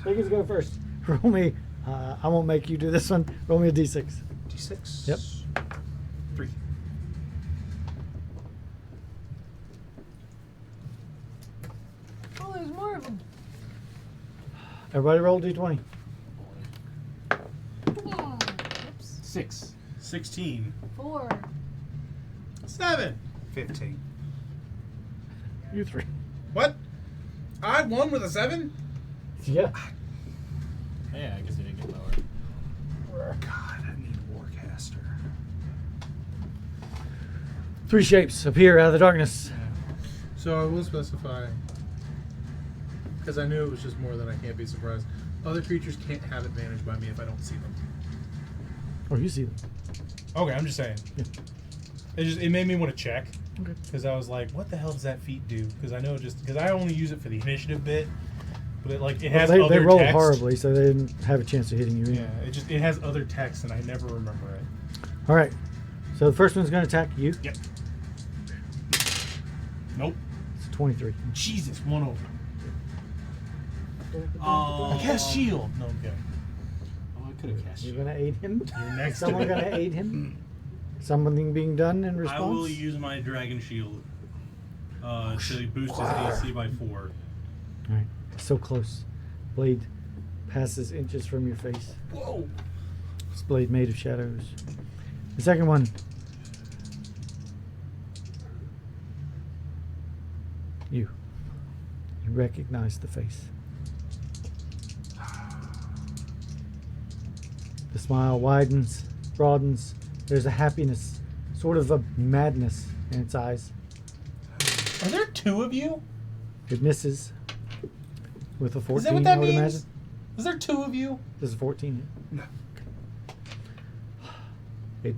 Higgins, go first. Roll me. I won't make you do this one. Roll me a d6. D6. Yep. 3. Oh, there's more of them. Everybody roll d20. Oops. 6. 16. 4. 7. 15. You 3. What? I won with a 7? Yeah. Yeah, I guess it didn't get lower. God, I need Warcaster. 3 shapes appear out of the darkness. So I will specify, because I knew it was just more than I can't be surprised. Other creatures can't have advantage by me if I don't see them. Oh, you see them. Okay, I'm just saying. Yeah. It made me want to check Okay. because I was like, what the hell does that feat do? Because I know because I only use it for the initiative bit, but it has Well, other they rolled text. horribly, so they didn't have a chance of hitting you. Yeah, it has other text and I never remember it. All right. So the first one's going to attack you. Yep. Nope. It's 23. Jesus, one over. Oh. I cast shield. No, I'm kidding. Oh, I could have cast You're you. going to aid him? You're next Someone to going to aid him? Something being done in response? I will use my dragon shield to boost his AC by 4. All right. So close. Blade passes inches from your face. Whoa. This blade made of shadows. The second one. You recognize the face. The smile widens, broadens. There's a happiness, sort of a madness in its eyes. Are there 2 of you? It misses with a 14, Is that what that I would means? imagine. Is there 2 of you? This is 14. No. It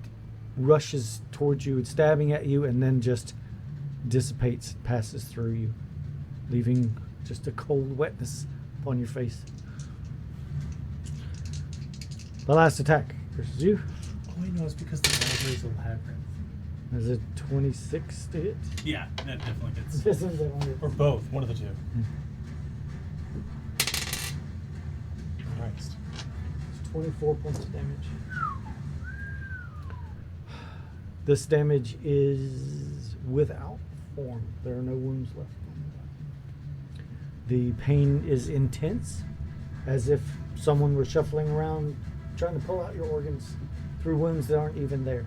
rushes towards you, it's stabbing at you, and then just dissipates, passes through you, leaving just a cold wetness upon your face. The last attack versus you Oh, wait, no, it's because the library's a labyrinth. is a 26 to hit. Yeah, that definitely hits. This one's a 100. Or both, one of the 2. Christ. It's 24 points of damage. This damage is without form. There are no wounds left. The pain is intense, as if someone were shuffling around trying to pull out your organs through wounds that aren't even there.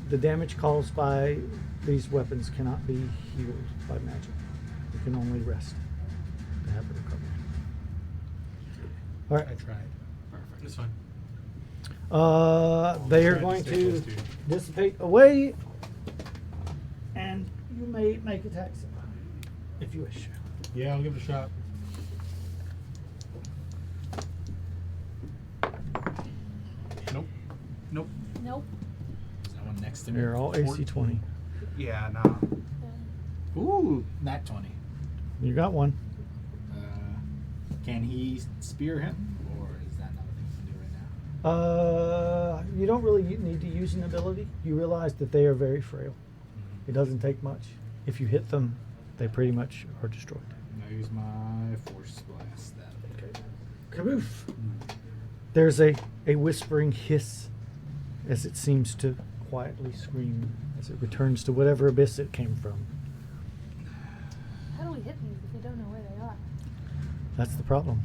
The damage caused by these weapons cannot be healed by magic. You can only rest to have it recovered. All right. I tried. Perfect. It's fine. They are Tried going stay to close you. dissipate away, and you may make attacks if you wish. Yeah, I'll give it a shot. Nope. Nope. Nope. Is that one next to me? They're all AC 20. Yeah, nah. Ooh, nat 20. You got one. Can he spear him, or is that not a thing he can do right now? You don't really need to use an ability. You realize that they are very frail. It doesn't take much. If you hit them, they pretty much are destroyed. I'll use my force blast then. Okay. Kaboof! There's a whispering hiss as it seems to quietly scream as it returns to whatever abyss it came from. How do we hit these if we don't know where they are? That's the problem.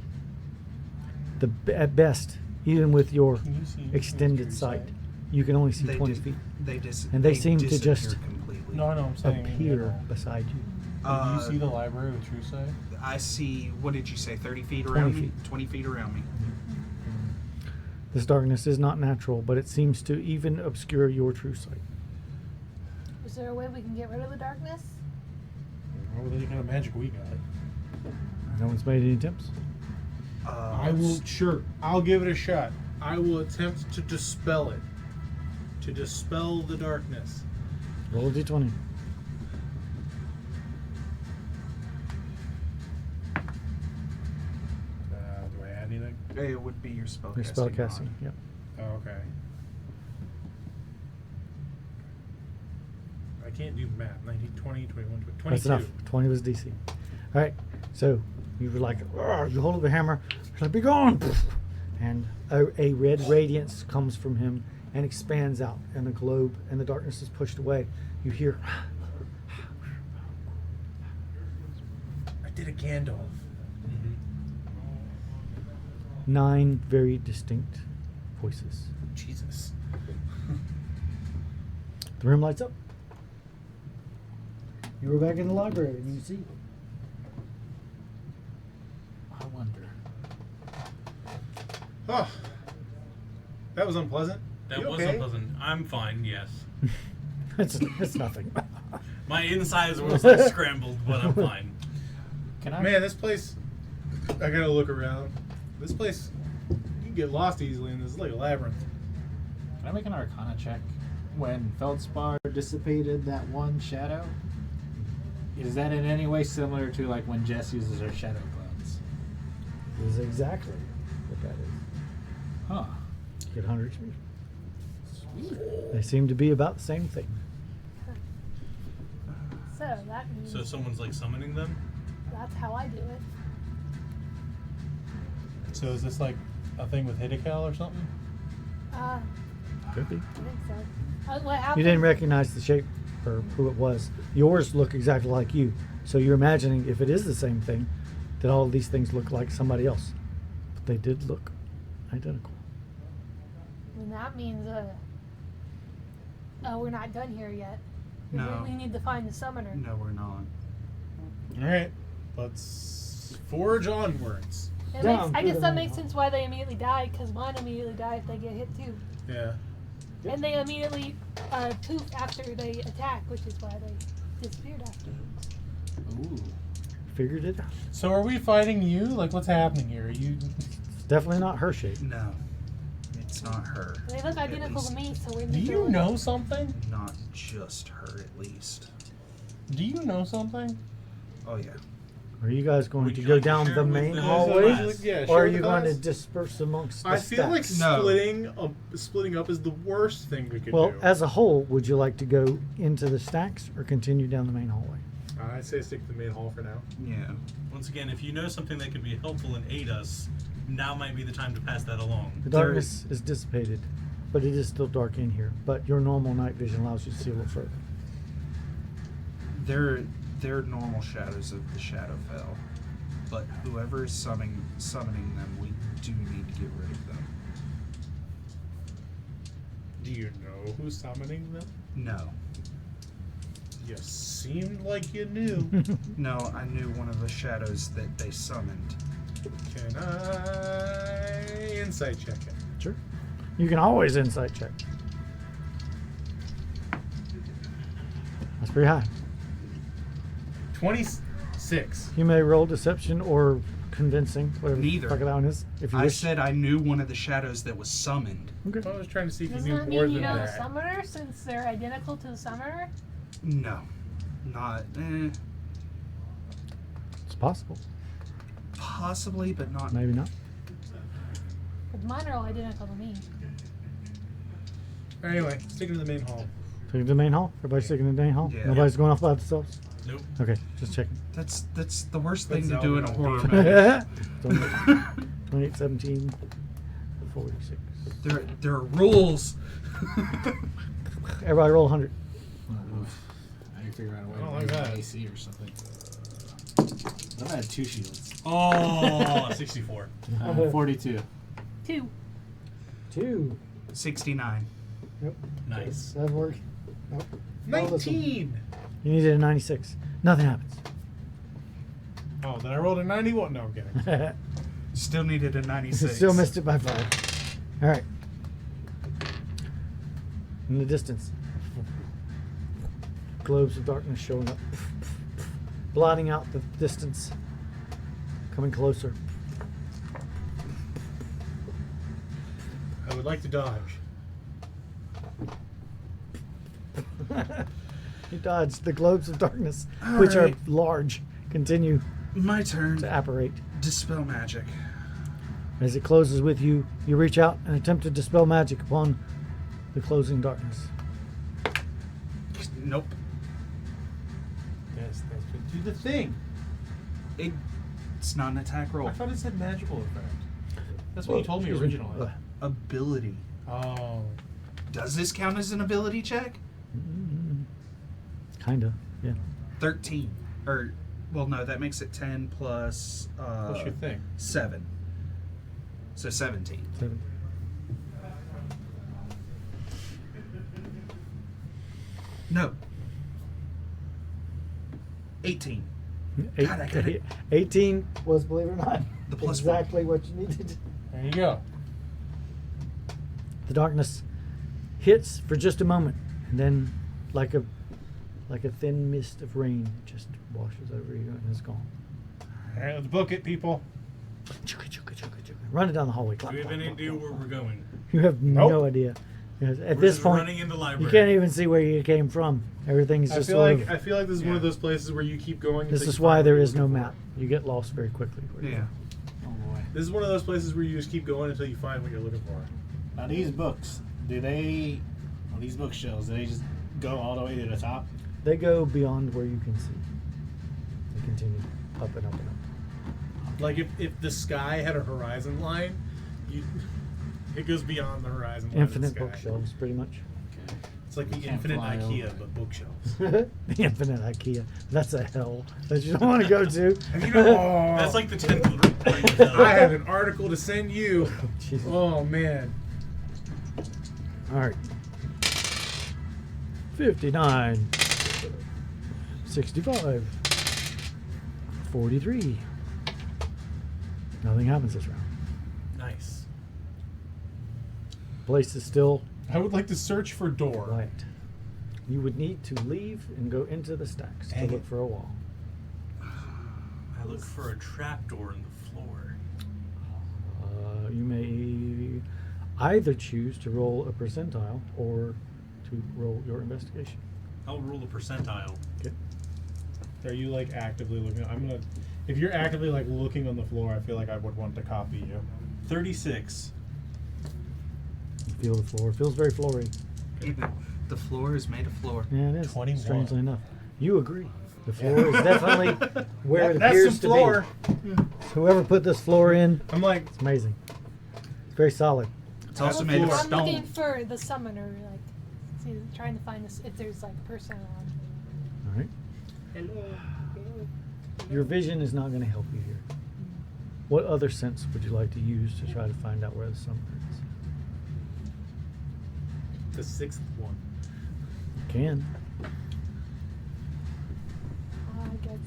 At best, even with your Can you see extended your sight, side? you can only see They 20 dis- feet. And they seem to disappear just completely. No, I know. I'm saying. in appear general. beside you. Do you see the library with true sight? I see. What did you say? 30 feet 20 around me. feet. 20 feet around me. This darkness is not natural, but it seems to even obscure your true sight. Is there a way we can get rid of the darkness? What with any kind of magic we got? No one's made any attempts. I will. Sure. I'll give it a shot. I will attempt to dispel it. To dispel the darkness. Roll a d20. Do I add anything? It would be your spell Your spell casting. Yep. Oh, okay. I can't do math. 19, 20, 21, 22. That's enough. 20 was DC. All right. So you were like, "Argh," you hold up the hammer. It's like, be gone. And a red radiance comes from him and expands out, and the globe and the darkness is pushed away. You hear. I did a Gandalf. 9 very distinct voices. Jesus. The room lights up. You were back in the library and you see. I wonder. Oh, that was unpleasant. That You was okay? unpleasant. I'm fine, yes. it's nothing. My insides were like scrambled, but I'm fine. Can I? Man, this place. I gotta look around. This place, you can get lost easily in this. It's like a labyrinth. Can I make an Arcana check? When Feldspar dissipated that one shadow, is that in any way similar to like when Jess uses her shadow clones? It is exactly what that is. Huh. Get 100 XP. They seem to be about the same thing. So that means So someone's like summoning them? that's how I do it. So is this like a thing with Hidekel or something? Could be. I think so. What happened? You didn't recognize the shape or who it was. Yours look exactly like you. So you're imagining if it is the same thing, that all of these things look like somebody else. But they did look identical. And that means we're not done here yet. No. We need to find the summoner. No, we're not. All right, let's forge onwards. It Down makes, I through guess the that main makes hall. sense why they immediately die, because mine immediately die if they get hit too. Yeah. And they immediately poof after they attack, which is why they disappeared afterwards. Ooh. Figured it out. So are we fighting you? Like, what's happening here? Are you? It's definitely not her shape. No, it's not her. They look At identical to least. me, so we're in Do the you middle. know something? Not just her, at least. Do you know something? Oh yeah. Are you guys going Would to you go like to down share the with main the hallway? class? Yeah, Or share are with you the going to class. disperse amongst the I feel like stacks? No. splitting up is the worst thing we could Well, do. as a whole, would you like to go into the stacks or continue down the main hallway? I'd say stick to the main hall for now. Yeah. Once again, if you know something that could be helpful and aid us, now might be the time to pass that along. The There- darkness is dissipated, but it is still dark in here. But your normal night vision allows you to see a little further. They're normal shadows of the Shadowfell. but whoever is summoning them, we do need to get rid of them. Do you know who's summoning them? No. You seemed like you knew. No, I knew one of the shadows that they summoned. Can I insight check it? Sure. You can always insight check. That's pretty high. 26. You may roll deception or convincing, whatever Neither. the fuck that one is. If you I wish. said I knew one of the shadows that was summoned. Okay. I was trying to see if you Doesn't knew that more mean you than know the that. summoner since they're identical to the summoner? No. Not. It's possible. Possibly, but not. Maybe not. But mine are all identical to me. Anyway, sticking to the main hall. Taking to the main hall? Everybody sticking to the main hall? Yeah. Nobody's going off by themselves? Nope. Okay, just checking. That's the worst thing That's to do in a Zelda. horror movie. 28, 17, 46. There are rules. Everybody roll 100. I can figure out a way I don't to like raise that. my AC or something. I had 2 shields. Oh, 64. 42. 2. 2. 69. Yep. Nice. That work. Nope. Oh, this one. 19. You needed a 96. Nothing happens. Oh, then I rolled a 91. No, I'm kidding. Still needed a 96. Still missed it by 5. All right. In the distance, globes of darkness showing up, blotting out the distance, coming closer. I would like to dodge. You dodged the globes of darkness, which are Alright. large, continue My turn. to apparate. Dispel magic. As it closes with you, you reach out and attempt to dispel magic upon the closing darkness. Nope. Yes, that's what do the thing. It's not an attack roll. I thought it said magical effect. That's what you told me Excuse originally. Ability. Oh. Does this count as an ability check? Kinda, yeah. 13. Or, well, no, that makes it 10 plus What's your thing? 7. So 17. 7. No. 18. God, I got it. 18 was, believe it or not, The plus one. exactly what you needed. There you go. The darkness hits for just a moment, and then, like a thin mist of rain, it just washes over you and is gone. All right, let's book it, people. Run it down the hallway. Do Clap, we have clap, any clap, idea clap, where clap. we're going? You have Nope. no idea. Because at We're this just point, running in the you library. can't even see where you came from. Everything's I just feel sort like of. this is one of those places where you keep going. This until is you why find there what is you're no looking map. You get lost very quickly. Yeah. Oh boy. for. This is one of those places where you just keep going until you find what you're looking for. Now these books, on these bookshelves, do they just go all the way to the top? They go beyond where you can see. They continue up and up and up. Like if the sky had a horizon line, it goes beyond the horizon line. Infinite of the sky. bookshelves, pretty much. It's like the Can't infinite fly IKEA, over. but bookshelves. The infinite IKEA. That's a hell that you don't want to go to. You know, That's like the 10th ring of hell. I have an article to send you. Jesus. Oh man. All right. 59. 65. 43. Nothing happens this round. Nice. Place is still I would like to search for door. quiet. You would need to leave and go into the stacks Dang to look it. for a wall. I look for a trapdoor in the floor. You may either choose to roll a percentile or to roll your investigation. I'll roll a percentile. Okay. Are you like actively looking? If you're actively like looking on the floor, I feel like I would want to copy you. 36. You feel the floor. It feels very floory. The floor is made of floor. Yeah, it is. 21. Strangely enough. You agree. The floor is definitely where it That's appears some to floor. be. Whoever put this floor in, I'm like, it's amazing. It's very solid. It's also I'm made of looking- I'm looking stone. for the summoner, like, see, trying to find this if there's like a person around. All right. Hello. Your vision is not going to help you here. What other sense would you like to use to try to find out where the summer is? The sixth one. You can. I guess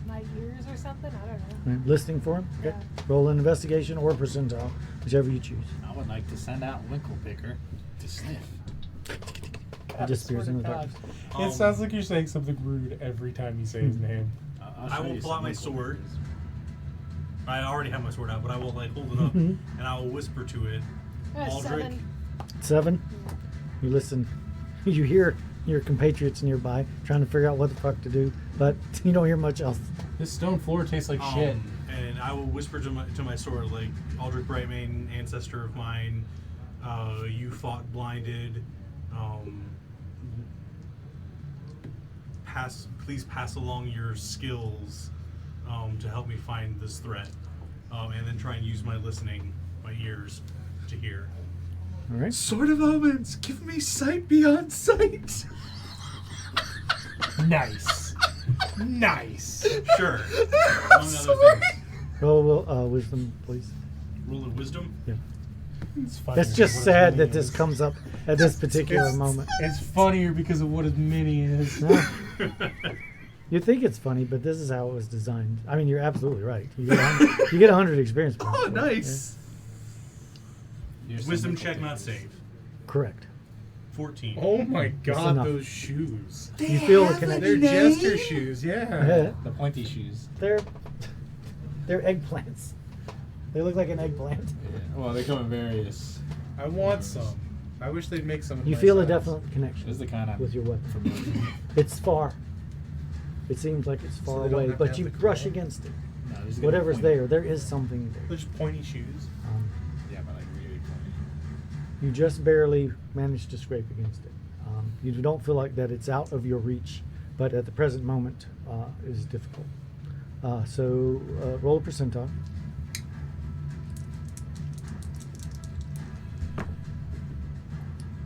my ears or something. I don't know. Right, listening for him. Okay. Yeah. Roll an investigation or percentile, whichever you choose. I would like to send out Winklepicker to sniff. He disappears in the God. darkness. It sounds like you're saying something rude every time you say his name. I'll I show will you pull out some my Winklepickers. sword. I already have my sword out, but I will like hold it up and I will whisper to it. Aldrich. 7. 7. You listen. You hear your compatriots nearby trying to figure out what the fuck to do, but you don't hear much else. This stone floor tastes like shit. And I will whisper to my sword, like, Aldrich Brightmane, ancestor of mine, you fought blinded. Please pass along your skills to help me find this threat. And then try and use my listening, my ears, to hear. All right. Sword of Omens, give me sight beyond sight. Nice. Nice. Sure. Among other things. Roll wisdom, please. Rule of wisdom. Yeah. It's funnier It's just than what sad his that mini this is. comes up at this particular moment. It's funnier because of what his mini is. No. You think it's funny, but this is how it was designed. I mean, you're absolutely right. You get 100 experience points. Oh, for it. nice. Here's some Wisdom check, not Winklepickers. save. Yeah. Correct. 14. Oh my god, enough. those shoes. You feel the have a connection. They're name? jester shoes, yeah. Yeah. The pointy shoes. They're eggplants. They look like an eggplant. Yeah. Well, they come in various. I want some. I wish they'd make some. in You my feel a size. definite connection This is the kind of with your weapon. familiar. It's far. It seems like it's far they don't away, have to but have you the brush claw? against it. No, this is gonna be Whatever's pointy. there is something there. They're just pointy shoes. Yeah, but like really pointy. You just barely managed to scrape against it. You don't feel like that it's out of your reach, but at the present moment it is difficult. So roll a percentile.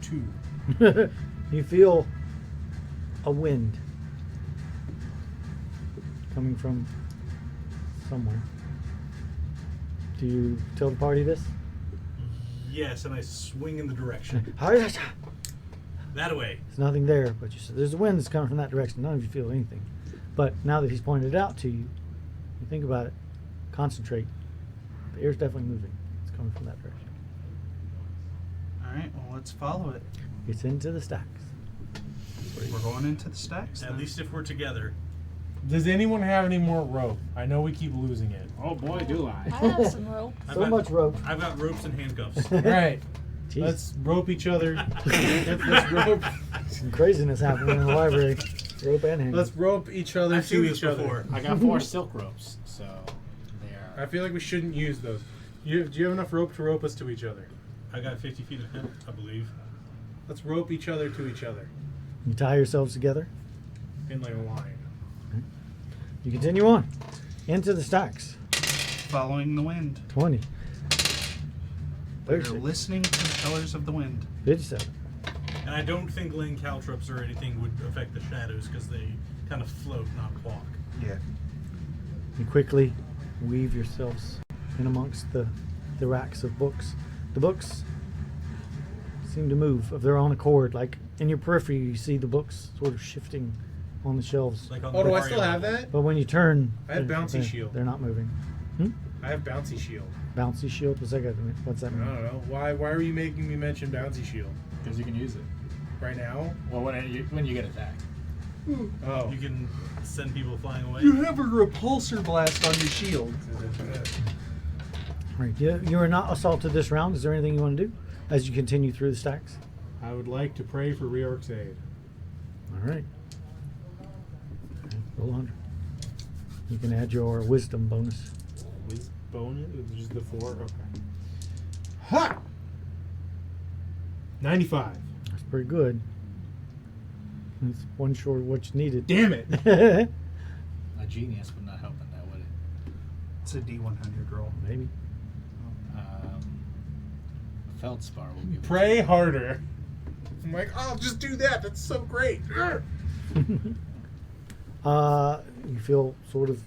Two. You feel a wind coming from somewhere. Do you tell the party this? Yes, and I swing in the direction. There's That way. nothing there, but you said there's a wind that's coming from that direction. None of you feel anything. But now that he's pointed it out to you, you think about it, concentrate. The air's definitely moving. It's coming from that direction. All right, well, let's follow it. It's into the stacks. We're going into the stacks. At then. least if we're together. Does anyone have any more rope? I know we keep losing it. Oh boy, do I I! have some rope. I've So got- much rope. I've got ropes and handcuffs. All right, Jeez. let's rope each other. let's rope. Some craziness happening in the library. Rope and hand. Let's rope each other I've to seen this each other. before. I got 4 silk ropes, so they I are. feel like we shouldn't use those. Do you have enough rope to rope us to each other? I got 50 feet of hemp, I believe. Let's rope each other to each other You tie yourselves together. in like a line. You continue on into the stacks. Following the wind. 20. We're 36. listening to the colors of the wind. 57. And I don't think laying caltrops or anything would affect the shadows because they kind of float, not walk. Yeah. You quickly weave yourselves in amongst the racks of books. The books seem to move of their own accord. Like in your periphery, you see the books sort of shifting on the shelves. Like on Oh, the do I Mario still have level. that? But when you turn, I have bouncy they're- shield. They're not moving. I have bouncy shield. Bouncy shield. What's that? What's that I mean? don't know. Why are you making me mention bouncy shield Because you can use it. right now? Well, when you get attacked. Oh, You can send people flying away. You have a repulsor blast on your shield. Right. You are not assaulted this round. Is there anything you want to do as you continue through the stacks? I would like to pray for Reork's aid. All right. Okay, roll 100. You can add your wisdom bonus. With bonus, just the 4. Okay. Ha! 95. That's pretty good. That's one short of what you needed. Damn it! A genius would not help in that, would it? It's a D100 roll. Maybe. Feldspar will be. Pray harder. I'm like, oh, just do that. That's so great. You feel sort of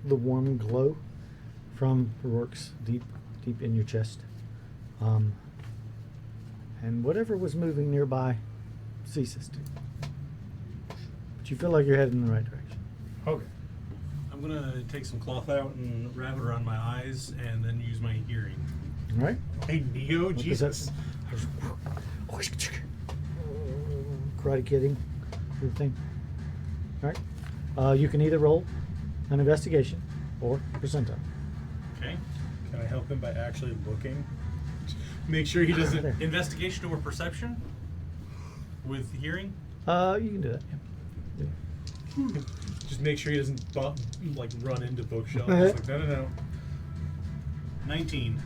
the warm glow from Rourke's deep in your chest. And whatever was moving nearby ceases to. But you feel like you're heading in the right direction. Okay. I'm gonna take some cloth out and wrap it around my eyes, and then use my hearing. All right. Hey, Neo, What Jesus. Karate kidding, everything. All right. You can either roll an investigation or percentile. Okay. Can I help him by actually looking? Make sure he doesn't. There. Investigation or perception with hearing. You can do that. Yeah. Just make sure he doesn't run into bookshelves. Uh-huh. It's like, no. 19.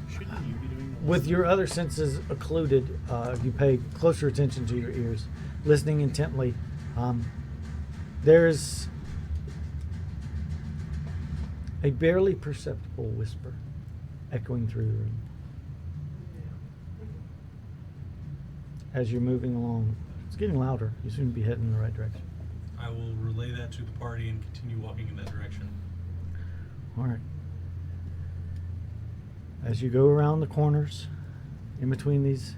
Shouldn't you be doing the With your other senses occluded, you pay closer attention to your ears, listening intently. There's a barely perceptible whisper echoing through the room. As you're moving along, it's getting louder. You seem to be heading in the right direction. I will relay that to the party and continue walking in that direction. All right. As you go around the corners, in between these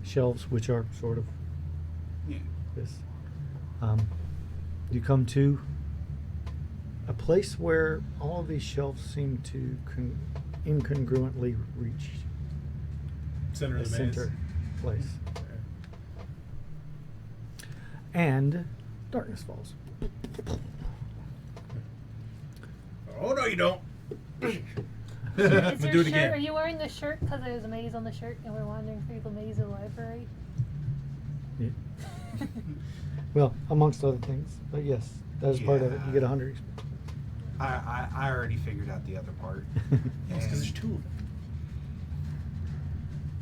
shelves, which are sort of Yeah. this, you come to a place where all of these shelves seem to incongruently reach Center a of the maze. center place. And darkness falls. Oh, no, you don't. Is I'm gonna your do it shirt, again. Are you wearing the shirt because there's a maze on the shirt and we're wandering through the maze of the library? Yeah. Well, amongst other things, but yes, that is part of it. You get 100 experience. I already figured out the other part. Because there's two of them.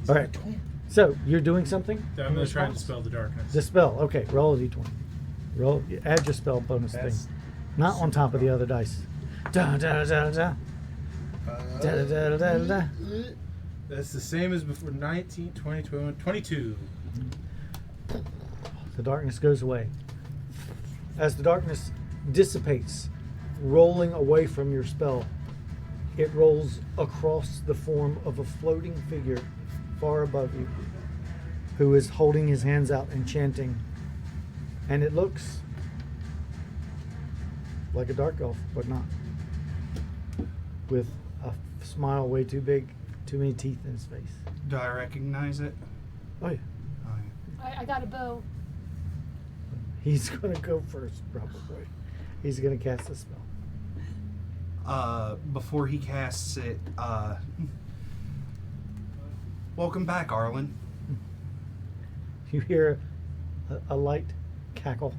All right. So you're doing something? I'm in going to try and response? dispel the darkness. Dispel. Okay. Roll a d20. Roll. Add your spell bonus That's thing. Not on top of the other dice. Da da da da da. Da da da da da da. That's the same as before. 19, 20, 21, 22. The darkness goes away. As the darkness dissipates, rolling away from your spell, it rolls across the form of a floating figure far above you, who is holding his hands out and chanting. And it looks like a dark elf, but not. With a smile way too big, too many teeth in his face. Do I recognize it? Oh yeah. Oh, yeah. I got a bow. He's gonna go first, probably. He's gonna cast a spell. Before he casts it, welcome back, Arlen. You hear a light cackle,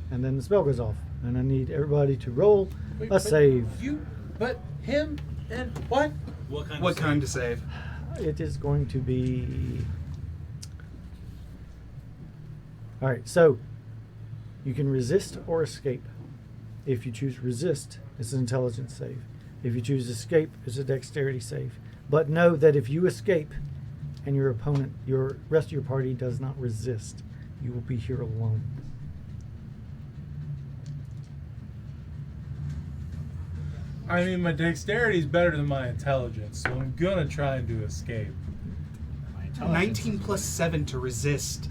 and then the spell goes off. And I need everybody to roll a save. But him and what? What kind to save? It is going to be. All right, so you can resist or escape. If you choose resist, it's an intelligence save. If you choose escape, it's a dexterity save. But know that if you escape and your opponent, your rest of your party does not resist, you will be here alone. I mean, my dexterity is better than my intelligence, so I'm gonna try and do escape. My intelligence 19 is plus 7 to resist.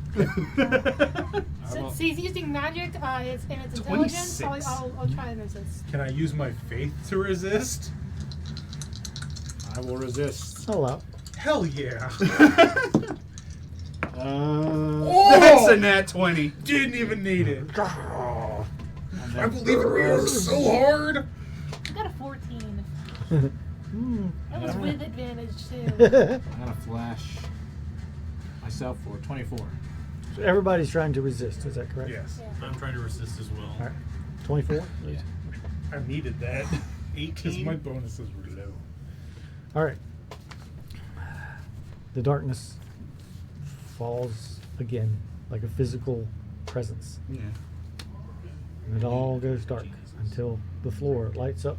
Since he's using magic, it's intelligence, so 26. I'll try and resist. Can I use my faith to resist? I will resist. All out. Hell yeah! That's a nat 20. Didn't even need it. And I then believe it works so hard. I got a 14. Hmm. That was with advantage too. I'm gonna flash myself for 24. So everybody's trying to resist, is that correct? Yes, Yeah. I'm trying to resist as well. All right. 24? Yeah. I needed that. 'Cause 18. my bonuses were low. All right. The darkness falls again like a physical presence. Yeah. And it all goes dark until the floor lights up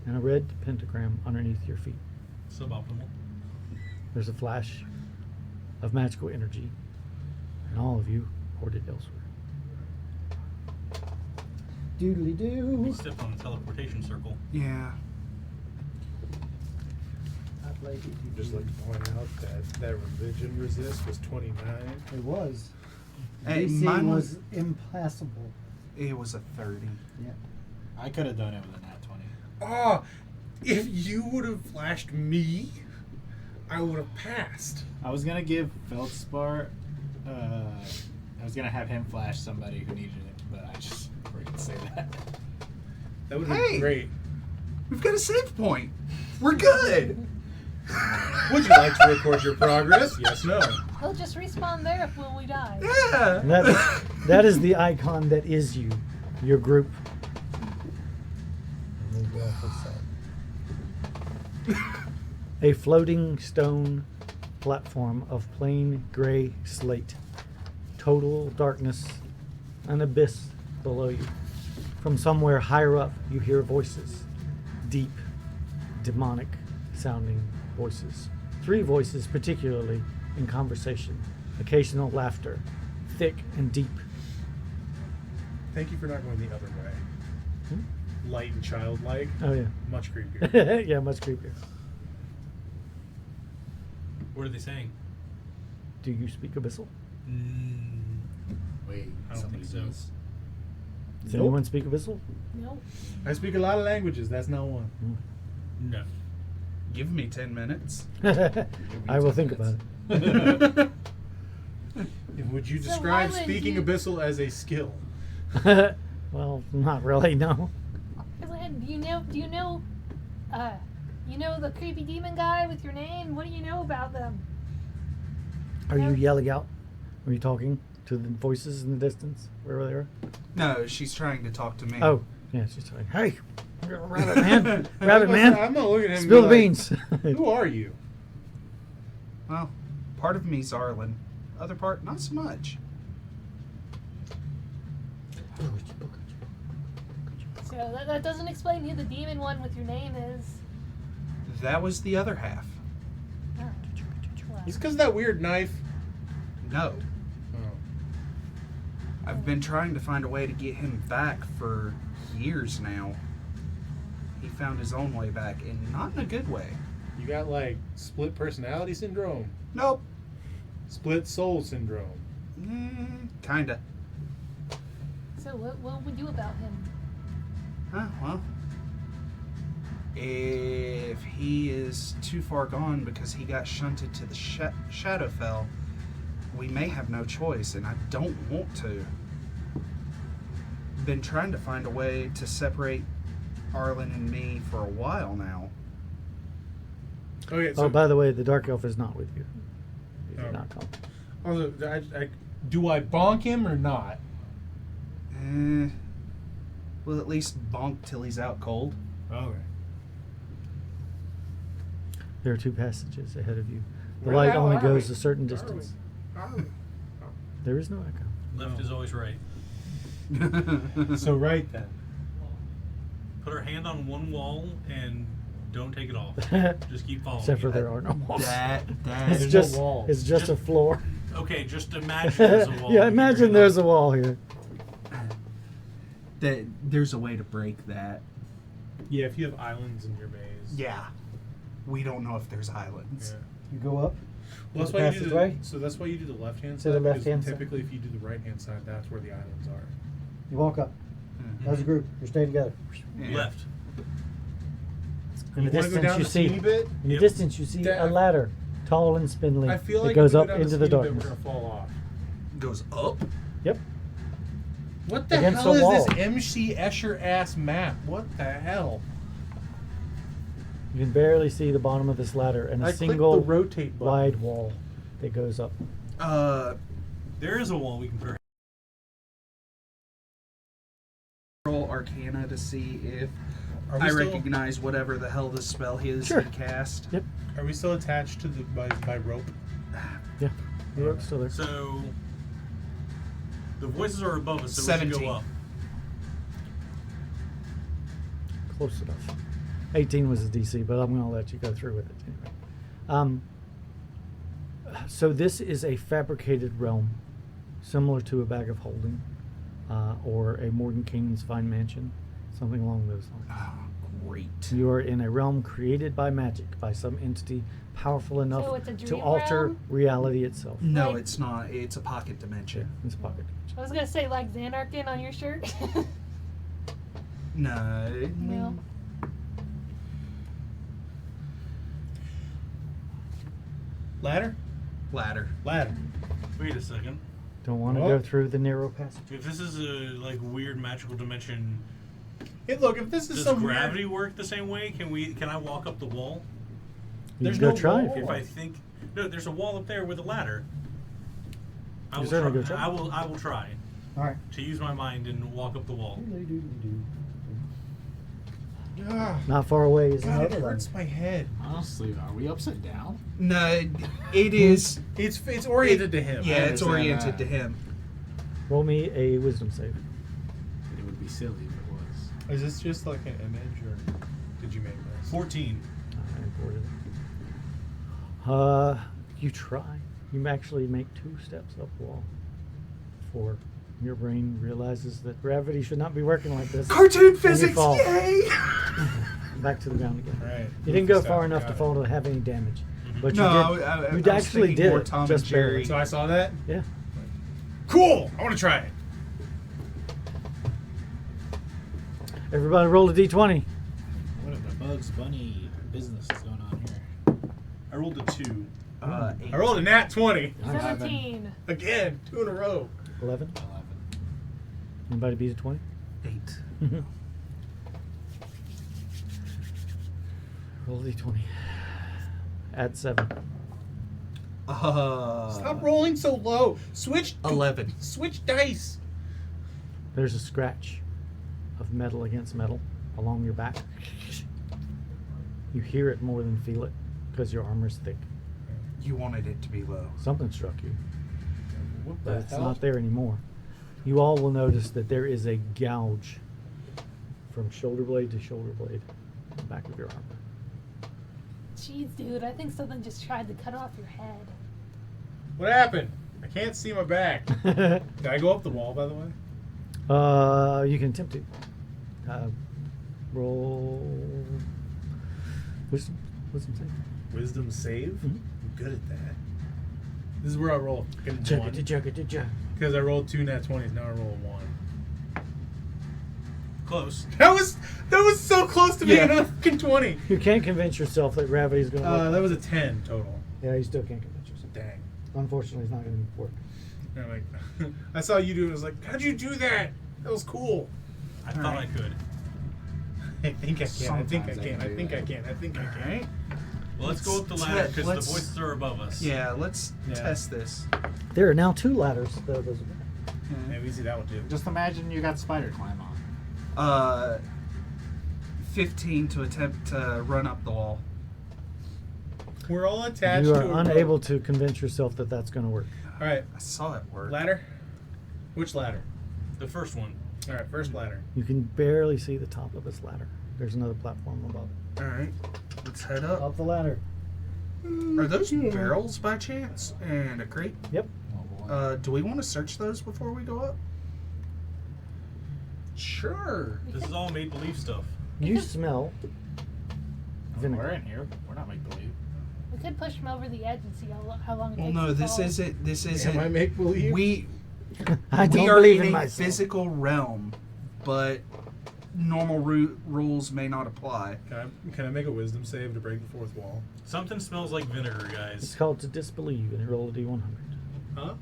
and a red pentagram underneath your feet. Suboptimal. There's a flash of magical energy, and all of you hoarded elsewhere. Doodly doo. He stepped on the teleportation circle. Yeah. Just like to point out that religion resist was 29. It was. Hey, DC mine was impassable. It was a 30. Yeah. I could have done it with a nat 20. Oh, if you would have flashed me, I would have passed. I was gonna give Feldspar. I was gonna have him flash somebody who needed it, but I just forgot to say that. That would have Hey! been great. We've got a save point. We're good. Would you like to record your progress? Yes, no. He'll just respawn there when we die. Yeah. And that is the icon that is you, your group. A floating stone platform of plain gray slate. Total darkness, an abyss below you. From somewhere higher up, you hear voices. Deep, demonic sounding voices. 3 voices, particularly in conversation. Occasional laughter, thick and deep. Thank you for not going the other way. Hmm? Light and childlike. Oh, yeah. Much creepier. Yeah, much creepier. What are they saying? Do you speak Abyssal? Wait, I don't think so. does. Does Nope. anyone speak Abyssal? No. I speak a lot of languages. That's not one. No. Give me 10 minutes. I will think about it. Would you So describe why would speaking you- abyssal as a skill? Well, not really, no. Do you know the creepy demon guy with your name? What do you know about them? Are you yelling out? Are you talking to the voices in the distance? Wherever they are? No, she's trying to talk to me. Oh, yeah, she's talking. Hey, rabbit man, rabbit I was gonna man, say, I'm not looking at him. and spill be the like, beans. Who are you? Well, part of me's Arlen. Other part, not so much. So that doesn't explain who the demon one with your name is. That was the other half. Oh. Well, It's because of that weird knife. No. Oh. I've been trying to find a way to get him back for years now. He found his own way back, and not in a good way. You got like split personality syndrome, Nope. split soul syndrome. Kinda. so what will we do about him? Huh, well. If he is too far gone because he got shunted to the Shadowfell, we may have no choice, and I don't want to. Been trying to find a way to separate Arlen and me for a while now. Okay, so Oh, by the way, the dark elf is not with you. He did Oh. not come. also, do I bonk him or not? We'll at least bonk till he's out cold. Okay. There are 2 passages ahead of you. The Where light the hell only are goes we? a certain Where are we? distance. Are we? There is no echo. Left No. is always right. So right then. Put her hand on one wall and don't take it off. Just keep following. Except for it. there are no walls. that It's There's no just walls. it's just a floor. Okay, just imagine there's a wall. Yeah, Keep imagine your hand there's on- a wall here. that there's a way to break that. Yeah, if you have islands in your maze. Yeah. We don't know if there's islands. Yeah. You go up. Well, that's the why you do passageway? so that's why you do the left hand To side. the because left-hand side. typically, if you do the right hand side, that's where the islands are. You walk up. Mhm. As a group, you stay together. Yeah. Left. In the You wanna go distance, down you the see. teeny bit? In the Yep. distance, you see That- a ladder, tall and spindly. I feel that like goes if we up go down into the teeny bit, darkness. we're gonna fall off. Goes up? Yep. What the Against hell the is wall. this MC Escher ass map? What the hell? You can barely see the bottom of this ladder and a I clicked single the rotate button. wide wall that goes up. There is a wall we can put her. Roll Arcana to see if Are we I still, recognize whatever the hell the spell is Sure. he cast. Yep. Are we still attached to the by rope? Yeah. The rope's still there. So the voices are above us, so we should 17. go up. Close enough. 18 was the DC, but I'm going to let you go through with it anyway. So this is a fabricated realm, similar to a bag of holding. or a Morgan King's fine mansion, something along those lines. Oh, great. You are in a realm created by magic, by some entity powerful enough So it's a to dream alter realm? reality itself. No, Like- it's not. It's a pocket dimension. It's pocket. I was gonna say like Xanarkin on your shirt. No. No. Ladder? Ladder. Ladder. Wait a second. Don't want to Oh. go through the narrow passage. If this is a like weird magical dimension, Hey, look, if this is does some gravity weird, work the same way? Can I walk up the wall? You There's can go no try wall. if you If want. I think no, there's a wall up there with a ladder. I You will certainly try. go try. I will try All right. to use my mind and walk up the wall. ah, Not far away is God, another it one. hurts my head. Honestly, are we upside down? No, it is. It's oriented to him. Yeah, I it's understand oriented that. to him. Roll me a wisdom save. It would be silly if it was. Is this just like an image, or did you make this? 14. I imported it. You try. You actually make 2 steps up the wall. 4. Your brain realizes that gravity should not be working like this. Cartoon And you physics, fall. yay! Back to the ground again. Right. You didn't go Goofy far stuff, enough got to it. fall to have any damage, but No, you did. I You was actually thinking did more it, Tom just and Jerry. barely. So I saw that. Yeah. Cool. I want to try it. Everybody roll a d20. What if the Bugs Bunny business is going on here? I rolled a 2. 8. I rolled a nat 20 17. again, 2 in a row. 11. 11. Anybody beat a 20? 8. Roll a d20. Add 7. Stop rolling so low. Switch. 11. Switch dice. There's a scratch of metal against metal along your back. You hear it more than feel it because your armor's thick. You wanted it to be low. Something struck you, What but it's not there anymore. You all will notice that there is a gouge from shoulder blade to shoulder blade on the back of your armor. Jeez, dude, I think something just tried to cut off your head. What happened? I can't see my back. Did I go up the wall, by the way? You can attempt to. Roll wisdom save. Wisdom save? Mhm. I'm good at that. This is where I roll a fucking Chugga one. chugga. Because I rolled 2 nat 20s, now I roll a 1. Close. That was so close to being Yeah. a fucking 20. You can't convince yourself that gravity is going to work. That was a 10 total. Yeah, you still can't convince yourself. Dang. Unfortunately, it's not going to work. And I'm like, I saw you do it. I was like, how'd you do that? That was cool. I thought I could. I think I can. I think I Sometimes can. I I can think do I that. can. I think I can. Alright. Well, let's go up the Let's ladder te- because the let's- voices are above us. Yeah, let's Yeah. test this. There are now 2 ladders. That are visible. Maybe we see that one too. Just imagine you got spider climb on. 15 to attempt to run up the wall. We're all attached You to are a unable rope. to convince yourself that that's going to work. All right, I saw it work. ladder. Which ladder? The first one. All right, first ladder. You can barely see the top of this ladder. There's another platform above it. Alright, let's head up. Up the ladder. Are those barrels by chance? And a crate? Yep. Oh boy. Do we want to search those before we go up? Sure. This is all make believe stuff. You smell vinegar. We're in here. We're not make believe. We could push him over the edge and see how long it Well, takes no, to this fall. isn't. This Am I isn't. make believe? We I don't we are believe in in a myself. physical realm, but normal rules may not apply. Can I make a wisdom save to break the fourth wall? Something smells like vinegar, It's guys. called to disbelieve, and roll a d100. Huh?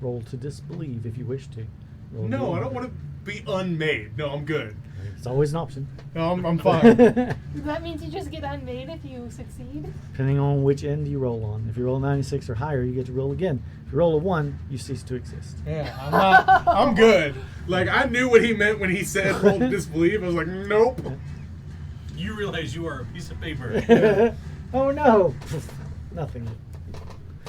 Roll to disbelieve if you wish to. Roll a No, I D100. don't want to be unmade. No, I'm good. It's always an option. No, I'm fine. That means you just get unmade if you succeed. Depending on which end you roll on. If you roll 96 or higher, you get to roll again. If you roll a 1, you cease to exist. Yeah, I'm not. I'm good. Like I knew what he meant when he said roll to disbelieve. I was like, nope. You realize you are a piece of paper. Oh no! Nothing.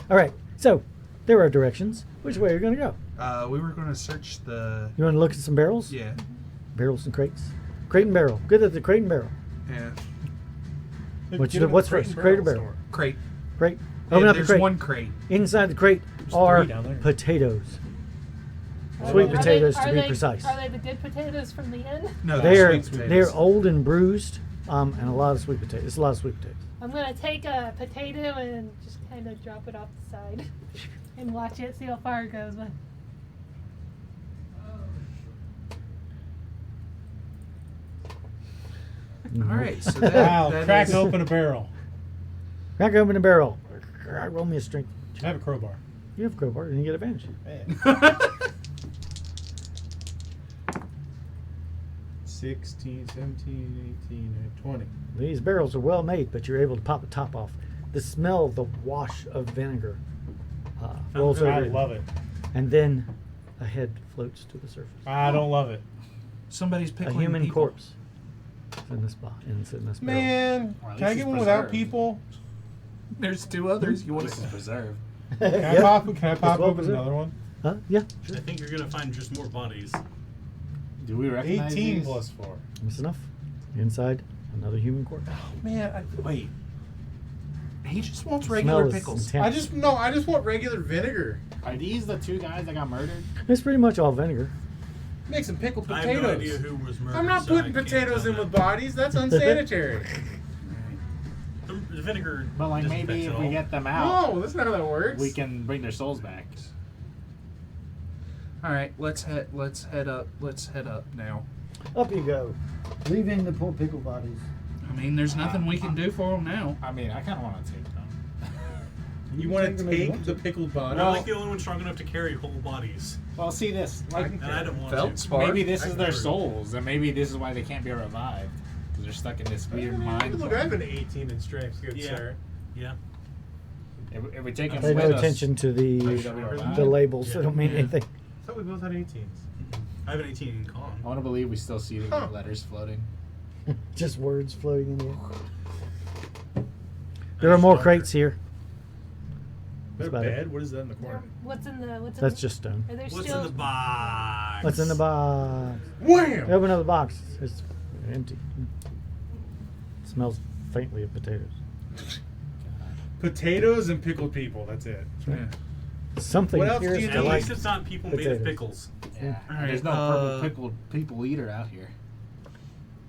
All right, so there are directions. Which way are you going to go? We were going to search the. You want to look at some barrels? Yeah. Barrels and crates. Crate and barrel. Good at the crate and barrel. Yeah. What's first? Crate or barrel? Crate. Crate. Yeah, Open up the there's crate. one crate. Inside the crate There's are 3 down there. potatoes. Sweet Are potatoes, they, to are be they, precise. Are they the good potatoes from the inn? No, They're sweet potatoes. they're old and bruised, and a lot of sweet potatoes. It's a lot of sweet potatoes. I'm gonna take a potato and just kind of drop it off the side and watch it, see how far it goes. But All right, so that, Wow, that crack is- open a barrel. Crack open a barrel. Roll me a strength. I have a crowbar. You have a crowbar, and you get advantage. 16, 17, 18, 20. These barrels are well made, but you're able to pop the top off. The smell of the wash of vinegar rolls over, I you, love it. and then a head floats to the surface. I don't love it. Somebody's A pickling human people. corpse. It's in this spot, and it's in this barrel. Man, Or at can I least get it's one without preserved. people? There's 2 others. You want This is preserved. Can I Yeah. pop well open preserved. another one? Huh? Yeah, I sure. think you're gonna find just more bodies. Do we recognize 18 these? plus 4. That's enough. Inside, another human corpse. Man, Wait, He just wants The regular smell is pickles. intense. I just want regular vinegar. are these the 2 guys that got murdered? It's pretty much all vinegar. Make some pickled I potatoes. have no idea who was murdered. I'm not so I putting can't potatoes tell in with that. bodies. That's unsanitary. The vinegar. But like maybe disinfects if it we all. get them out, No, that's not how that works. we can bring their souls back. All right, let's head up. Let's head up now. Up you go, leaving the poor pickle bodies. I mean, there's nothing we can do for them now. I mean, I kind of want to take them. You want Take to them if you take want the to. pickled body? I'm like the only one strong enough to carry whole bodies, Well, see this. Like, and I don't want to. Feldspar. maybe this I is can their never- souls, and maybe this is why they can't be revived because they're stuck in this weird mind. Look, I have an 18 in strength, good Yeah. sir. Yeah. If we take them Pay with no us, attention to maybe the they'll be revived. the labels. Yeah. They don't mean Yeah. anything. I thought we both had 18s. I have an 18 in con. I want to believe we still see the Huh. letters floating. Just words floating in the air. I There are just more wonder. crates here. They're about it. bad. What is that in the corner? what's in the That's just stone. Are there What's still in the box? What's in the box? Wham! Open up the box. It's empty. Smells faintly of potatoes. Potatoes and pickled people. That's it. Yeah. Something What else here do is you At need? to like. least it's not people made of potatoes. pickles. Yeah. All right, There's no purple pickled people eater out here.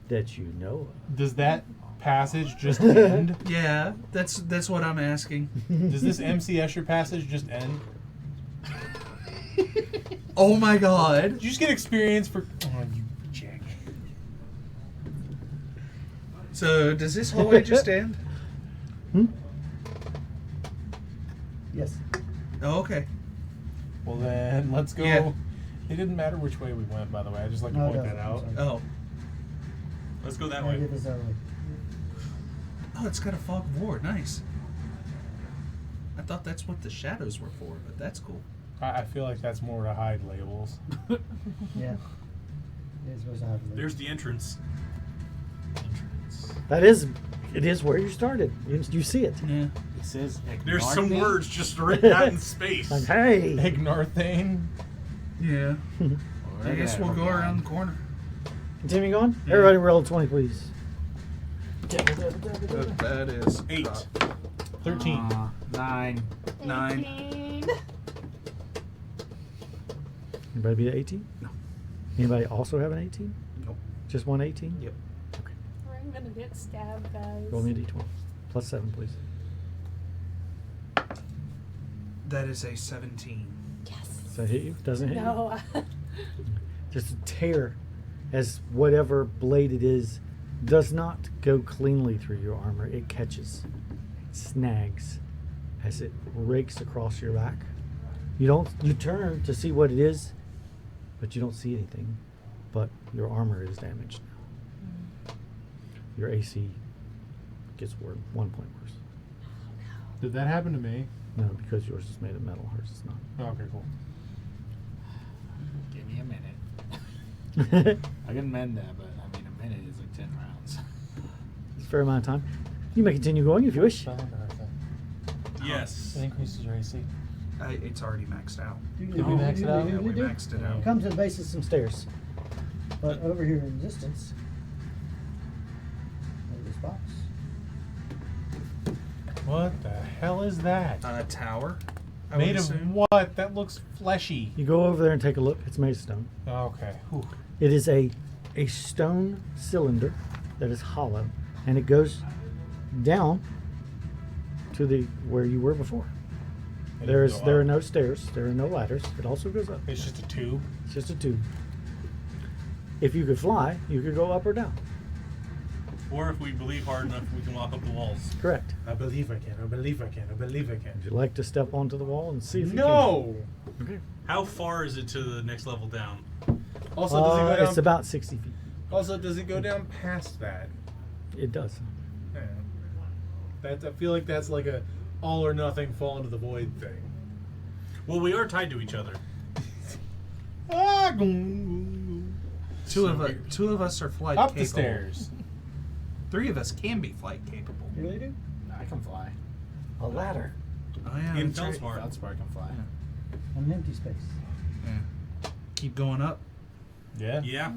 That you know Does that passage just end? Yeah, that's what I'm asking. of. Does this MC Escher passage just end? Oh my God. Did you just get experience for? Oh, you jack. So does this hallway just end? Hmm? Yes. Oh, okay. Well then, let's go. Yeah. It didn't matter which way we went, by the way. I just like to No, it point that doesn't. I'm out. sorry. Oh. Let's go that I'll way. get this out of the way. Oh, it's got a fog of war. Nice. I thought that's what the shadows were for, but that's cool. I feel like that's more to hide labels. Yeah. It's supposed to have a There's the entrance. That is, it is where you started. You see it. Yeah. It says There's ignore some me. words just written out in space. Like, hey. Ignorthane. Yeah. Or I guess we'll go that. around the corner. Continuing on. Yeah. Everybody roll 20, please. That is 8. 13. 9. 9. 18. Anybody be at 18? No. Anybody also have an 18? Nope. Just one 18? Yep. Okay. I'm gonna get stabbed, guys. Roll me a d20. Plus 7, please. That is a 17. Yes. Does that hit you? Doesn't hit you? No. Just a tear as whatever blade it is does not go cleanly through your armor. It catches, it snags as it rakes across your back. You turn to see what it is, but you don't see anything. But your armor is damaged now. Your AC gets 1 point worse. Did that happen to me? No, because yours is made of metal, hers is not. Oh, okay, cool. Give me a minute. I can mend that, but I mean, a minute is like 10 rounds. It's a fair amount of time. You may continue going if you wish. Yes. It increases your AC. It's already maxed out. Did we max it out? Yeah, we maxed it out. Come to the base of some stairs. But over here in the distance, there's this box. What the hell is that? Tower. I would Made of assume. what? That looks fleshy. You go over there and take a look. It's made of stone. Okay. Whew. It is a stone cylinder that is hollow, and it goes down to the where you were before. And There you go are up. no stairs. There are no ladders. It also goes up. It's just a tube. It's just a tube. If you could fly, you could go up or down. Or if we believe hard enough, we can walk up the walls. Correct. I believe I can. I believe I can. I believe I can. Would you like to step onto the wall and see if you No. can? Okay. How far is it to the next level down? Also, does it go down? It's about 60 feet. Also, does it go down past that? It does. Yeah. That I feel like that's like a all or nothing, fall into the void thing. Well, we are tied to each other. Ah, Two of us are flight up capable. the stairs. 3 of us can be flight capable. You really do? I can fly. A ladder. Oh yeah. In that's right. Feldspar. Feldspar can fly. An empty space. Yeah. Keep going up. Yeah. Yeah.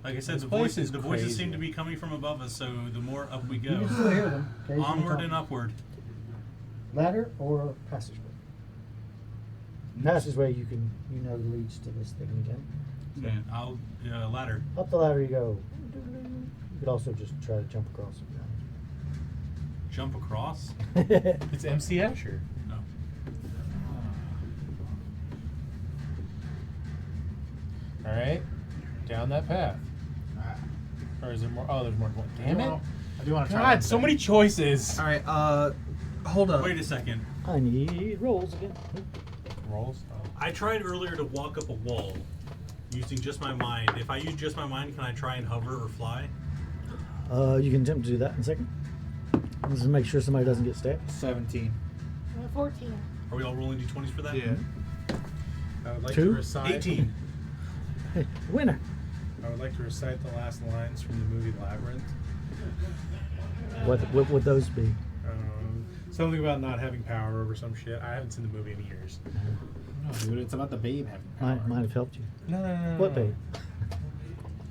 Like I said, This the place voices is the voices crazy. seem to be coming from above us, so the more up we You go, can still hear them. Occasionally onward talking. and upward. Ladder or passageway? Passageway, you leads to this thing again. Yeah, I'll ladder. Up the ladder you go. You could also just try to jump across. Jump across? It's MC Escher. No. All right. Down that path. Or is there more? Oh, there's more. Damn it! I do want to try. God, one so thing. many choices. All right. Hold up. Wait a second. I need rolls again. Rolls. Oh. I tried earlier to walk up a wall using just my mind. If I use just my mind, can I try and hover or fly? You can attempt to do that in a second. Let's just make sure somebody doesn't get stabbed. 17. 14. Are we all rolling d20s for that? Yeah. I would like 2? to recite. 18. Winner. I would like to recite the last lines from the movie Labyrinth. What would those be? Something about not having power over some shit. I haven't seen the movie in years. No, dude, it's about the babe having power. Might have helped you. No. What babe?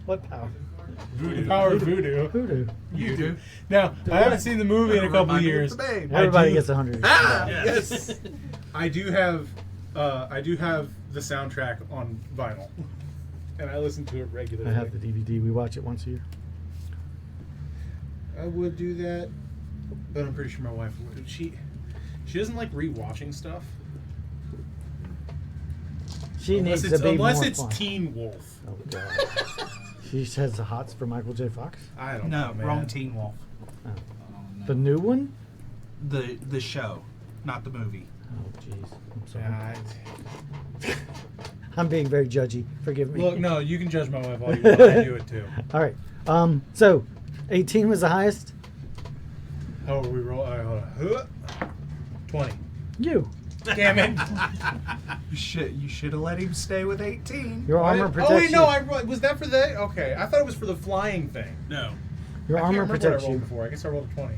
What power? Voodoo. The power of voodoo. Voodoo. You do. Now, I haven't seen the movie in a couple of years. Everybody gets 100. Ah! Yes. I do have the soundtrack on vinyl, and I listen to it regularly. I have the DVD. We watch it once a year. I would do that, but I'm pretty sure my wife would. She doesn't like rewatching stuff. She Unless needs to be unless more it's fun. Teen Wolf. Oh God. She has the hots for Michael J. Fox. I don't No, know, man. wrong Teen Wolf. Oh. Oh, no. The new one? The show, not the movie. Oh jeez. I'm sorry. Yeah, I'm being very judgy. Forgive me. look, no, you can judge my wife all you want. I do it too. All right. So 18 was the highest. How are we roll? All right, hold on. 20. You. Damn it. You should have let him stay with 18. Your armor protects Oh wait, no, you. was that for that? Okay, I thought it was for the flying thing. No. Your I can't armor remember protects what I rolled you, before. I guess I rolled a 20.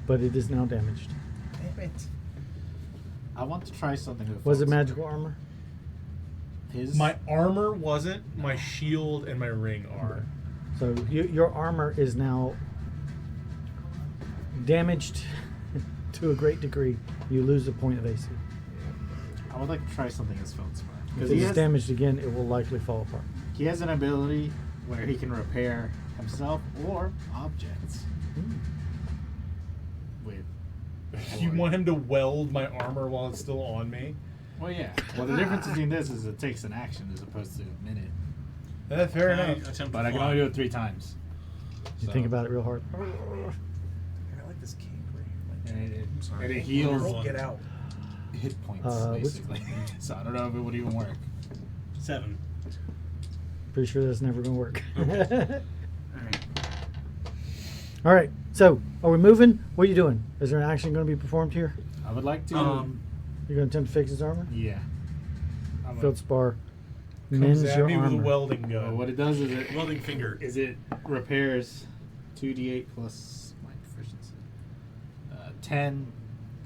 but it is now damaged. Damn it. I want to try something with Was it Feldspar. magical armor? His My armor wasn't. My shield and my ring are. So your armor is now damaged to a great degree. You lose a point of AC. I would like to try something as Feldspar. If Because it he is has, damaged again, it will likely fall apart. he has an ability where he can repair himself or objects. With You want him to weld my armor while it's still on me? Well, yeah. Well, the difference between this is it takes an action as opposed to a minute. That's fair Can I enough. attempt But to I can fly? only do it 3 times. You So- think about it real hard. I like this cape right And here. it, sorry. and it heals Roll. Get out. hit points, which- basically. So I don't know if it would even work. 7. Pretty sure that's never going to work. All right. All right. So, are we moving? What are you doing? Is there an action going to be performed here? I would like to. You're going to attempt to fix his armor? Yeah. I'm gonna- Feldspar Comes mends at your me with a armor. welding Well, gun. what it does is it Welding finger. repairs 2d8 plus my proficiency. 10.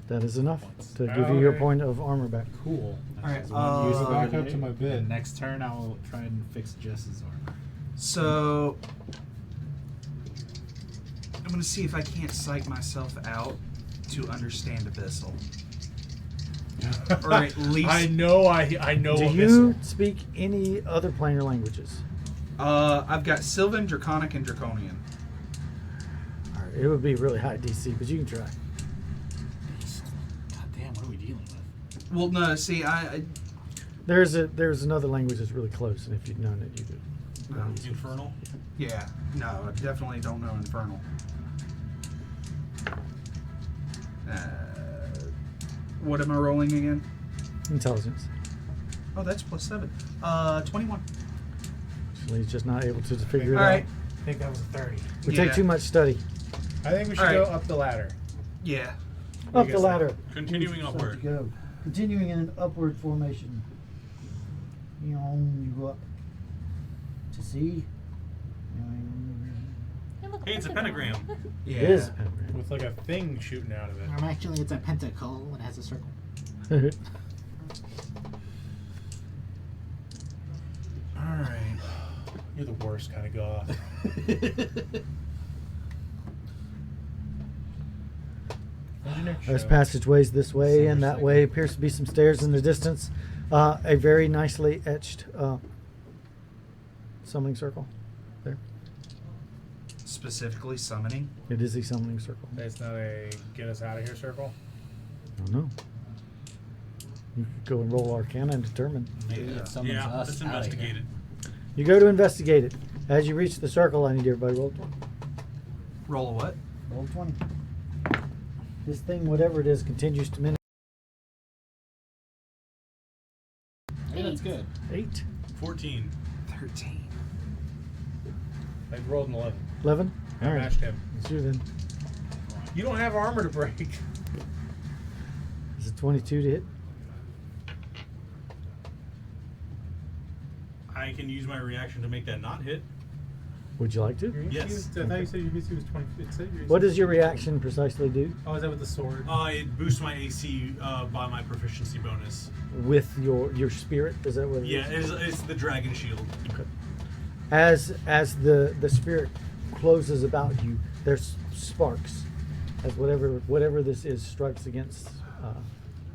That is enough Points. to give you your Okay. point of armor back. Cool. All right, As one use of back the up to day. my bed. And next turn, I will try and fix Jess's armor. So I'm gonna see if I can't psych myself out to understand Abyssal. or at least I know. I know. Do a you missile. speak any other planar languages? I've got Sylvan, Draconic, and Draconian. All right, it would be really high DC, but you can try. God damn, what are we dealing with? Well, no, see, I There's another language that's really close, and if you'd known it, you could. Infernal. yeah, no, I definitely don't know Infernal. What am I rolling again? Intelligence. Oh, that's +7. 21. Actually, he's just not able to figure it All right. out. I think that was a 30. We Yeah. take too much study. I think we should All go right. up the ladder. Yeah. What Up do the you guys ladder. Continuing Start upward. to go. Continuing in an upward formation. You go up to see. Hey, it's a pentagram. Yeah. It is. With like a thing shooting out of it. Actually, it's a pentacle. It has a circle. All right. You're the worst kind of goth. There's passageways this way and that way. Appears to be some stairs in the distance. A very nicely etched summoning circle. There. Specifically summoning. It is a summoning circle. It's not a get us out of here circle. I don't know. You could go and roll Arcana and determine. Maybe Yeah. it summons Yeah, us let's out of investigate here. it. You go to investigate it. As you reach the circle, I need everybody to roll. Roll a what? Roll 20. This thing, whatever it is, continues to minute. Hey, that's good. 8, 14. 13. I rolled an 11. 11. I All right. matched him. It's you then. You don't have armor to break. Is it 22 to hit? I can use my reaction to make that not hit. Would you like to? Yes. I thought you said your AC was 20. It said your AC What was does your 20. reaction precisely do Oh, is that with the sword? It boosts my AC by my proficiency bonus. with your spirit? Is that what it is? Yeah, it's the dragon shield. Okay. As the spirit closes about you, there's sparks as whatever this is strikes against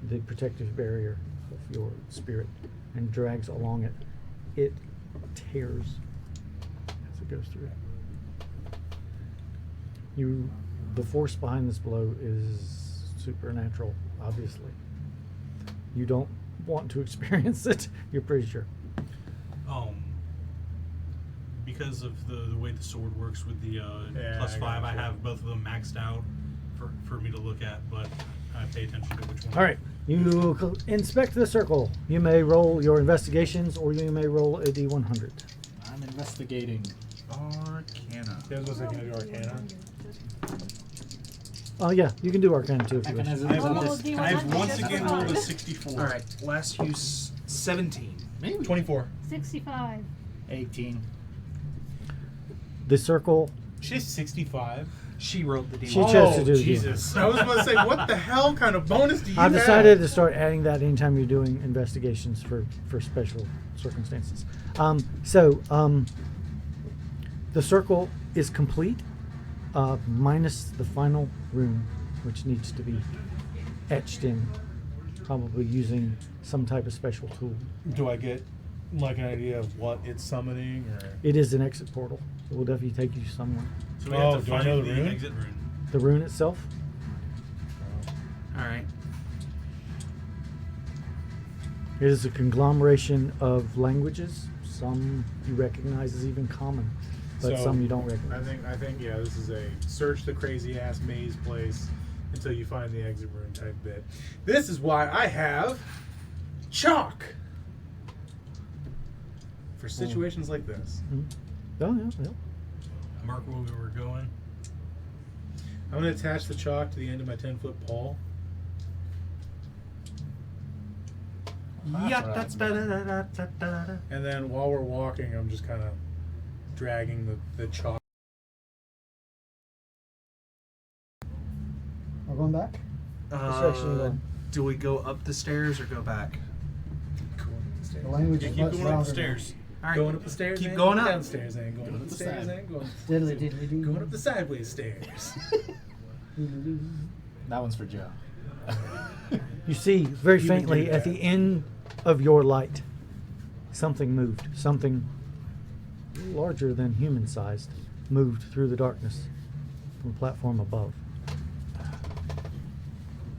the protective barrier of your spirit and drags along it. It tears as it goes through. The force behind this blow is supernatural, obviously. You don't want to experience it, you're pretty sure. Because of the way the sword works with the Yeah, +5, I gotcha. have both of them maxed out for me to look at, but I pay attention to which one. All right, you inspect the circle. You may roll your investigations, or you may roll a D100. I'm investigating. Arcana. Yeah, I was going to say, can I do Arcana? Oh yeah, you can do Arcana too if you wish. Mechanism I've, of Roll this. D100 I've once just again for rolled a fun. 64. All right. Last use 17. Maybe 24. 65. 18. The circle. She's 65. She wrote the She demon. chose to do it again. Jesus. I was about to say, what the hell kind of bonus do you I've have? decided to start adding that anytime you're doing investigations for special circumstances. The circle is complete, minus the final rune, which needs to be etched in, probably using some type of special tool. Do I get like an idea of what it's summoning, or It is an exit portal. It will definitely take you somewhere. So we have to do I find know the the rune? exit rune. The rune itself. All right. It is a conglomeration of languages. Some you recognize as even common, but So, some you don't recognize. I think yeah, this is a search the crazy ass maze place until you find the exit room type bit. This is why I have chalk for situations like this. Oh yeah. Mark where we were going. I'm going to attach the chalk to the end of my 10-foot pole. Yeah, that's better. And then while we're walking, I'm just kind of dragging the chalk. We're going back? direction you going? Do we go up the stairs or go back? The language Yeah, is keep much going up louder the stairs. All right. Going up the stairs. Keep ain't going up. Downstairs ain't going up the stairs. Ain't going. now. Diddly diddly doo. Going up the sideways stairs. Diddly doo. That one's for Joe. You see very You would faintly do at that. the end of your light, something moved. Something larger than human-sized moved through the darkness from the platform above.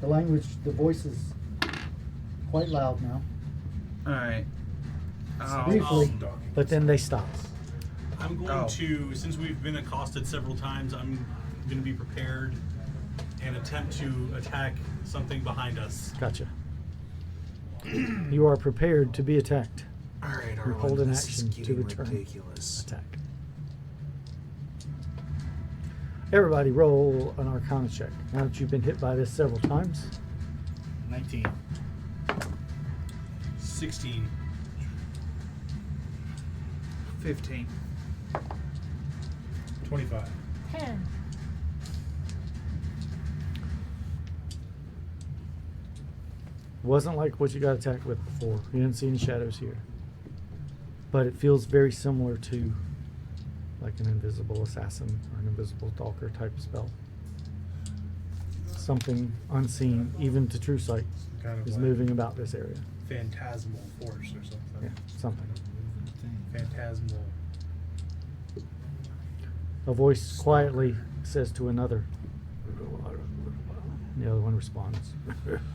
The language, the voice is quite loud now. All right. Briefly, Um, but then they stop. I'm going to, since we've been accosted several times, I'm going to be prepared and attempt to attack something behind us. Gotcha. You are prepared to be attacked. All right, You hold an this is action to getting return. ridiculous. Attack. Everybody roll an Arcana check. Now that you've been hit by this several times. 19. 16. 15. 25. 10. Wasn't like what you got attacked with before. You didn't see any shadows here. But it feels very similar to like an invisible assassin or an invisible stalker type spell. Something unseen, even to true sight, Kind of is like moving about this area. phantasmal force or something. Yeah, something. Phantasmal. A voice quietly says to another. The other one responds.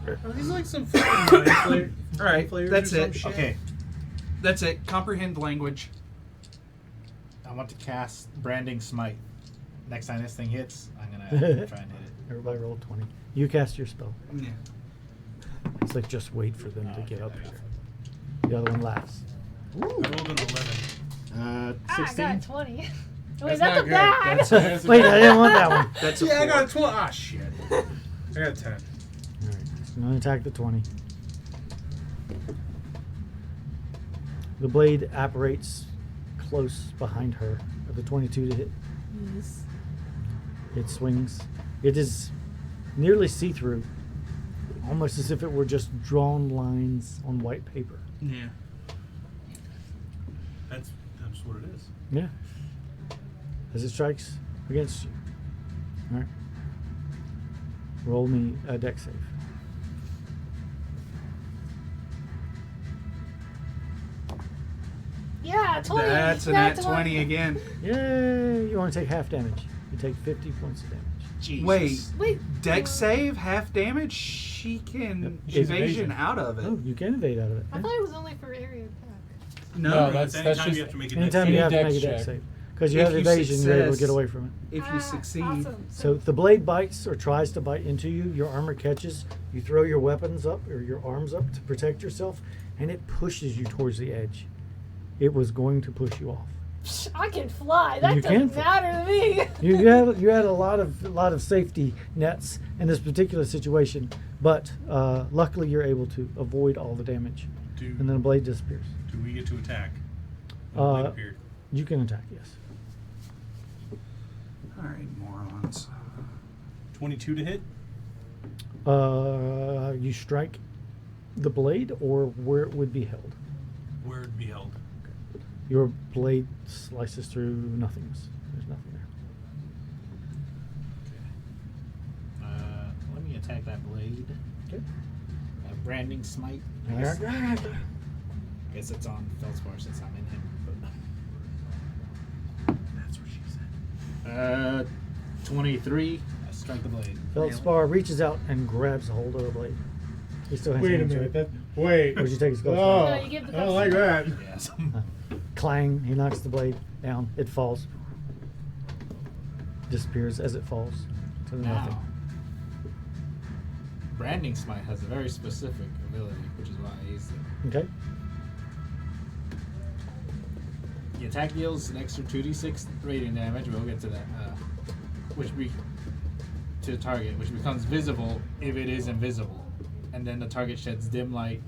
Are these like some fucking mind flare? All right, mind flayers that's or some it. shit? Okay. That's it. Comprehend language. I want to cast Branding Smite. Next time this thing hits, I'm gonna try and hit it. Everybody roll 20. You cast your spell. Yeah. It's like just wait for them to get up here. The other one laughs. I rolled an 11. I 16. got 20. Wait, That's that's not a good. bad. That's Wait, I didn't want that one. That's a Yeah, I 4. got a 12. Ah, shit. I got a 10. Alright, so now attack the 20. The blade apparates close behind her. Of the 22 to hit. Yes. It swings. It is nearly see-through. Almost as if it were just drawn lines on white paper. Yeah. That's what it is. Yeah. As it strikes against you. Alright. Roll me a dex save. Yeah, 20. That's a nat 20 again. Yay! You only take half damage. You take 50 points of damage. Jesus. Wait. Wait. Dex save, half damage. She can Yep. evasion out of it. Oh, you can evade out of it. I Yeah. thought it was only for area attack. No, that's anytime just you have to make a Anytime dex you save. have to dex make a dex check. save. Because you If have you evasion, you're able to get success- away from it. If you succeed. Awesome. So if the blade bites or tries to bite into you, your armor catches, you throw your weapons up or your arms up to protect yourself, and it pushes you towards the edge. It was going to push you off. Psh, I can fly. That You doesn't can fly. matter to me. You had a lot of safety nets in this particular situation, but luckily you're able to avoid all the damage, Do, and then the blade disappears. do we get to attack? When the blade appeared. You can attack, yes. All right, morons. 22 to hit? You strike the blade or where it would be held. Where it'd be held. Your blade slices through nothingness. There's nothing there. Let me attack that blade. Okay. Branding Smite. I guess it's on Feldspar since I'm in him. That's what she said. 23. I strike the blade. Feldspar reaches out and grabs a hold of the blade. He still has Wait a hands to minute. it. Wait. Would you take his glove? Oh, No, you give the I don't like that. Yes. Clang, he knocks the blade down. It falls. Disappears as it falls to the nothing. Now, Branding Smite has a very specific ability, which is why I used it. Okay. The attack deals an extra 2d6 radiant damage. We'll get to that. To the target, which becomes visible if it is invisible, and then the target sheds dim light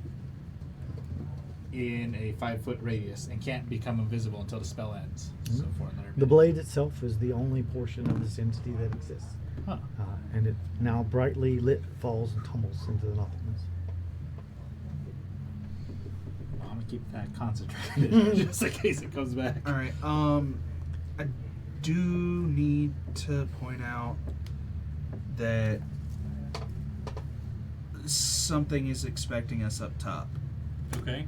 in a 5-foot radius and can't become invisible until the spell ends. So for another The blade itself is the only portion of this entity that exists. Huh. And it now brightly lit falls and tumbles into the nothingness. Well, I'm gonna keep that concentrated just in case it comes back. All right. I do need to point out that something is expecting us up top. Okay.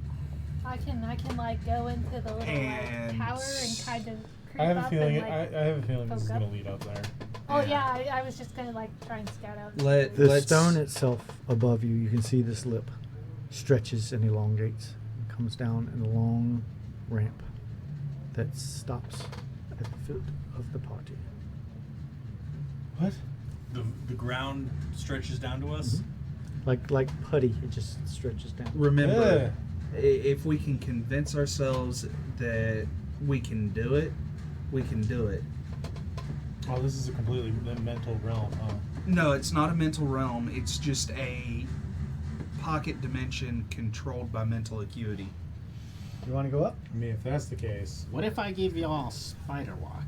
I can like go into the little And- like tower and kind of creep I have a up feeling. and, like, I have a feeling this is poke up. gonna lead up there. Oh yeah, I was just gonna like try and scout out. The stone itself above you can see this lip stretches and elongates and comes down in a long ramp that stops at the foot of the party. What? The ground stretches down to us. Like putty, it just stretches down. Remember, if we can convince ourselves that we can do it, we can do it. Oh, this is a completely mental realm, huh? No, it's not a mental realm. It's just a pocket dimension controlled by mental acuity. You want to go up? I mean, if that's the case, What if I give y'all spider walk?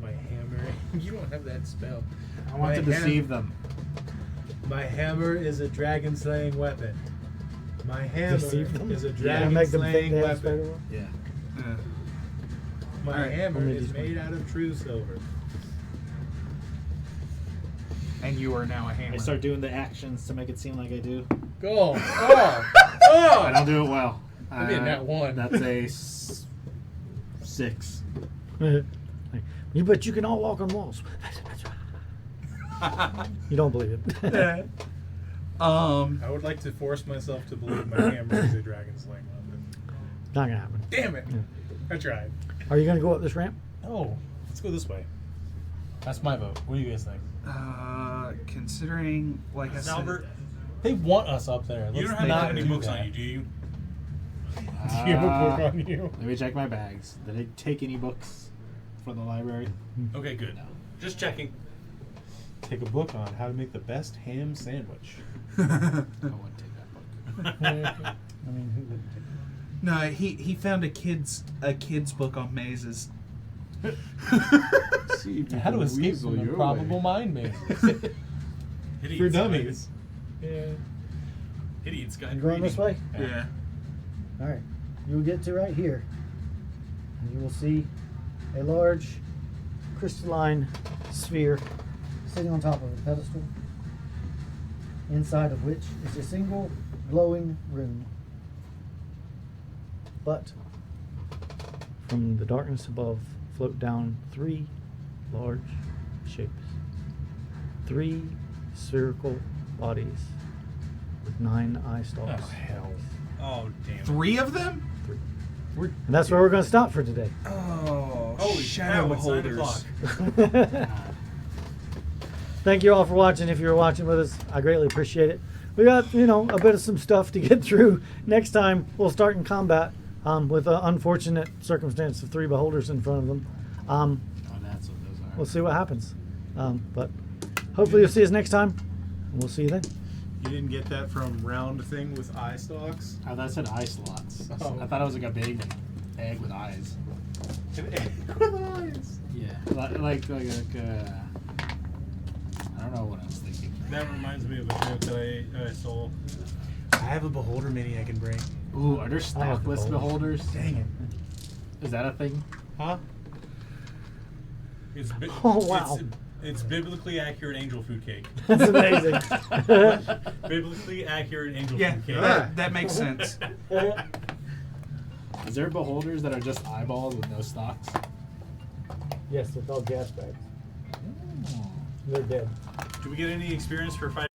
My hammer. You don't have that spell. I want to deceive them. My hammer is a dragon slaying weapon. My hammer Deceive them? is a Yeah, dragon make them think slaying they have weapon. spider walk? Yeah. My Alright, hammer let me is just- made out of true silver. And you are now a hammer. I start doing the actions to make it seem like I do. Go! Oh! I don't do it well. That'd be a nat one. That's a 6. But you can all walk on walls. You don't believe it. I would like to force myself to believe my hammer is a dragon slaying weapon. Not gonna happen. Damn it! Yeah. I tried. Are you gonna go up this ramp? No, let's go this way. That's my vote. What do you guys think? Considering, like I Albert, They want us up there. Let's you don't have not that many do books that. on you, do you? Do you have a book on you? Let me check my bags. Did I take any books from the library? Okay, good. Just checking. Take a book on how to make the best ham sandwich. I wouldn't take that book. I mean, who wouldn't take No, he found a kid's book on mazes. How to escape from improbable mind mazes for dummies. Yeah. Idiot's You guide going this way? Yeah. All right. You will get to right here, and you will see a large crystalline sphere sitting on top of a pedestal, inside of which is a single glowing rune. But from the darkness above float down 3 large shapes. 3 spherical bodies with 9 eye stalks. Oh, hell. Oh, damn it. 3 of them? 3. And that's where we're going to stop for today. Oh, Holy shadow cow, it's 9 beholders. o'clock. Thank you all for watching. If you were watching with us, I greatly appreciate it. We got, a bit of some stuff to get through. Next time, we'll start in combat with an unfortunate circumstance of 3 beholders in front of them. Oh, that's what those are. We'll see what happens. But hopefully you'll see us next time, and we'll see you then. You didn't get that from round thing with eye stalks? Oh, that said eye slots. Oh. I thought it was like a big egg with eyes. An egg with eyes. Yeah. Like I don't know what I was thinking. That reminds me of a joke that I stole. I have a beholder mini I can bring. Ooh, are there I have stockless beholders. beholders? Dang it. Is that a thing? Huh? It's Oh, wow. It's biblically accurate angel food cake. That's amazing. Biblically accurate angel Yeah, food cake. that makes sense. Is there beholders that are just eyeballs with no stalks? Yes, they're called gas bags. They're dead. Do we get any experience for fighting?